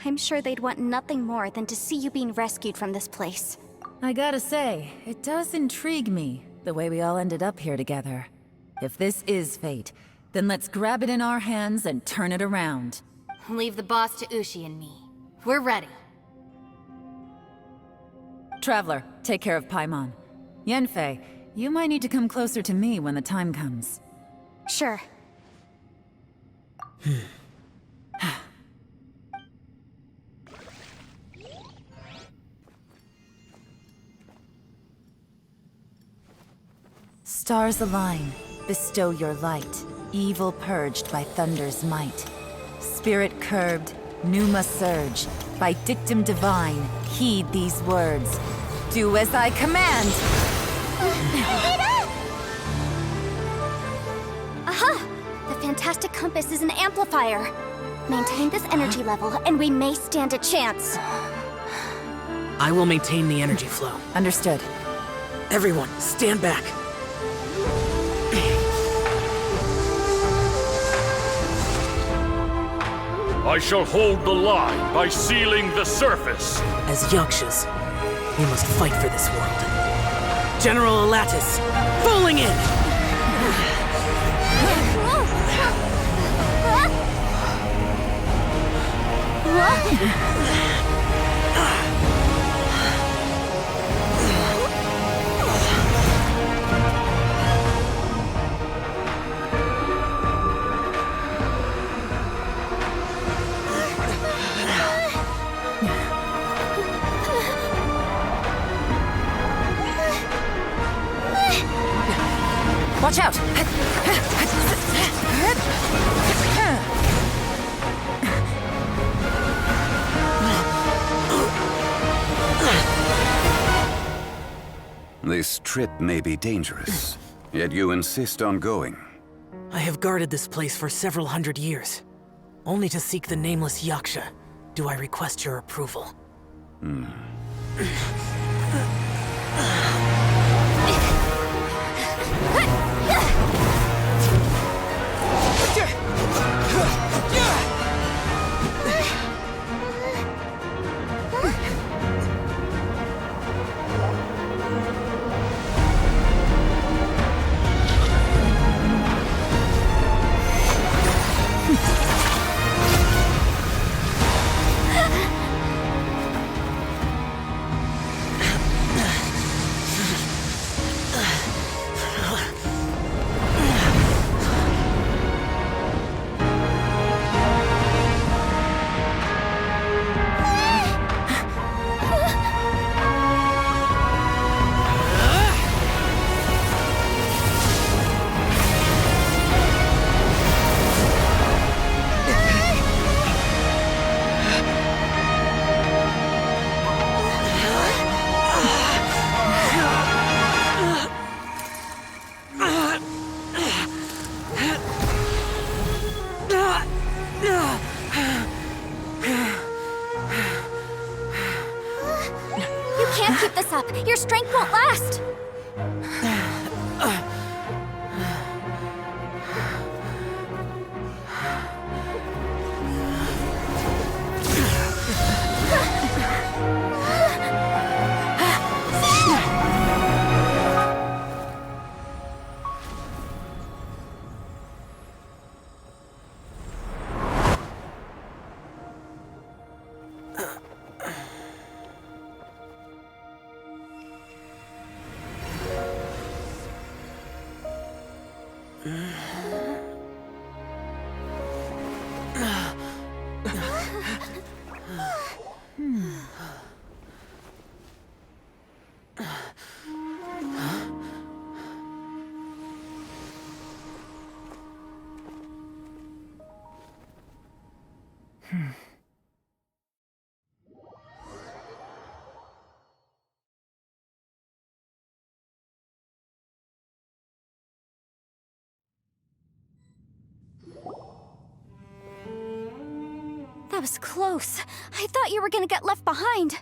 I'm sure they'd want nothing more than to see you being rescued from this place. I gotta say, it does intrigue me, the way we all ended up here together. If this is fate, then let's grab it in our hands and turn it around. Leave the boss to Ushi and me. We're ready. Traveler, take care of Paimon. Yanfei, you might need to come closer to me when the time comes. Sure. Stars align, bestow your light, evil purged by thunder's might. Spirit curbed, pneuma surge, by dictum divine, heed these words. Do as I command! Aha! The fantastic compass is an amplifier. Maintain this energy level, and we may stand a chance. I will maintain the energy flow. Understood. Everyone, stand back. I shall hold the line by sealing the surface. As Yakshas, we must fight for this world. General Alatus, falling in! Watch out! This trip may be dangerous, yet you insist on going. I have guarded this place for several hundred years. Only to seek the nameless Yaksha, do I request your approval. fast. That was close. I thought you were gonna get left behind.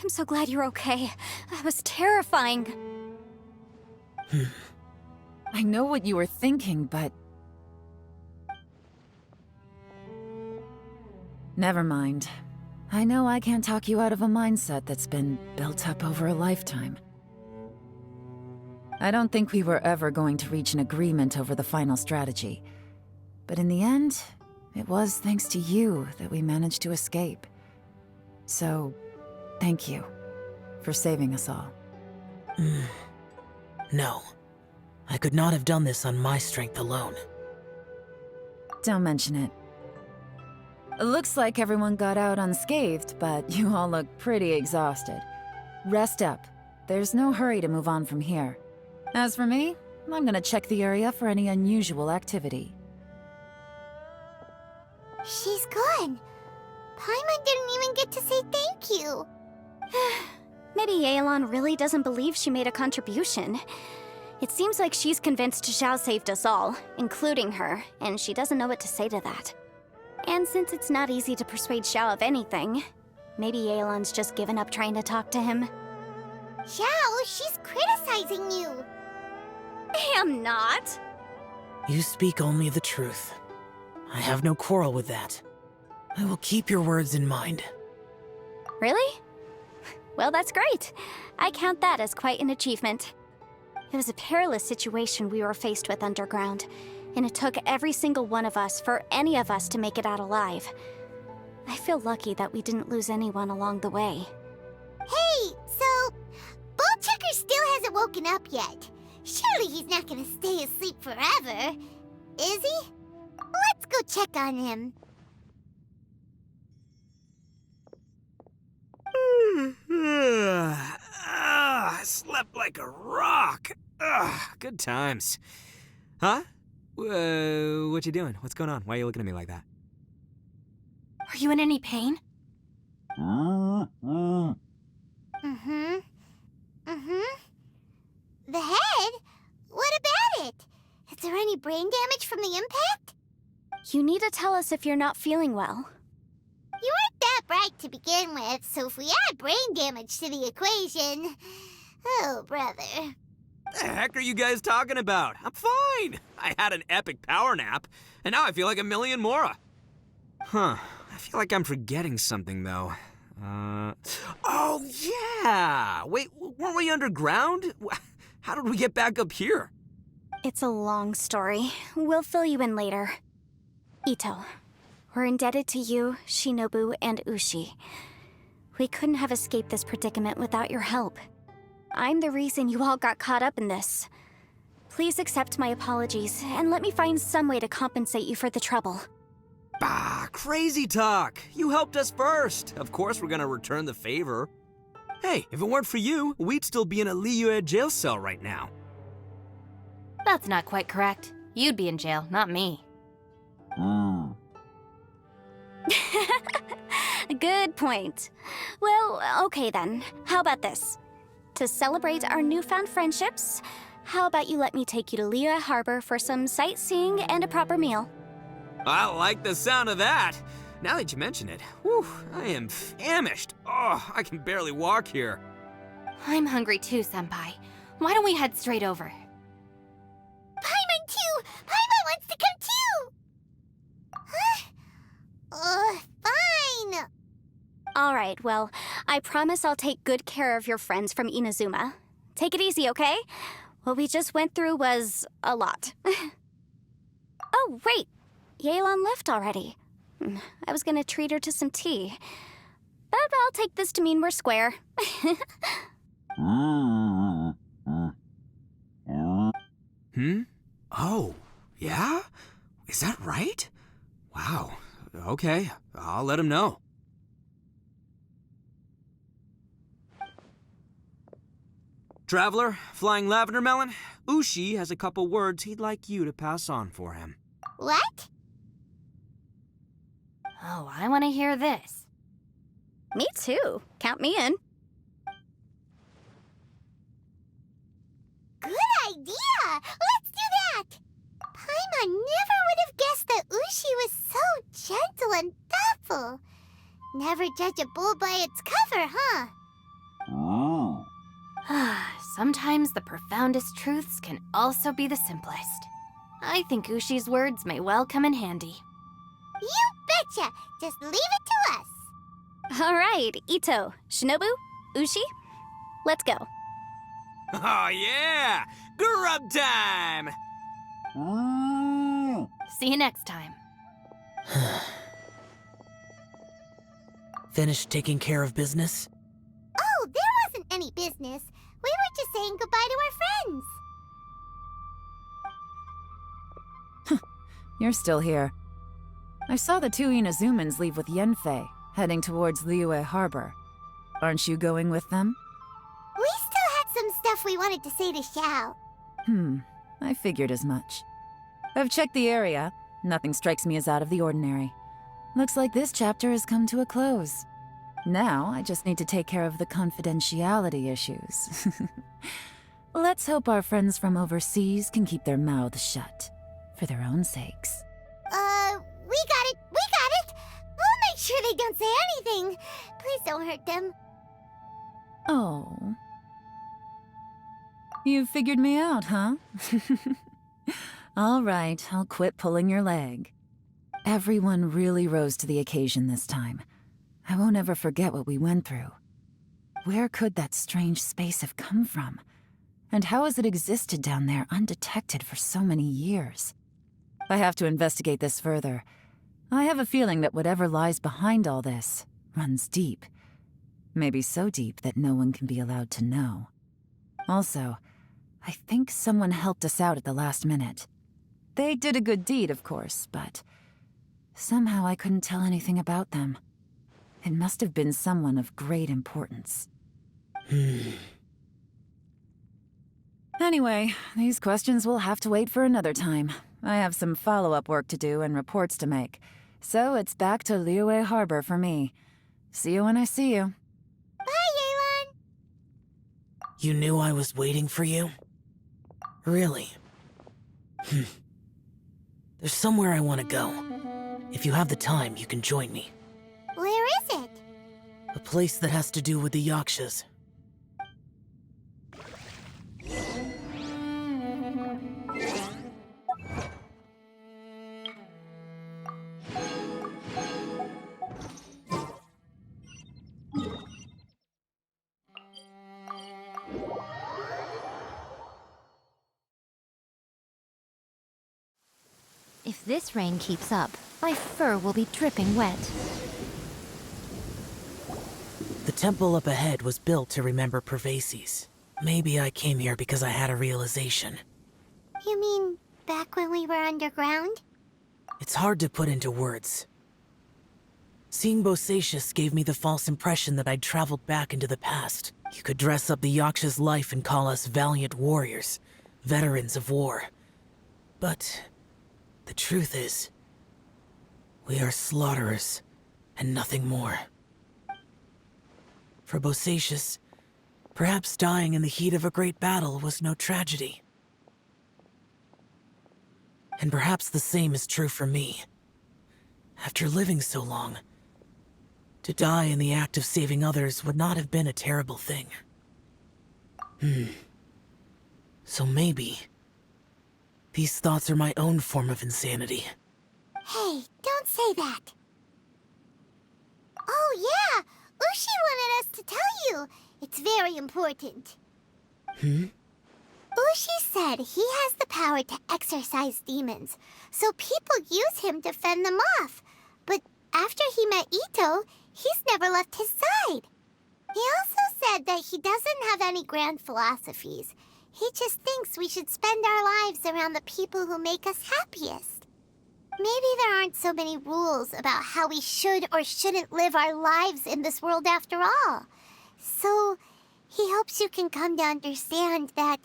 I'm so glad you're okay. That was terrifying. I know what you were thinking, but... Never mind. I know I can't talk you out of a mindset that's been built up over a lifetime. I don't think we were ever going to reach an agreement over the final strategy. But in the end, it was thanks to you that we managed to escape. So, thank you for saving us all. No. I could not have done this on my strength alone. Don't mention it. It looks like everyone got out unscathed, but you all look pretty exhausted. Rest up. There's no hurry to move on from here. As for me, I'm gonna check the area for any unusual activity. She's gone. Paimon didn't even get to say thank you. Maybe Yelan really doesn't believe she made a contribution. It seems like she's convinced Zhao saved us all, including her, and she doesn't know what to say to that. And since it's not easy to persuade Zhao of anything, maybe Yelan's just given up trying to talk to him. Zhao, she's criticizing you. I'm not. You speak only the truth. I have no quarrel with that. I will keep your words in mind. Really? Well, that's great. I count that as quite an achievement. It was a perilous situation we were faced with underground, and it took every single one of us for any of us to make it out alive. I feel lucky that we didn't lose anyone along the way. Hey, so Bullchecker still hasn't woken up yet. Surely he's not gonna stay asleep forever, is he? Let's go check on him. I slept like a rock. Good times. Huh? What you doing? What's going on? Why are you looking at me like that? Are you in any pain? The head? What about it? Is there any brain damage from the impact? You need to tell us if you're not feeling well. You weren't that bright to begin with, so if we add brain damage to the equation... Oh, brother. The heck are you guys talking about? I'm fine. I had an epic power nap, and now I feel like a million more. Huh. I feel like I'm forgetting something, though. Oh, yeah! Wait, weren't we underground? How did we get back up here? It's a long story. We'll fill you in later. Ito, we're indebted to you, Shinobu, and Ushi. We couldn't have escaped this predicament without your help. I'm the reason you all got caught up in this. Please accept my apologies, and let me find some way to compensate you for the trouble. Bah, crazy talk. You helped us first. Of course we're gonna return the favor. Hey, if it weren't for you, we'd still be in a Liyue jail cell right now. That's not quite correct. You'd be in jail, not me. Good point. Well, okay then. How about this? To celebrate our newfound friendships, how about you let me take you to Liyue Harbor for some sightseeing and a proper meal? I like the sound of that. Now that you mention it, whew, I am famished. Oh, I can barely walk here. I'm hungry too, Senpai. Why don't we head straight over? Paimon too! Paimon wants to come too! Fine. All right, well, I promise I'll take good care of your friends from Inazuma. Take it easy, okay? What we just went through was a lot. Oh, wait! Yelan left already. I was gonna treat her to some tea. But I'll take this to mean we're square. Oh, yeah? Is that right? Wow. Okay, I'll let him know. Traveler, Flying Lavender Melon, Ushi has a couple words he'd like you to pass on for him. What? Oh, I want to hear this. Me too. Count me in. Good idea! Let's do that! Paimon never would have guessed that Ushi was so gentle and thoughtful. Never judge a bull by its cover, huh? Sometimes the profoundest truths can also be the simplest. I think Ushi's words may well come in handy. You betcha! Just leave it to us. All right, Ito, Shinobu, Ushi, let's go. Oh, yeah! Grub time! See you next time. Finished taking care of business? Oh, there wasn't any business. We were just saying goodbye to our friends. You're still here. I saw the two Inazumans leave with Yanfei, heading towards Liyue Harbor. Aren't you going with them? We still had some stuff we wanted to say to Xiao. I figured as much. I've checked the area. Nothing strikes me as out of the ordinary. Looks like this chapter has come to a close. Now, I just need to take care of the confidentiality issues. Let's hope our friends from overseas can keep their mouths shut. For their own sakes. We got it! We'll make sure they don't say anything. Please don't hurt them. Oh. You figured me out, huh? All right, I'll quit pulling your leg. Everyone really rose to the occasion this time. I won't ever forget what we went through. Where could that strange space have come from? And how has it existed down there undetected for so many years? I have to investigate this further. I have a feeling that whatever lies behind all this runs deep. Maybe so deep that no one can be allowed to know. Also, I think someone helped us out at the last minute. They did a good deed, of course, but somehow I couldn't tell anything about them. It must have been someone of great importance. Anyway, these questions will have to wait for another time. I have some follow-up work to do and reports to make. So it's back to Liyue Harbor for me. See you when I see you. Bye, Yelan! You knew I was waiting for you? Really? There's somewhere I want to go. If you have the time, you can join me. Where is it? A place that has to do with the Yakshas. If this rain keeps up, my fur will be dripping wet. The temple up ahead was built to remember Pervases. Maybe I came here because I had a realization. You mean back when we were underground? It's hard to put into words. Seeing Bosacius gave me the false impression that I'd traveled back into the past. You could dress up the Yaksha's life and call us valiant warriors, veterans of war. But the truth is, we are slaughterers, and nothing more. For Bosacius, perhaps dying in the heat of a great battle was no tragedy. And perhaps the same is true for me. After living so long, to die in the act of saving others would not have been a terrible thing. So maybe these thoughts are my own form of insanity. Hey, don't say that. Oh yeah, Ushi wanted us to tell you. It's very important. Ushi said he has the power to exorcise demons, so people use him to fend them off. But after he met Ito, he's never left his side. He also said that he doesn't have any grand philosophies. He just thinks we should spend our lives around the people who make us happiest. Maybe there aren't so many rules about how we should or shouldn't live our lives in this world after all. So, he hopes you can come to understand that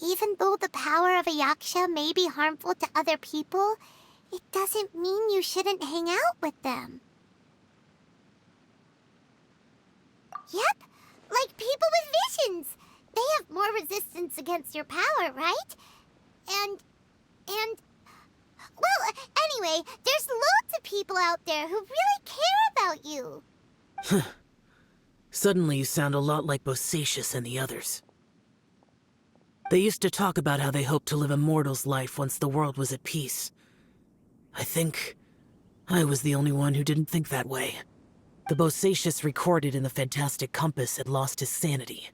even though the power of a yaksha may be harmful to other people, it doesn't mean you shouldn't hang out with them. Yep, like people with visions. They have more resistance against your power, right? And... Well, anyway, there's loads of people out there who really care about you. Suddenly you sound a lot like Bosacius and the others. They used to talk about how they hoped to live a mortal's life once the world was at peace. I think I was the only one who didn't think that way. The Bosacius recorded in the Fantastic Compass had lost his sanity.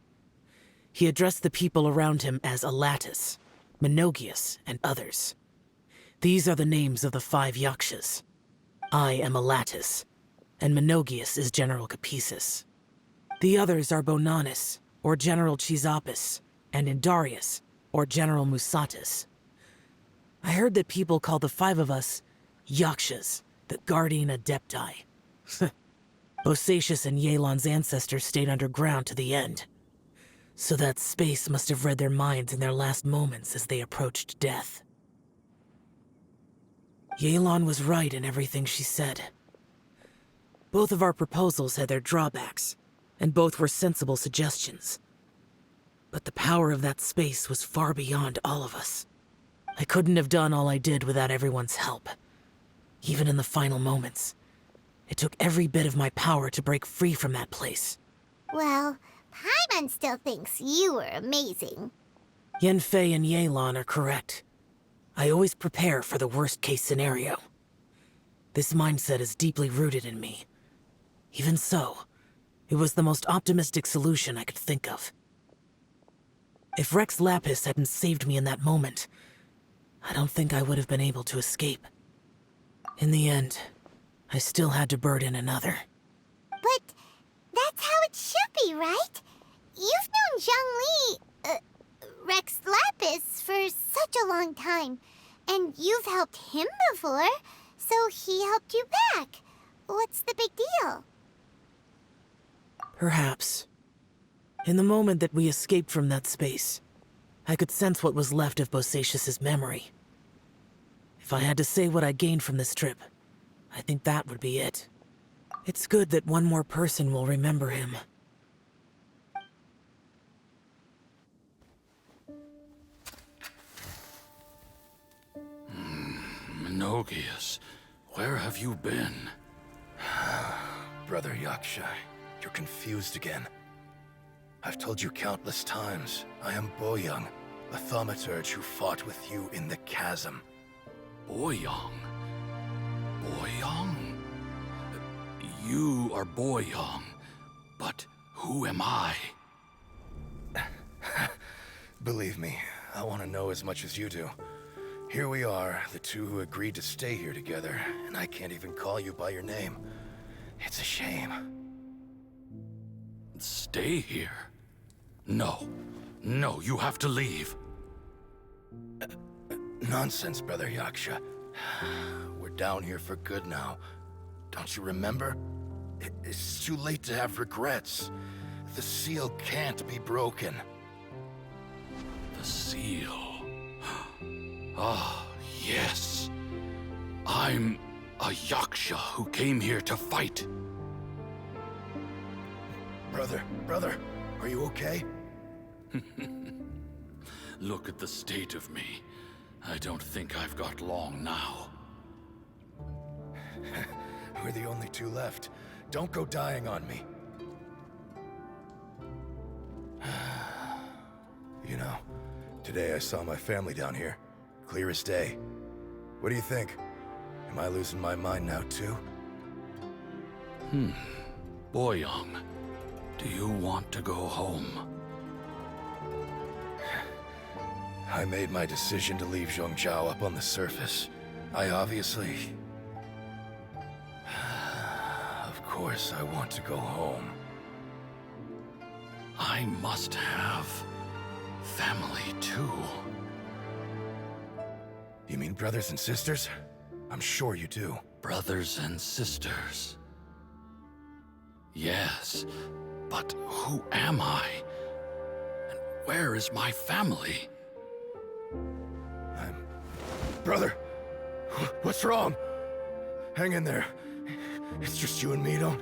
He addressed the people around him as Alatus, Menogius, and others. These are the names of the 5 yakshas. I am Alatus, and Menogius is General Capisis. The others are Bonanis, or General Chisapis, and Indarius, or General Musatus. I heard that people call the 5 of us yakshas, the Guardian Adepti. Bosacius and Yelan's ancestors stayed underground to the end. So that space must have read their minds in their last moments as they approached death. Yelan was right in everything she said. Both of our proposals had their drawbacks, and both were sensible suggestions. But the power of that space was far beyond all of us. I couldn't have done all I did without everyone's help. Even in the final moments, it took every bit of my power to break free from that place. Well, Paimon still thinks you were amazing. Yanfei and Yelan are correct. I always prepare for the worst-case scenario. This mindset is deeply rooted in me. Even so, it was the most optimistic solution I could think of. If Rex Lapis hadn't saved me in that moment, I don't think I would have been able to escape. In the end, I still had to burden another. But that's how it should be, right? You've known Zhang Li, Rex Lapis, for such a long time. And you've helped him before, so he helped you back. What's the big deal? Perhaps. In the moment that we escaped from that space, I could sense what was left of Bosacius's memory. If I had to say what I gained from this trip, I think that would be it. It's good that one more person will remember him. Menogius, where have you been? Brother Yaksha, you're confused again. I've told you countless times, I am Boyoung, a thaumaturge who fought with you in the chasm. Boyoung? Boyoung? You are Boyoung, but who am I? Believe me, I want to know as much as you do. Here we are, the two who agreed to stay here together, and I can't even call you by your name. It's a shame. Stay here? No. No, you have to leave. Nonsense, Brother Yaksha. We're down here for good now. Don't you remember? It's too late to have regrets. The seal can't be broken. The seal. Ah, yes. I'm a Yaksha who came here to fight. Brother, are you okay? Look at the state of me. I don't think I've got long now. We're the only two left. Don't go dying on me. You know, Today I saw my family down here. Clear as day. What do you think? Am I losing my mind now too? Boyoung, do you want to go home? I made my decision to leave Zhongzhou up on the surface. I obviously... Of course I want to go home. I must have family too. You mean brothers and sisters? I'm sure you do. Brothers and sisters. Yes, but who am I? And where is my family? Brother, what's wrong? Hang in there. It's just you and me, don't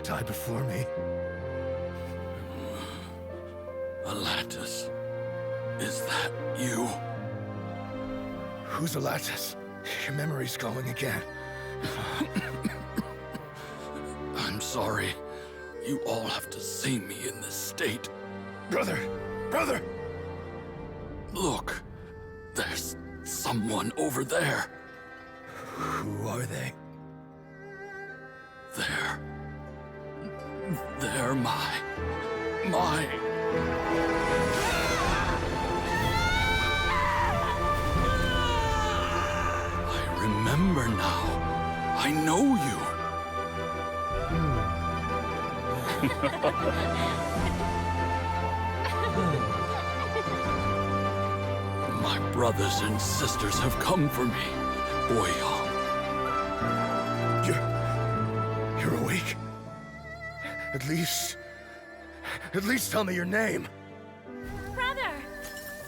die before me. Alatus, is that you? Who's Alatus? Your memory's going again. I'm sorry. You all have to see me in this state. Brother! Brother! Look, there's someone over there. Who are they? They're my... I remember now. I know you. My brothers and sisters have come for me, Boyoung. You're awake? At least tell me your name.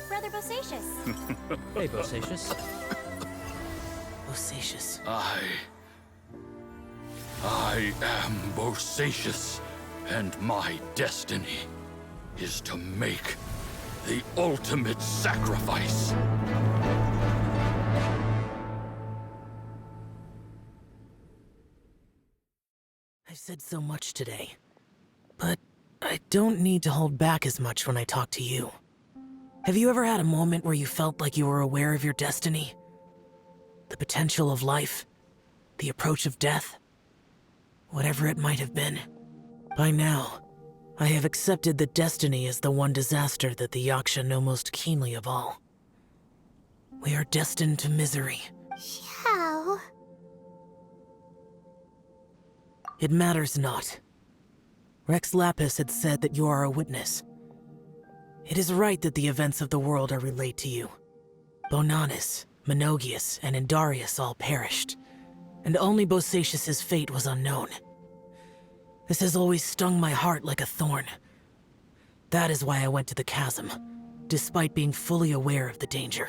Brother Bosacius. Hey, Bosacius. Bosacius. I am Bosacius, and my destiny is to make the ultimate sacrifice. I've said so much today, but I don't need to hold back as much when I talk to you. Have you ever had a moment where you felt like you were aware of your destiny? The potential of life? The approach of death? Whatever it might have been. By now, I have accepted that destiny is the one disaster that the Yaksha know most keenly of all. We are destined to misery. Xiao. It matters not. Rex Lapis had said that you are a witness. It is right that the events of the world are relayed to you. Bonanis, Menogias, and Indarius all perished, and only Bosacius's fate was unknown. This has always stung my heart like a thorn. That is why I went to the chasm, despite being fully aware of the danger.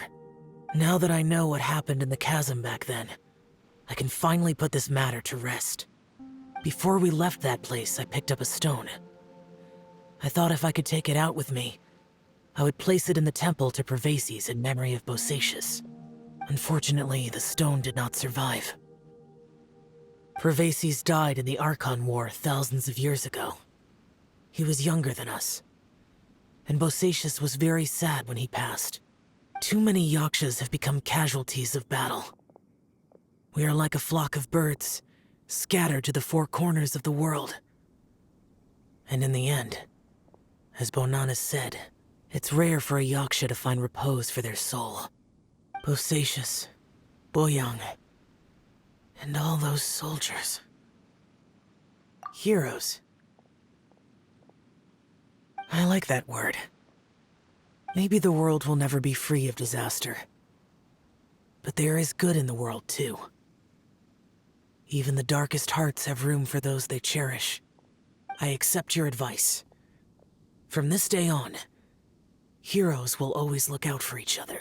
Now that I know what happened in the chasm back then, I can finally put this matter to rest. Before we left that place, I picked up a stone. I thought if I could take it out with me, I would place it in the temple to Pervases in memory of Bosacius. Unfortunately, the stone did not survive. Pervases died in the Archon War thousands of years ago. He was younger than us, and Bosacius was very sad when he passed. Too many Yakshas have become casualties of battle. We are like a flock of birds, scattered to the four corners of the world. And in the end, as Bonanis said, it's rare for a Yaksha to find repose for their soul. Bosacius, Boyoung, and all those soldiers. Heroes. I like that word. Maybe the world will never be free of disaster. But there is good in the world, too. Even the darkest hearts have room for those they cherish. I accept your advice. From this day on, heroes will always look out for each other.